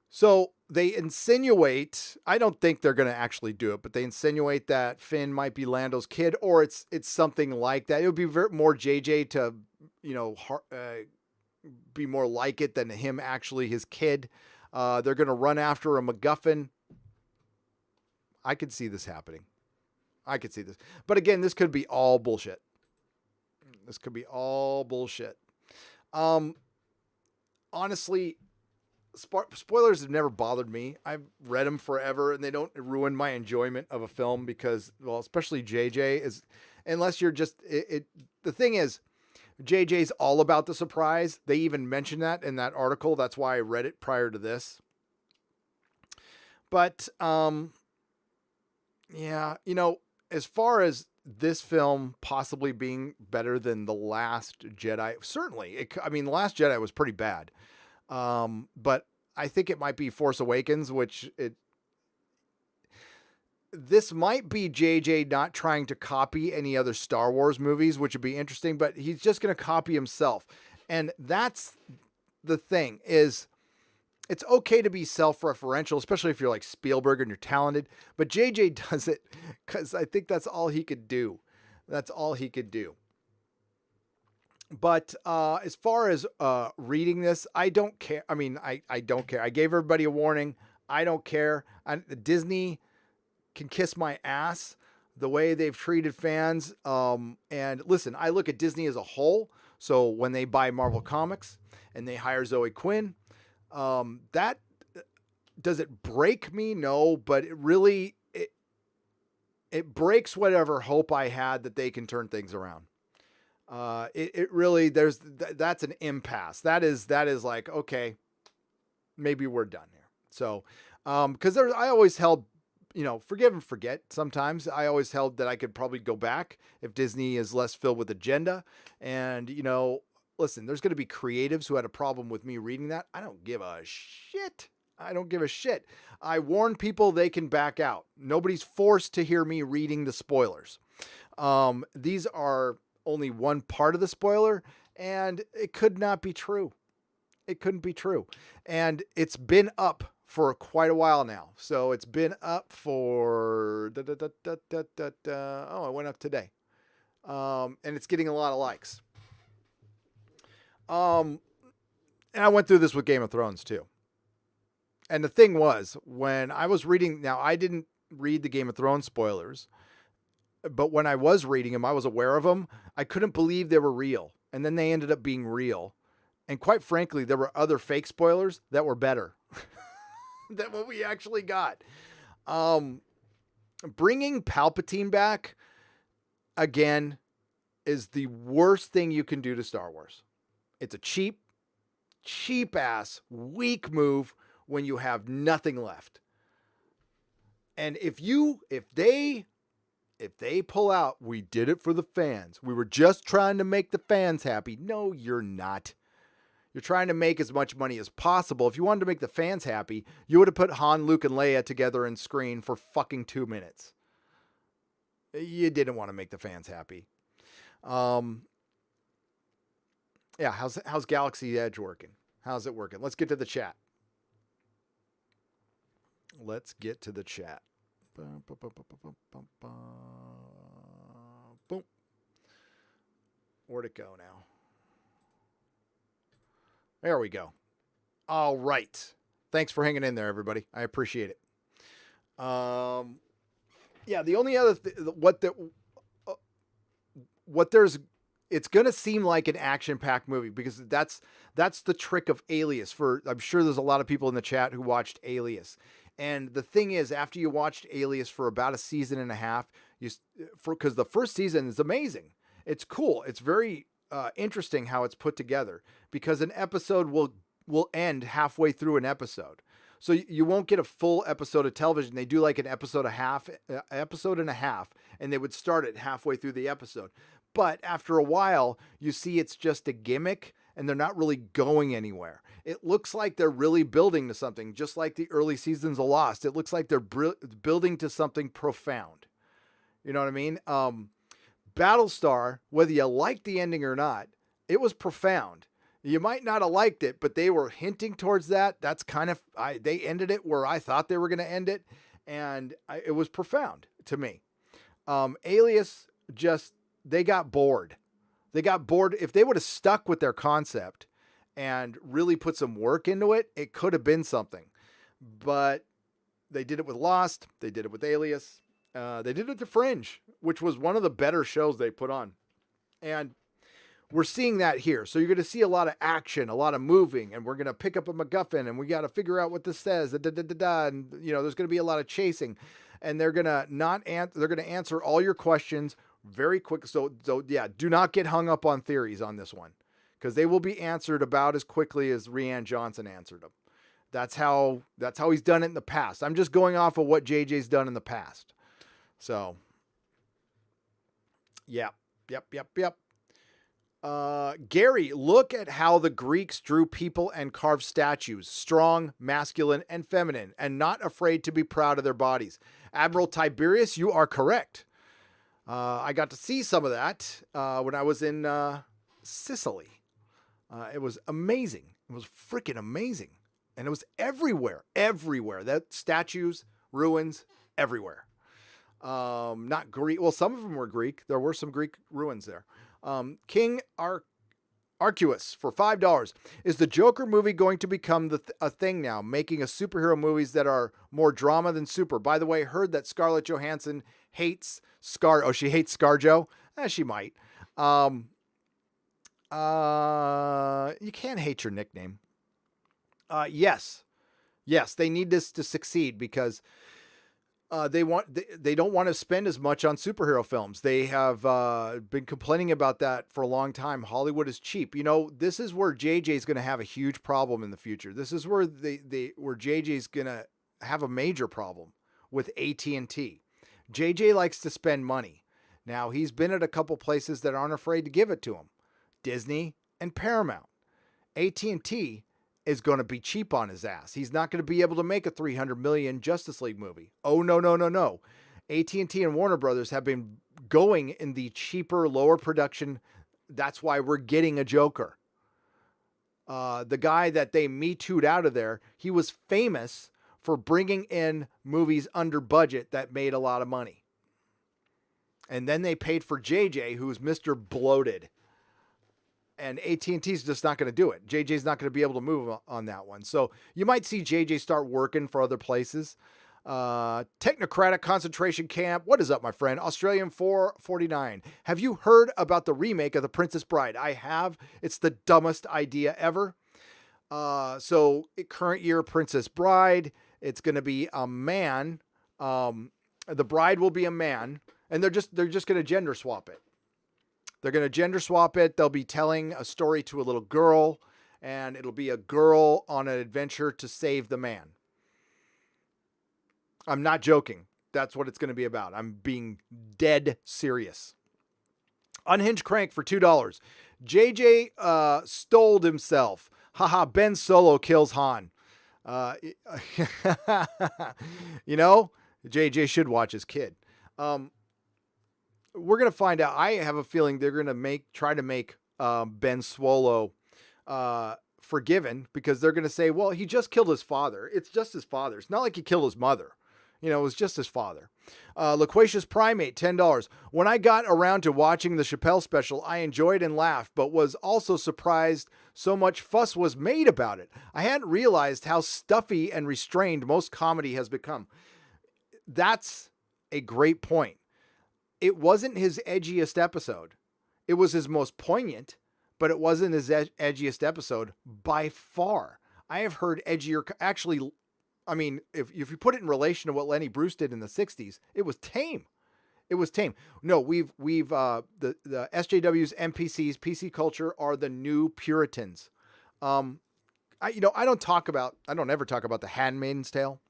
[SPEAKER 2] So they insinuate, I don't think they're going to actually do it, but they insinuate that Finn might be Lando's kid, or it's something like that. It would be more JJ to, be more like it than him actually his kid. They're going to run after a MacGuffin. I could see this happening. I could see this. But again, this could be all bullshit. Honestly, spoilers have never bothered me. I've read them forever, and they don't ruin my enjoyment of a film because, well, especially JJ is, unless you're just the thing is, JJ's all about the surprise. They even mentioned that in that article. That's why I read it prior to this. But yeah, as far as this film possibly being better than The Last Jedi, certainly. The Last Jedi was pretty bad. But I think it might be Force Awakens, this might be JJ not trying to copy any other Star Wars movies, which would be interesting, but he's just going to copy himself. And that's the thing is, it's okay to be self-referential, especially if you're like Spielberg and you're talented, but JJ does it because I think that's all he could do. That's all he could do. But as far as reading this, I don't care. I don't care. I gave everybody a warning. I don't care. Disney can kiss my ass the way they've treated fans. And listen, I look at Disney as a whole. So when they buy Marvel Comics and they hire Zoe Quinn, that does it break me? No, but it really, it breaks whatever hope I had that they can turn things around. It really, that's an impasse. That is like, okay, maybe we're done here. So, cause I always held, forgive and forget. Sometimes I always held that I could probably go back if Disney is less filled with agenda. And, listen, there's going to be creatives who had a problem with me reading that. I don't give a shit. I warn people they can back out. Nobody's forced to hear me reading the spoilers. These are only one part of the spoiler, and it could not be true. It couldn't be true. And it's been up for quite a while now. So it's been up for, it went up today. And it's getting a lot of likes. And I went through this with Game of Thrones too. And the thing was, when I was reading, now I didn't read the Game of Thrones spoilers, but when I was reading them, I was aware of them. I couldn't believe they were real. And then they ended up being real. And quite frankly, there were other fake spoilers that were better than what we actually got. Bringing Palpatine back again is the worst thing you can do to Star Wars. It's a cheap ass, weak move when you have nothing left. And if they pull out, we did it for the fans. We were just trying to make the fans happy. No, you're not. You're trying to make as much money as possible. If you wanted to make the fans happy, you would have put Han, Luke, and Leia together on screen for fucking 2 minutes. You didn't want to make the fans happy. Yeah, how's Galaxy Edge working? How's it working? Let's get to the chat. Boom. Where'd it go now? There we go. All right. Thanks for hanging in there, everybody. I appreciate it. Yeah, the only other it's going to seem like an action-packed movie because that's the trick of Alias. I'm sure there's a lot of people in the chat who watched Alias. And the thing is, after you watched Alias for about a season and a half, because the first season is amazing. It's cool. It's very interesting how it's put together because an episode will end halfway through an episode. So you won't get a full episode of television. They do like an episode and a half, and they would start it halfway through the episode. But after a while, you see it's just a gimmick and they're not really going anywhere. It looks like they're really building to something, just like the early seasons of Lost. It looks like they're building to something profound. You know what I mean? Battlestar, whether you liked the ending or not, it was profound. You might not have liked it, but they were hinting towards that. That's kind of, they ended it where I thought they were going to end it. And it was profound to me. Alias they got bored. If they would have stuck with their concept and really put some work into it, it could have been something. But they did it with Lost. They did it with Alias. They did it to Fringe, which was one of the better shows they put on. And we're seeing that here. So you're going to see a lot of action, a lot of moving, and we're going to pick up a MacGuffin, and we got to figure out what this says. And there's going to be a lot of chasing, and they're going to they're going to answer all your questions very quick. So yeah, do not get hung up on theories on this one, because they will be answered about as quickly as Rian Johnson answered them. That's how he's done it in the past. I'm just going off of what JJ's done in the past. So, yep. Gary, look at how the Greeks drew people and carved statues, strong, masculine, and feminine, and not afraid to be proud of their bodies. Admiral Tiberius, you are correct. I got to see some of that when I was in Sicily. It was amazing. It was freaking amazing. And it was everywhere. That statues, ruins, everywhere. Not Greek. Well, some of them were Greek. There were some Greek ruins there. King Arcuous for $5. Is the Joker movie going to become a thing now, making a superhero movies that are more drama than super? By the way, heard that Scarlett Johansson hates she hates ScarJo? She might. You can't hate your nickname. Yes, they need this to succeed because they don't want to spend as much on superhero films. They have been complaining about that for a long time. Hollywood is cheap. This is where JJ is going to have a huge problem in the future. This is where where JJ is going to have a major problem with AT&T. JJ likes to spend money. Now, he's been at a couple places that aren't afraid to give it to him. Disney and Paramount. AT&T is going to be cheap on his ass. He's not going to be able to make a $300 million Justice League movie. Oh, no. AT&T and Warner Brothers have been going in the cheaper, lower production. That's why we're getting a Joker. The guy that they Me Too'd out of there, he was famous for bringing in movies under budget that made a lot of money. And then they paid for JJ, who's Mr. Bloated. And AT&T's just not going to do it. JJ's not going to be able to move on that one. So you might see JJ start working for other places. Technocratic concentration camp. What is up, my friend? Australian 449. Have you heard about the remake of The Princess Bride? I have. It's the dumbest idea ever. So current year Princess Bride. It's going to be a man. The bride will be a man, and they're just going to gender swap it. They're going to gender swap it. They'll be telling a story to a little girl, and it'll be a girl on an adventure to save the man. I'm not joking. That's what it's going to be about. I'm being dead serious. Unhinged Crank for $2. JJ stole himself. Haha, Ben Solo kills Han. JJ should watch his kid. We're going to find out. I have a feeling they're going to try to make Ben Swallow forgiven, because they're going to say, well, he just killed his father. It's just his father. It's not like he killed his mother. It was just his father. Loquacious Primate, $10. When I got around to watching the Chappelle special, I enjoyed and laughed, but was also surprised so much fuss was made about it. I hadn't realized how stuffy and restrained most comedy has become. That's a great point. It wasn't his edgiest episode. It was his most poignant, but it wasn't his edgiest episode by far. I have heard edgier. Actually, I mean, if you put it in relation to what Lenny Bruce did in the 60s, it was tame. It was tame. No, we've the SJWs, NPCs, PC culture are the new Puritans. I don't ever talk about The Handmaid's Tale.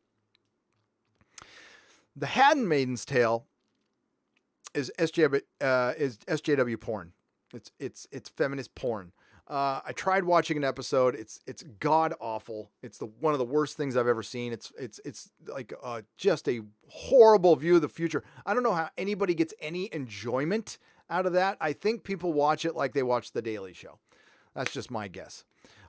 [SPEAKER 2] The Handmaid's Tale is SJW porn. It's feminist porn. I tried watching an episode. It's god awful. It's one of the worst things I've ever seen. It's like just a horrible view of the future. I don't know how anybody gets any enjoyment out of that. I think people watch it like they watch The Daily Show. That's just my guess.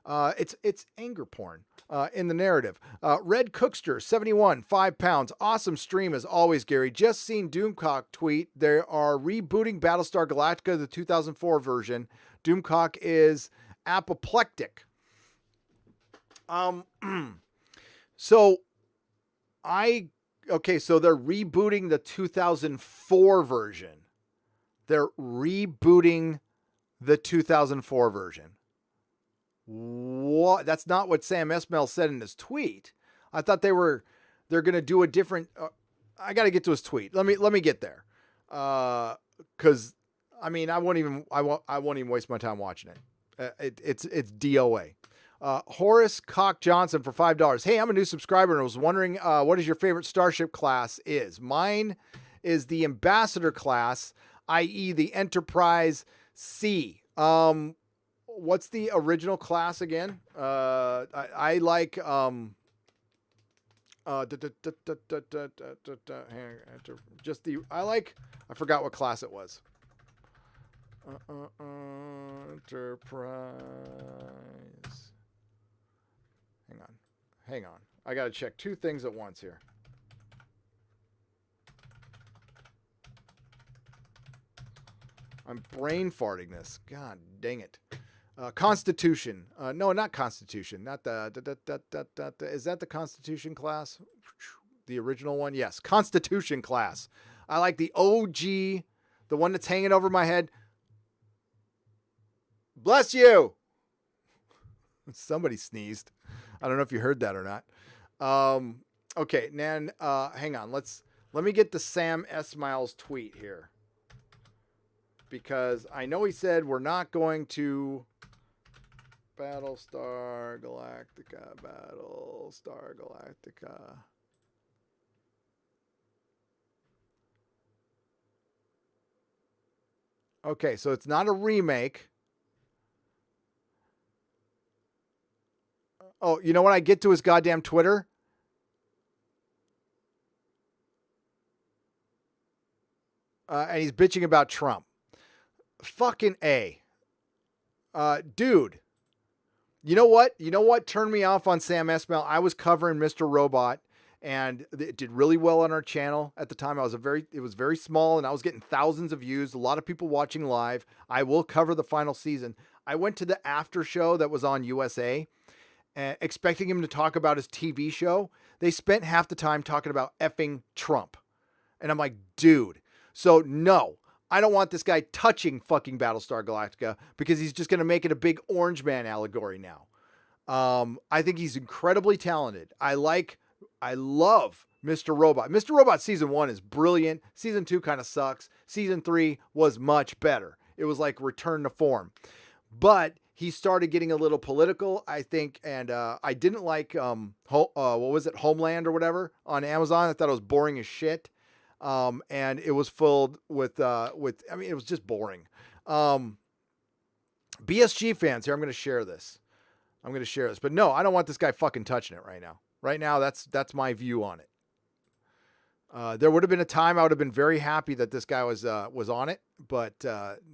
[SPEAKER 2] It's anger porn in the narrative. Red Cookster 71, £5. Awesome stream as always, Gary. Just seen Doomcock tweet. They are rebooting Battlestar Galactica, the 2004 version. Doomcock is apoplectic. So they're rebooting the 2004 version. They're rebooting the 2004 version. What? That's not what Sam Esmail said in his tweet. I thought they're going to do a different, I got to get to his tweet. Let me get there. Cause I mean, I won't even waste my time watching it. It's DOA. Horace Cock Johnson for $5. Hey, I'm a new subscriber and I was wondering, what is your favorite Starship class is? Mine is the Ambassador class, i.e. the Enterprise C. What's the original class again? I like, I forgot what class it was. Enterprise. Hang on. I got to check two things at once here. I'm brain farting this. God dang it. Constitution. No, not Constitution. Not is that the Constitution class? The original one? Yes. Constitution class. I like the OG, the one that's hanging over my head. Bless you. Somebody sneezed. I don't know if you heard that or not. Okay, Nan, hang on. Let me get the Sam Esmail's tweet here. Because I know he said we're not going to Battlestar Galactica. Okay, so it's not a remake. Oh, you know when I get to his goddamn Twitter? And he's bitching about Trump. Fucking A. Dude. You know what? You know what turned me off on Sam Esmail? I was covering Mr. Robot, and it did really well on our channel at the time. It was very small, and I was getting thousands of views. A lot of people watching live. I will cover the final season. I went to the after show that was on USA, expecting him to talk about his TV show. They spent half the time talking about effing Trump. And I'm like, dude. So no, I don't want this guy touching fucking Battlestar Galactica because he's just going to make it a big Orange Man allegory now. I think he's incredibly talented. I love Mr. Robot. Mr. Robot season 1 is brilliant. Season 2 kind of sucks. Season 3 was much better. It was like return to form. But he started getting a little political, I think, and I didn't like what was it, Homeland or whatever on Amazon. I thought it was boring as shit, and it was filled with I mean, it was just boring. BSG fans, here I'm going to share this. But no, I don't want this guy fucking touching it right now. Right now, that's my view on it. There would have been a time I would have been very happy that this guy was on it, but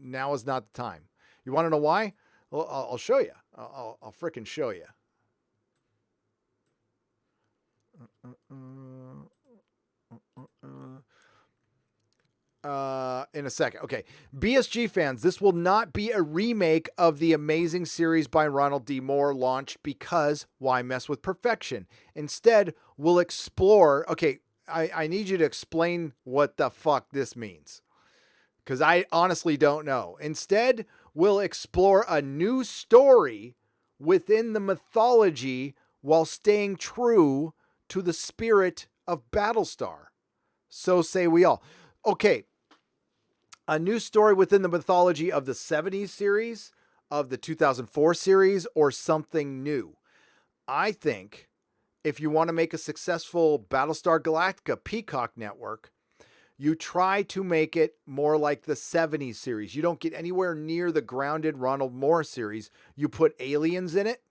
[SPEAKER 2] now is not the time. You want to know why? Well, I'll show you. I'll frickin' show you. In a second. Okay. BSG fans, this will not be a remake of the amazing series by Ronald D. Moore launched because why mess with perfection? Instead, we'll explore. Okay. I need you to explain what the fuck this means, because I honestly don't know. Instead, we'll explore a new story within the mythology while staying true to the spirit of Battlestar. So say we all. Okay. A new story within the mythology of the 70s series, of the 2004 series, or something new. I think if you want to make a successful Battlestar Galactica Peacock network, you try to make it more like the 70s series. You don't get anywhere near the grounded Ronald Moore series. You put aliens in it.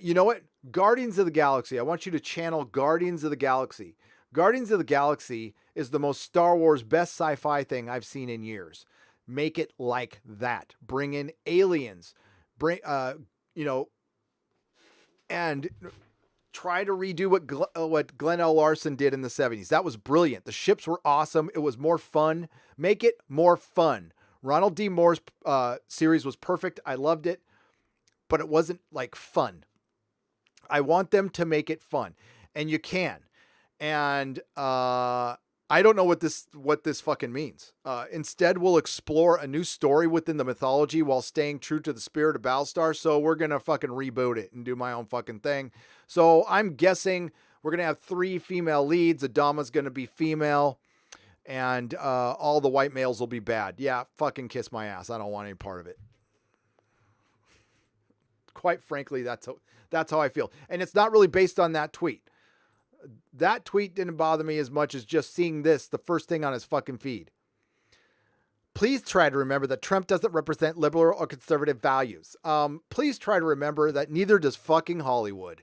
[SPEAKER 2] You know what? Guardians of the Galaxy. I want you to channel Guardians of the Galaxy. Guardians of the Galaxy is the most Star Wars, best sci-fi thing I've seen in years. Make it like that. Bring in aliens. And try to redo what Glenn L. Larson did in the 70s. That was brilliant. The ships were awesome. It was more fun. Make it more fun. Ronald D. Moore's series was perfect. I loved it, but it wasn't like fun. I want them to make it fun, and you can. And I don't know what this fucking means. Instead, we'll explore a new story within the mythology while staying true to the spirit of Battlestar. So we're gonna fucking reboot it and do my own fucking thing. So I'm guessing we're gonna have 3 female leads. Adama's gonna be female, and all the white males will be bad. Yeah, fucking kiss my ass. I don't want any part of it. Quite frankly, that's how I feel, and it's not really based on that tweet. That tweet didn't bother me as much as just seeing this, the first thing on his fucking feed. Please try to remember that Trump doesn't represent liberal or conservative values. Please try to remember that neither does fucking Hollywood.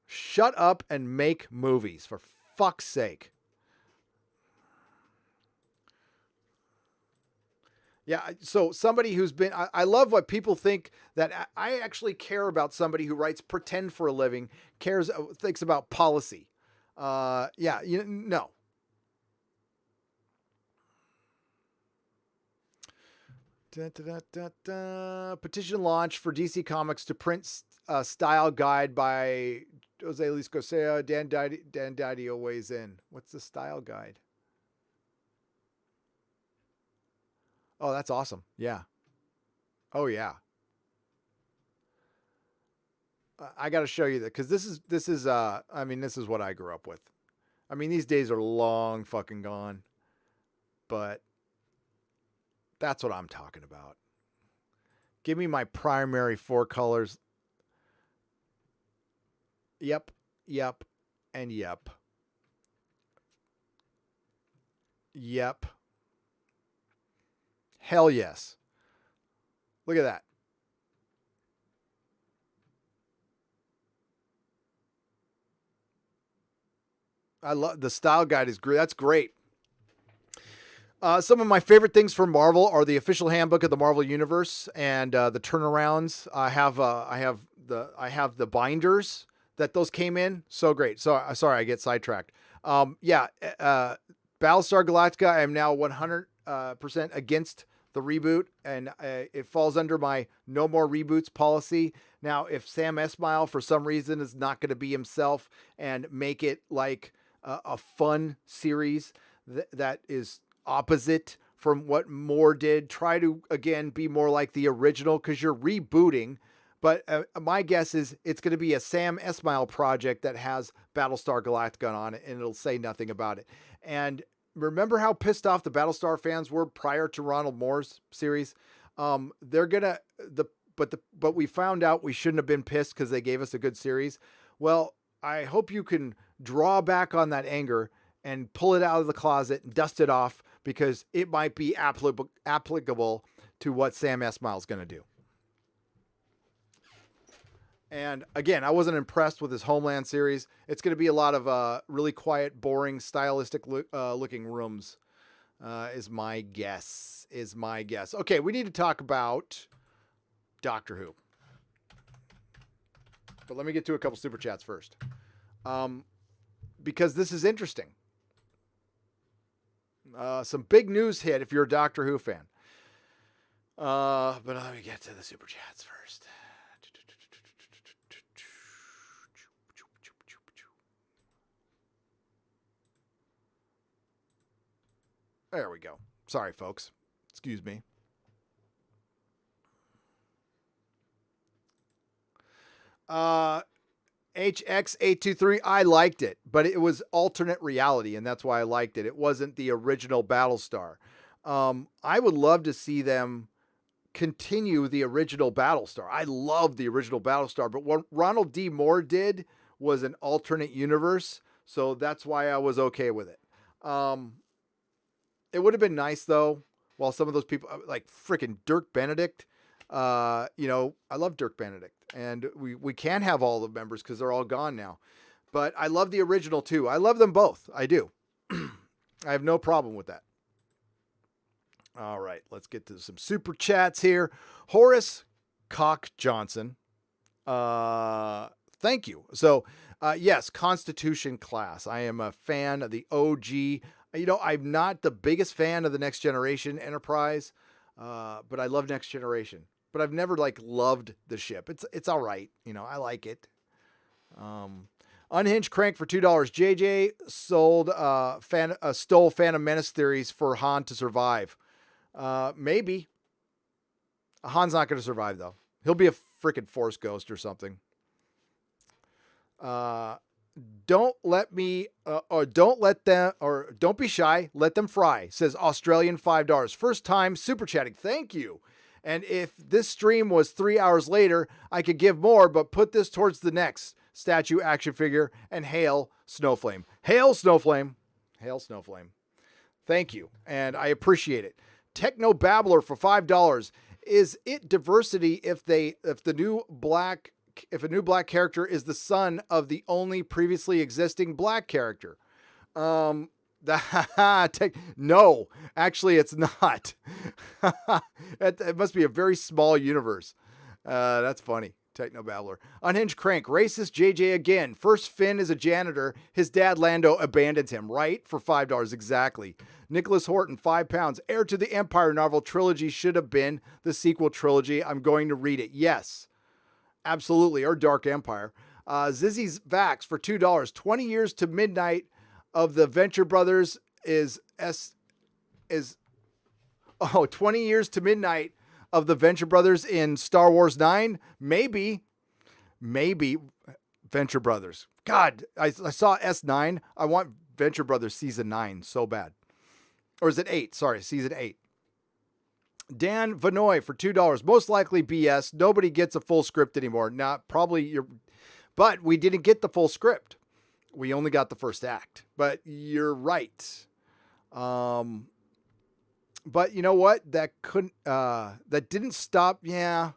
[SPEAKER 2] Shut up and make movies, for fuck's sake. Yeah, so somebody who's been, I love what people think that I actually care about somebody who writes pretend for a living, thinks about policy. Yeah, no. Petition launch for DC Comics to print a style guide by Jose Luis Gosea. Dan Didio weighs in. What's the style guide? Oh, that's awesome. Yeah. Oh, yeah. I got to show you that because this is what I grew up with. I mean, these days are long fucking gone, but that's what I'm talking about. Give me my primary 4 colors. Yep, and yep. Yep. Hell yes. Look at that. I love the style guide is great. That's great. Some of my favorite things from Marvel are the official handbook of the Marvel Universe and the turnarounds. I have the binders that those came in. So great. So sorry, I get sidetracked. Battlestar Galactica. I am now 100% against the reboot, and it falls under my no more reboots policy. Now, if Sam Esmail for some reason is not going to be himself and make it like a fun series that is opposite from what Moore did, try to again be more like the original because you're rebooting. But my guess is it's going to be a Sam Esmail project that has Battlestar Galactica on it, and it'll say nothing about it. And remember how pissed off the Battlestar fans were prior to Ronald Moore's series? They're gonna but we found out we shouldn't have been pissed because they gave us a good series. Well, I hope you can draw back on that anger and pull it out of the closet and dust it off because it might be applicable to what Sam Esmail is going to do. And again, I wasn't impressed with his Homeland series. It's going to be a lot of really quiet, boring, stylistic looking rooms, is my guess. Okay, we need to talk about Doctor Who. But let me get to a couple super chats first. Because this is interesting. Some big news hit if you're a Doctor Who fan. But let me get to the super chats first. There we go. Sorry, folks. Excuse me. HX823, I liked it, but it was alternate reality, and that's why I liked it. It wasn't the original Battlestar. I would love to see them continue the original Battlestar. I love the original Battlestar, but what Ronald D. Moore did was an alternate universe, so that's why I was okay with it. It would have been nice, though, while some of those people, like freaking Dirk Benedict, I love Dirk Benedict, and we can't have all the members because they're all gone now. But I love the original, too. I love them both. I do. I have no problem with that. All right, let's get to some super chats here. Horace Cock Johnson. Thank you. So, yes, Constitution class. I am a fan of the OG. I'm not the biggest fan of the Next Generation Enterprise, but I love Next Generation. But I've never loved the ship. It's all right. I like it. Unhinged Crank for $2. JJ stole Phantom Menace theories for Han to survive. Maybe. Han's not going to survive, though. He'll be a freaking Force ghost or something. Don't be shy. Let them fry, says Australian $5. First time super chatting. Thank you. And if this stream was 3 hours later, I could give more, but put this towards the next statue action figure and hail Snowflame. Hail Snowflame. Hail Snowflame. Thank you. And I appreciate it. Techno Babbler for $5. Is it diversity if a new black character is the son of the only previously existing black character? No, actually it's not. It must be a very small universe. That's funny. Techno Babbler. Unhinged Crank. Racist JJ again. First Finn is a janitor. His dad Lando abandons him, right? For $5 exactly. Nicholas Horton, £5. Heir to the Empire novel trilogy should have been the sequel trilogy. I'm going to read it. Yes. Absolutely. Or Dark Empire. Zizzy's Vax for $2. 20 years to midnight of the Venture Brothers 20 years to midnight of the Venture Brothers in Star Wars 9? Maybe Venture Brothers. God, I saw S9. I want Venture Brothers season 9 so bad. Or is it 8? Sorry, season 8. Dan Vanoy for $2. Most likely BS. Nobody gets a full script anymore. But we didn't get the full script. We only got the first act. But you're right. But you know what? That didn't stop. Yeah.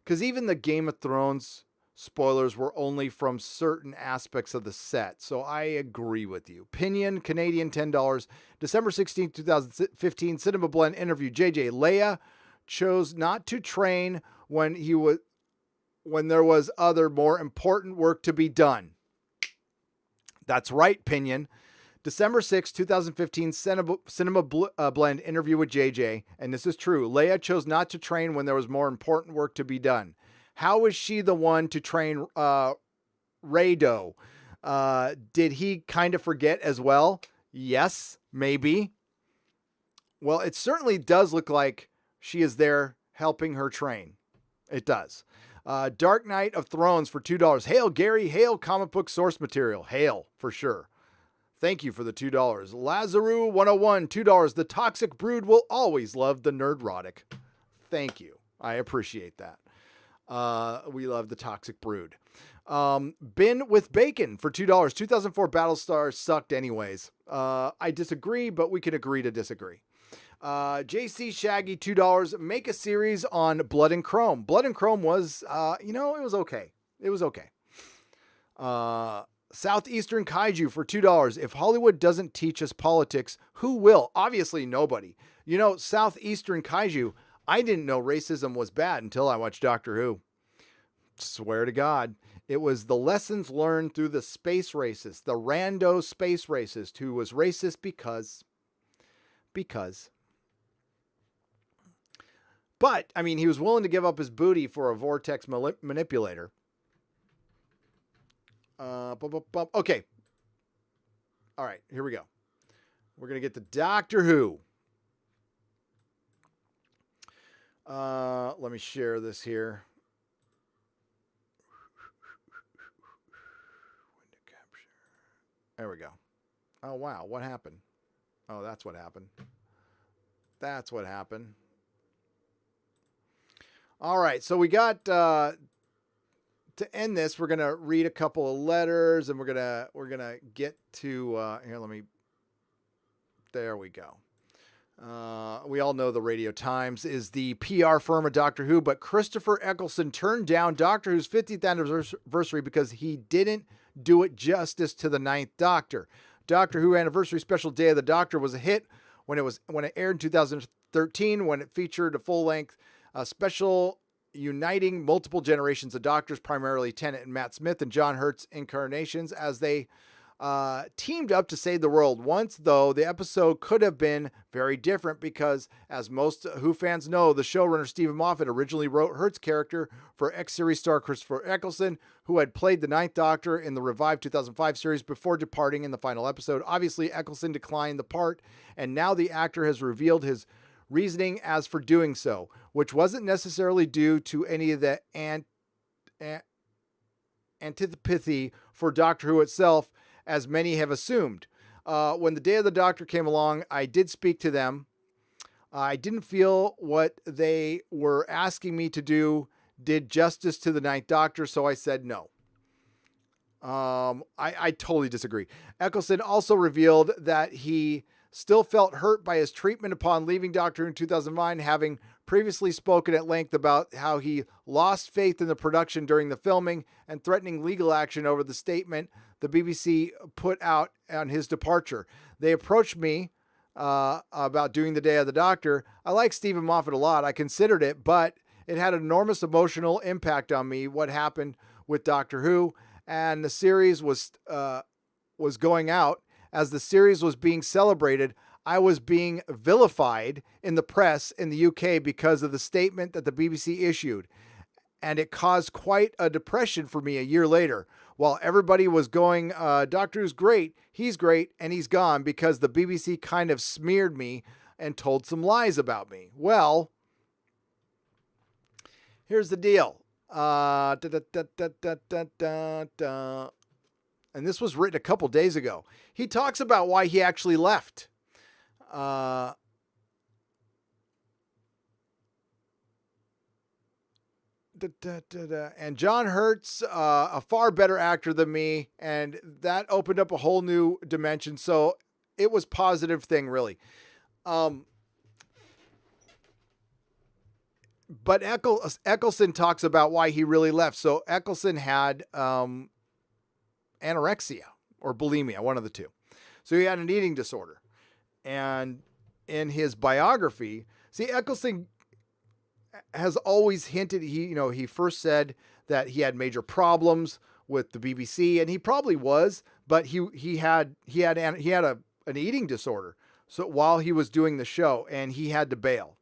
[SPEAKER 2] Because even the Game of Thrones spoilers were only from certain aspects of the set. So I agree with you. Pinion, Canadian, $10. December 16th, 2015, Cinema Blend interview. JJ, Leia chose not to train when there was other more important work to be done. That's right, Pinion. December 6, 2015, Cinema Blend interview with JJ, and this is true. Leia chose not to train when there was more important work to be done. How is she the one to train Rado? Did he kind of forget as well? Yes, maybe. Well, it certainly does look like she is there helping her train. It does. Dark Knight of Thrones for $2. Hail, Gary. Hail, comic book source material. Hail, for sure. Thank you for the $2. Lazaru 101, $2. The Toxic Brood will always love the Nerdrotic. Thank you. I appreciate that. We love the Toxic Brood. Bin with Bacon for $2. 2004 Battlestar sucked anyways. I disagree, but we can agree to disagree. JC Shaggy, $2. Make a series on Blood and Chrome. Blood and Chrome was, it was okay. It was okay. Southeastern Kaiju for $2. If Hollywood doesn't teach us politics, who will? Obviously nobody. Southeastern Kaiju, I didn't know racism was bad until I watched Doctor Who. Swear to God. It was the lessons learned through the space racist, the rando space racist who was racist because. But, he was willing to give up his booty for a vortex manipulator. Okay. All right, here we go. We're going to get to Doctor Who. Let me share this here. There we go. Oh, wow. What happened? Oh, that's what happened. That's what happened. All right. So we got, to end this, we're going to read a couple of letters and we're going to get to, there we go. We all know the Radio Times is the PR firm of Doctor Who, but Christopher Eccleston turned down Doctor Who's 50th anniversary because he didn't do it justice to the Ninth Doctor. Doctor Who Anniversary Special Day of the Doctor was a hit when it aired in 2013, when it featured a full-length special uniting multiple generations of Doctors, primarily Tennant and Matt Smith and John Hurt's incarnations as they teamed up to save the world. Once, though, the episode could have been very different because, as most Who fans know, the showrunner Stephen Moffat originally wrote Hurt's character for X-series star Christopher Eccleston, who had played the Ninth Doctor in the revived 2005 series before departing in the final episode. Obviously, Eccleston declined the part, and now the actor has revealed his reasoning as for doing so, which wasn't necessarily due to any of the antipathy for Doctor Who itself, as many have assumed. When the Day of the Doctor came along, I did speak to them. I didn't feel what they were asking me to do did justice to the Ninth Doctor, so I said no. I totally disagree. Eccleston also revealed that he still felt hurt by his treatment upon leaving Doctor Who in 2009, having previously spoken at length about how he lost faith in the production during the filming and threatening legal action over the statement the BBC put out on his departure. They approached me about doing the Day of the Doctor. I like Stephen Moffat a lot. I considered it, but it had an enormous emotional impact on me, what happened with Doctor Who, and the series was going out. As the series was being celebrated, I was being vilified in the press in the UK because of the statement that the BBC issued, and it caused quite a depression for me a year later. While everybody was going, Doctor Who's great, and he's gone, because the BBC kind of smeared me and told some lies about me. Well, here's the deal. And this was written a couple days ago. He talks about why he actually left. And John Hurt's a far better actor than me, and that opened up a whole new dimension. So it was a positive thing, really. But Eccleston talks about why he really left. So Eccleston had anorexia or bulimia, one of the two. So he had an eating disorder. And in his biography, see, Eccleston has always hinted, he first said that he had major problems with the BBC, and he probably was, but he had an eating disorder. So while he was doing the show, and he had to bail.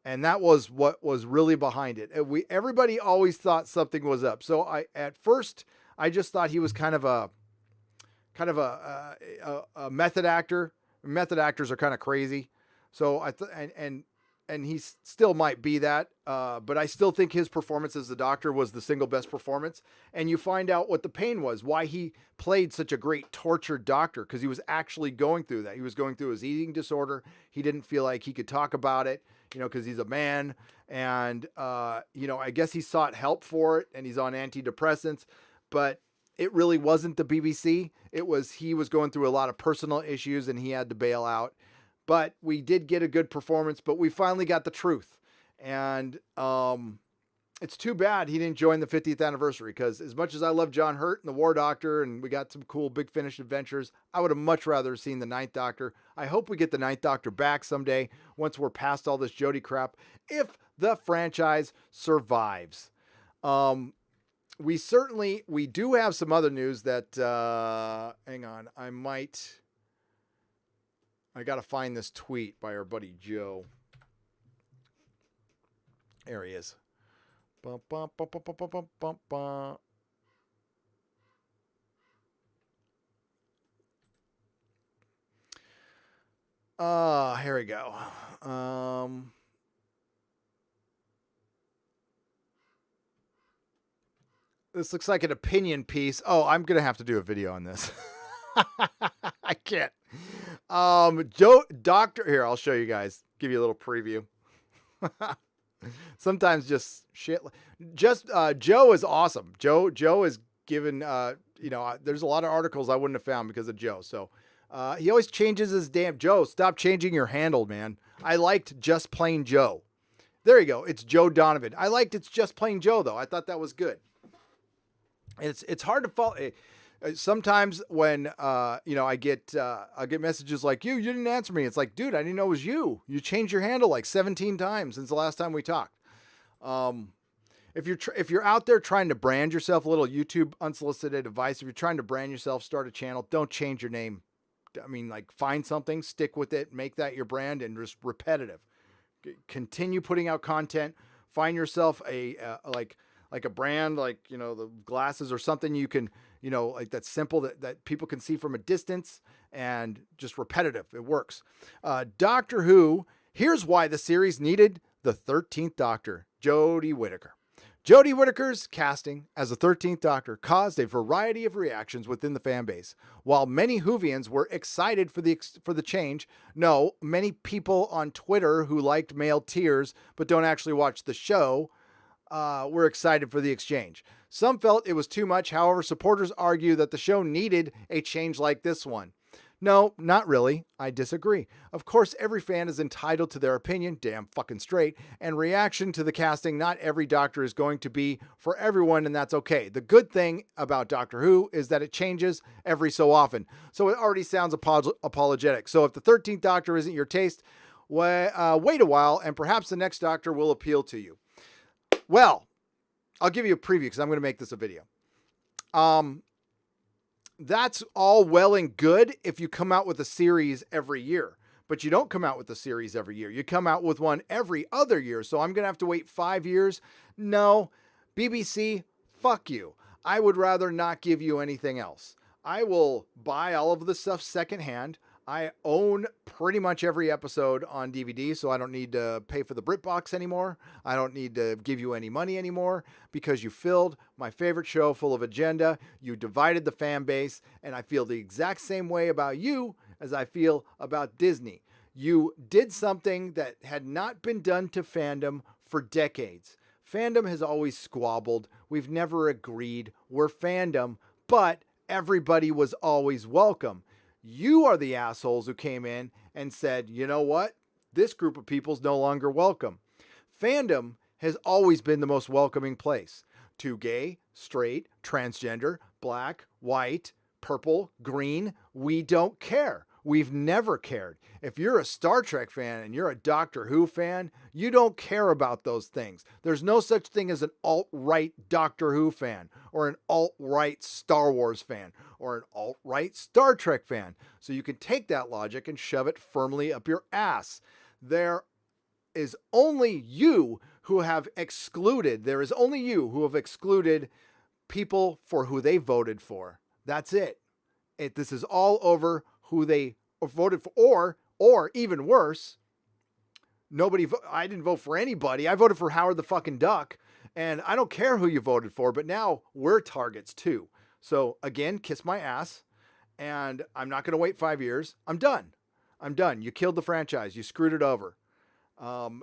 [SPEAKER 2] And that was what was really behind it. Everybody always thought something was up. So at first I just thought he was kind of a method actor. Method actors are kind of crazy. So and he still might be that, but I still think his performance as the Doctor was the single best performance. And you find out what the pain was, why he played such a great tortured Doctor, because he was actually going through that. He was going through his eating disorder. He didn't feel like he could talk about it, because he's a man. And, I guess he sought help for it, and he's on antidepressants, but it really wasn't the BBC. He was going through a lot of personal issues, and he had to bail out. But we did get a good performance, but we finally got the truth. And it's too bad he didn't join the 50th anniversary, because as much as I love John Hurt and the War Doctor, and we got some cool Big Finish adventures, I would have much rather seen the Ninth Doctor. I hope we get the Ninth Doctor back someday once we're past all this Jodie crap, if the franchise survives. We do have some other news that, hang on, I got to find this tweet by our buddy Joe. There he is. Here we go. This looks like an opinion piece. Oh, I'm going to have to do a video on this. I can't. Doctor, here, I'll show you guys. Give you a little preview. Sometimes just shit. Joe is awesome. Joe is given, there's a lot of articles I wouldn't have found because of Joe. So, he always changes his damn Joe. Stop changing your handle, man. I liked Just Plain Joe. There you go. It's Joe Donovan. I liked It's Just Plain Joe, though. I thought that was good. It's hard to follow. Sometimes when, I get messages like, you didn't answer me. It's like, dude, I didn't know it was you. You changed your handle like 17 times since the last time we talked. if you're out there trying to brand yourself, a little YouTube unsolicited advice, if you're trying to brand yourself, start a channel, don't change your name. I mean, like, find something, stick with it, make that your brand, and just repetitive. Continue putting out content. Find yourself like a brand, like, you know, the glasses or something you can, you know, like that's simple that people can see from a distance, and just repetitive. It works. Doctor Who, here's why the series needed the 13th Doctor, Jodie Whittaker. Jodie Whittaker's casting as the 13th Doctor caused a variety of reactions within the fan base. While many Whovians were excited for the change, no, many people on Twitter who liked male tears but don't actually watch the show were excited for the exchange. Some felt it was too much. However, supporters argue that the show needed a change like this one. No, not really. I disagree. Of course, every fan is entitled to their opinion, damn fucking straight, and reaction to the casting. Not every Doctor is going to be for everyone, and that's okay. The good thing about Doctor Who is that it changes every so often, so it already sounds apologetic. So if the 13th Doctor isn't your taste, wait a while, and perhaps the next Doctor will appeal to you. Well, I'll give you a preview because I'm going to make this a video. That's all well and good if you come out with a series every year, but you don't come out with a series every year. You come out with one every other year. So I'm going to have to wait 5 years. No, BBC, fuck you. I would rather not give you anything else. I will buy all of the stuff secondhand. I own pretty much every episode on DVD, so I don't need to pay for the BritBox anymore. I don't need to give you any money anymore because you filled my favorite show full of agenda. You divided the fan base, and I feel the exact same way about you as I feel about Disney. You did something that had not been done to fandom for decades. Fandom has always squabbled. We've never agreed. We're fandom, but everybody was always welcome. You are the assholes who came in and said, you know what? This group of people's no longer welcome. Fandom has always been the most welcoming place to gay, straight, transgender, black, white, purple, green. We don't care. We've never cared. If you're a Star Trek fan and you're a Doctor Who fan, you don't care about those things. There's no such thing as an alt-right Doctor Who fan or an alt-right Star Wars fan or an alt-right Star Trek fan. So you can take that logic and shove it firmly up your ass. There is only you who have excluded people for who they voted for. That's it. This is all over who they voted for, or even worse, I didn't vote for anybody. I voted for Howard the fucking Duck, and I don't care who you voted for, but now we're targets too. So again, kiss my ass, and I'm not going to wait 5 years. I'm done. You killed the franchise. You screwed it over.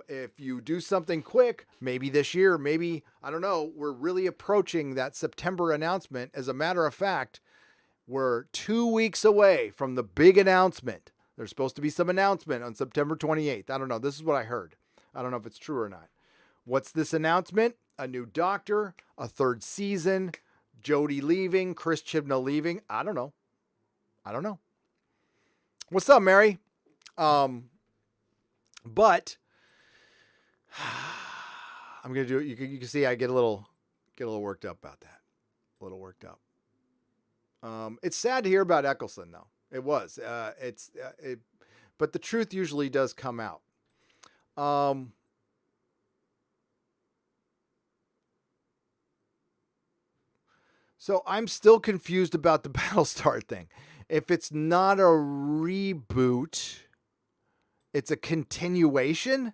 [SPEAKER 2] If you do something quick, maybe this year, maybe, I don't know, we're really approaching that September announcement. As a matter of fact, we're 2 weeks away from the big announcement. There's supposed to be some announcement on September 28th. I don't know. This is what I heard. I don't know if it's true or not. What's this announcement? A new Doctor, a third season, Jodie leaving, Chris Chibnall leaving. I don't know. What's up, Mary? But I'm going to do it. You can see I get a little worked up about that. A little worked up. It's sad to hear about Eccleston, though. It was. But the truth usually does come out. So I'm still confused about the Battlestar thing. If it's not a reboot, it's a continuation.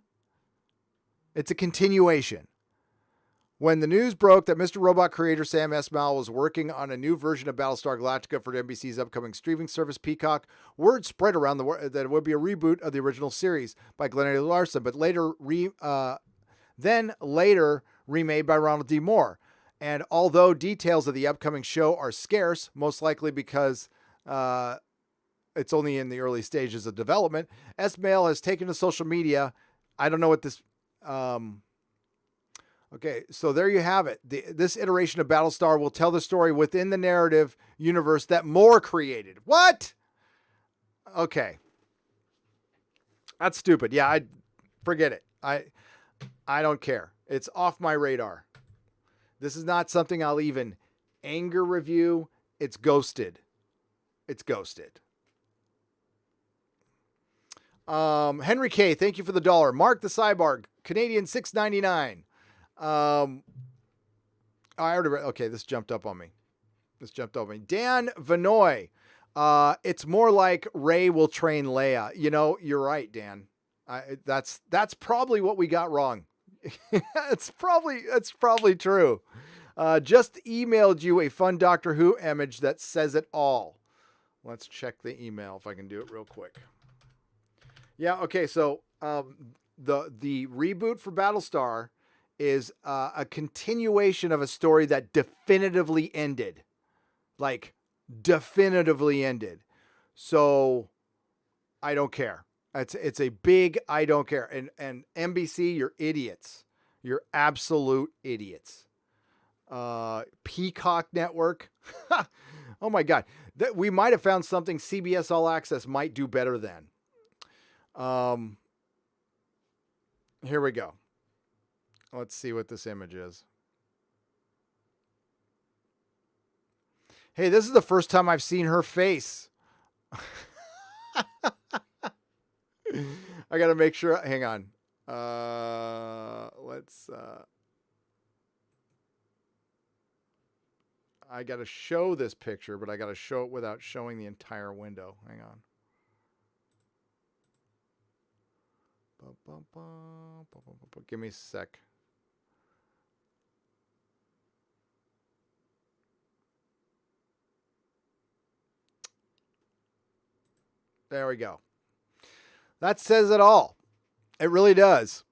[SPEAKER 2] It's a continuation. When the news broke that Mr. Robot creator Sam Esmail was working on a new version of Battlestar Galactica for NBC's upcoming streaming service Peacock, word spread around the world that it would be a reboot of the original series by Glenn A. Larson, but later remade by Ronald D. Moore. And although details of the upcoming show are scarce, most likely because it's only in the early stages of development, Esmail has taken to social media. I don't know what this... Okay, so there you have it. This iteration of Battlestar will tell the story within the narrative universe that Moore created. What? Okay. That's stupid. Yeah, forget it. I don't care. It's off my radar. This is not something I'll even anger review. It's ghosted. It's ghosted. Henry K, thank you for the $1. Mark the Cyborg, Canadian $6.99. I already read. Okay, this jumped up on me. Dan Vanoy, it's more like Rey will train Leia. You know, you're right, Dan. That's probably what we got wrong. It's probably true. Just emailed you a fun Doctor Who image that says it all. Let's check the email if I can do it real quick. Yeah. Okay. So the reboot for Battlestar is a continuation of a story that definitively ended. Like definitively ended. So I don't care. It's a big I don't care. And NBC, you're idiots. You're absolute idiots. Peacock Network. Oh my God. We might have found something CBS All Access might do better than. Here we go. Let's see what this image is. Hey, this is the first time I've seen her face. I got to make sure. Hang on. I got to show this picture, but I got to show it without showing the entire window. Hang on. Give me a sec. There we go. That says it all. It really does.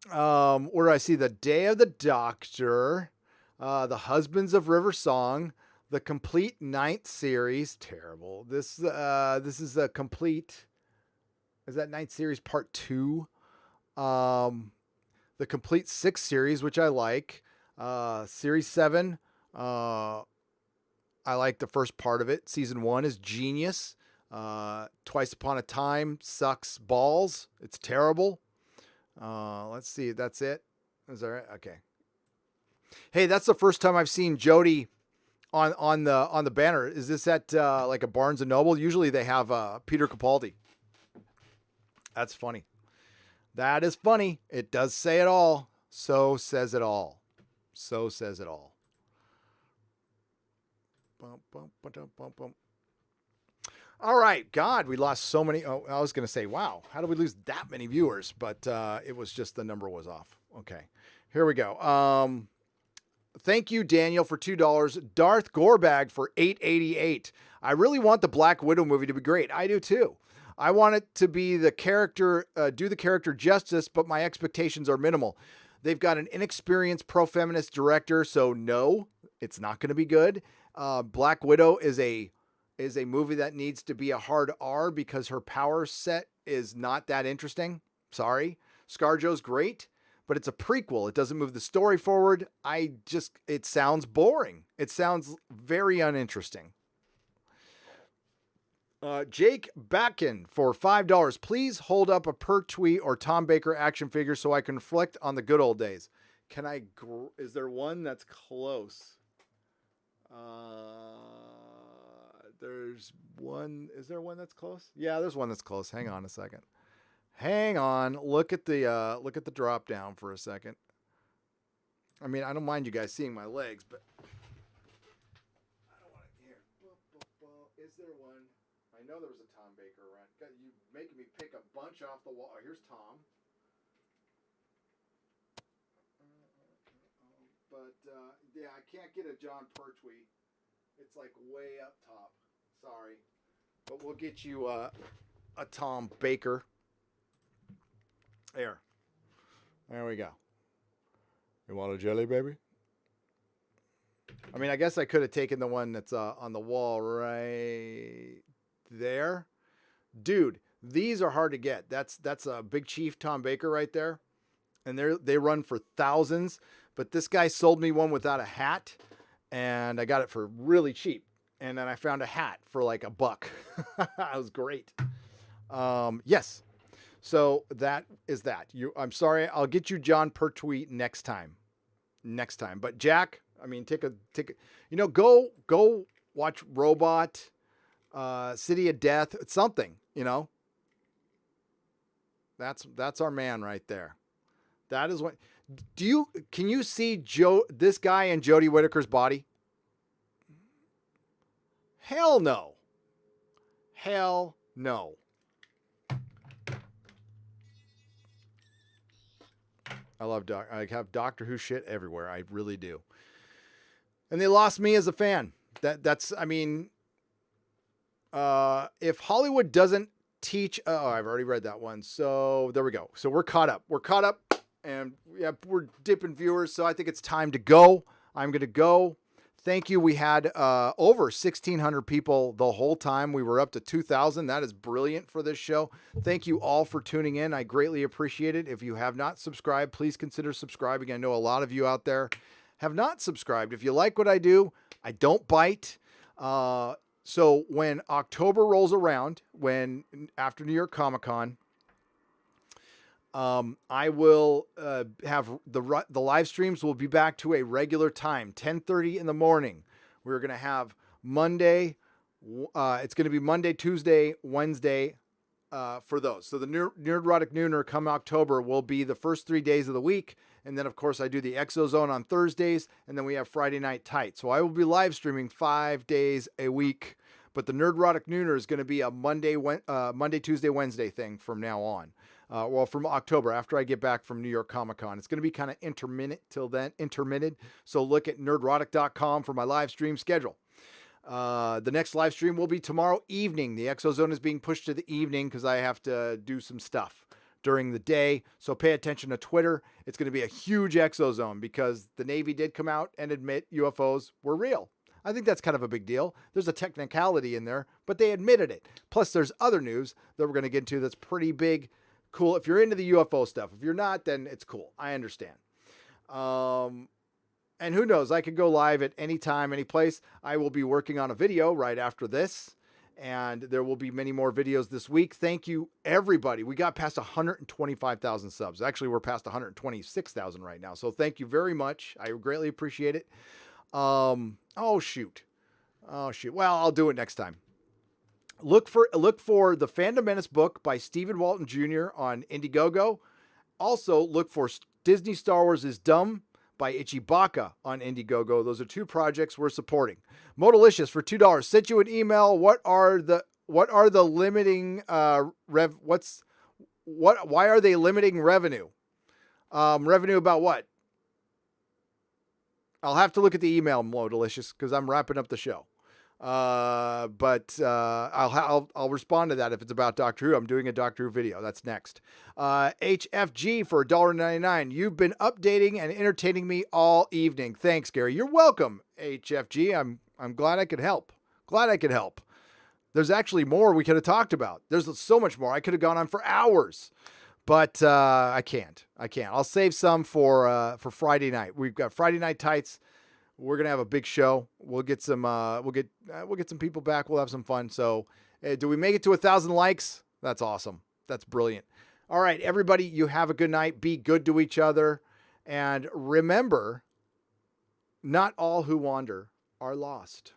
[SPEAKER 2] Where do I see the Day of the Doctor, the Husbands of River Song, the complete 9th series. Terrible. This is a complete. Is that 9th series part 2? The complete 6th series, which I like. Series 7. I like the first part of it. Season 1 is genius. Twice Upon a Time sucks balls. It's terrible. Let's see. That's it. Is that right? Okay. Hey, that's the first time I've seen Jodie on the banner. Is this at like a Barnes and Noble? Usually they have Peter Capaldi. That's funny. That is funny. It does say it all. So says it all. So says it all. All right. God, we lost so many. Oh, I was going to say, wow, how did we lose that many viewers? But it was just the number was off. Okay. Here we go. Thank you, Daniel, for $2. Darth Gorbag for $8.88. I really want the Black Widow movie to be great. I do too. I want it to be the character, do the character justice, but my expectations are minimal. They've got an inexperienced pro-feminist director, so no, it's not going to be good. Black Widow is a movie that needs to be a hard R because her power set is not that interesting. Sorry. ScarJo's great, but it's a prequel. It doesn't move the story forward. It sounds boring. It sounds very uninteresting. Jake Batkin for $5. Please hold up a Pertwee or Tom Baker action figure so I can reflect on the good old days. Is there one that's close? There's one. Is there one that's close? Yeah, there's one that's close. Hang on a second. Hang on. Look at the drop down for a second. I mean, I don't mind you guys seeing my legs, but I don't want to hear. Is there one? I know there was a Tom Baker run. You making me pick a bunch off the wall. Oh, here's Tom. But yeah, I can't get a John Pertwee. It's like way up top. Sorry. But we'll get you a Tom Baker. There we go. You want a jelly, baby? I mean, I guess I could have taken the one that's on the wall right there. Dude, these are hard to get. That's a Big Chief Tom Baker right there. And they run for thousands. But this guy sold me one without a hat. And I got it for really cheap. And then I found a hat for like $1. It was great. Yes. So that is that. I'm sorry. I'll get you John Pertwee next time. next time. But Jack, I mean, go watch Robot, City of Death, something, That's our man right there. That is what. Can you see this guy in Jodie Whittaker's body? Hell no. Hell no. I have Doctor Who shit everywhere. I really do. And they lost me as a fan. If Hollywood doesn't teach, I've already read that one. So there we go. So we're caught up. And we're dipping viewers. So I think it's time to go. I'm going to go. Thank you. We had over 1,600 people the whole time. We were up to 2,000. That is brilliant for this show. Thank you all for tuning in. I greatly appreciate it. If you have not subscribed, please consider subscribing. I know a lot of you out there have not subscribed. If you like what I do, I don't bite. So when October rolls around, after New York Comic Con, I will have the live streams will be back to a regular time, 10:30 in the morning. We're going to have Monday. It's going to be Monday, Tuesday, Wednesday for those. So the Nerdrotic Nooner come October will be the first 3 days of the week. And then, of course, I do the Exozone on Thursdays. And then we have Friday Night Tight. So I will be live streaming 5 days a week. But the Nerdrotic Nooner is going to be a Monday, Tuesday, Wednesday thing from now on. From October, after I get back from New York Comic Con. It's going to be kind of intermittent. So look at nerdrotic.com for my live stream schedule. The next live stream will be tomorrow evening. The Exozone is being pushed to the evening because I have to do some stuff during the day. So pay attention to Twitter. It's going to be a huge Exozone because the Navy did come out and admit UFOs were real. I think that's kind of a big deal. There's a technicality in there, but they admitted it. Plus, there's other news that we're going to get into that's pretty big. Cool. If you're into the UFO stuff, if you're not, then it's cool. I understand. And who knows, I could go live at any time, any place. I will be working on a video right after this, and there will be many more videos this week. Thank you, everybody. We got past 125,000 subs. Actually, we're past 126,000 right now. So thank you very much. I greatly appreciate it. Oh shoot. Well, I'll do it next time. Look for the Fandom Menace book by Stephen Walton Jr. on Indiegogo. Also, look for Disney Star Wars is Dumb by Ichibaka on Indiegogo. Those are two projects we're supporting. Modalicious for $2. Sent you an email. What are the limiting why are they limiting revenue? Revenue about what? I'll have to look at the email, Modalicious, because I'm wrapping up the show. But I'll respond to that if it's about Doctor Who. I'm doing a Doctor Who video. That's next. HFG for $1.99. You've been updating and entertaining me all evening. Thanks, Gary. You're welcome, HFG. I'm glad I could help. There's actually more we could have talked about. There's so much more. I could have gone on for hours, but I can't. I'll save some for Friday night. We've got Friday Night Tights. We're going to have a big show. We'll get some people back. We'll have some fun. So do we make it to 1,000 likes? That's awesome. That's brilliant. All right, everybody, you have a good night. Be good to each other. And remember, not all who wander are lost.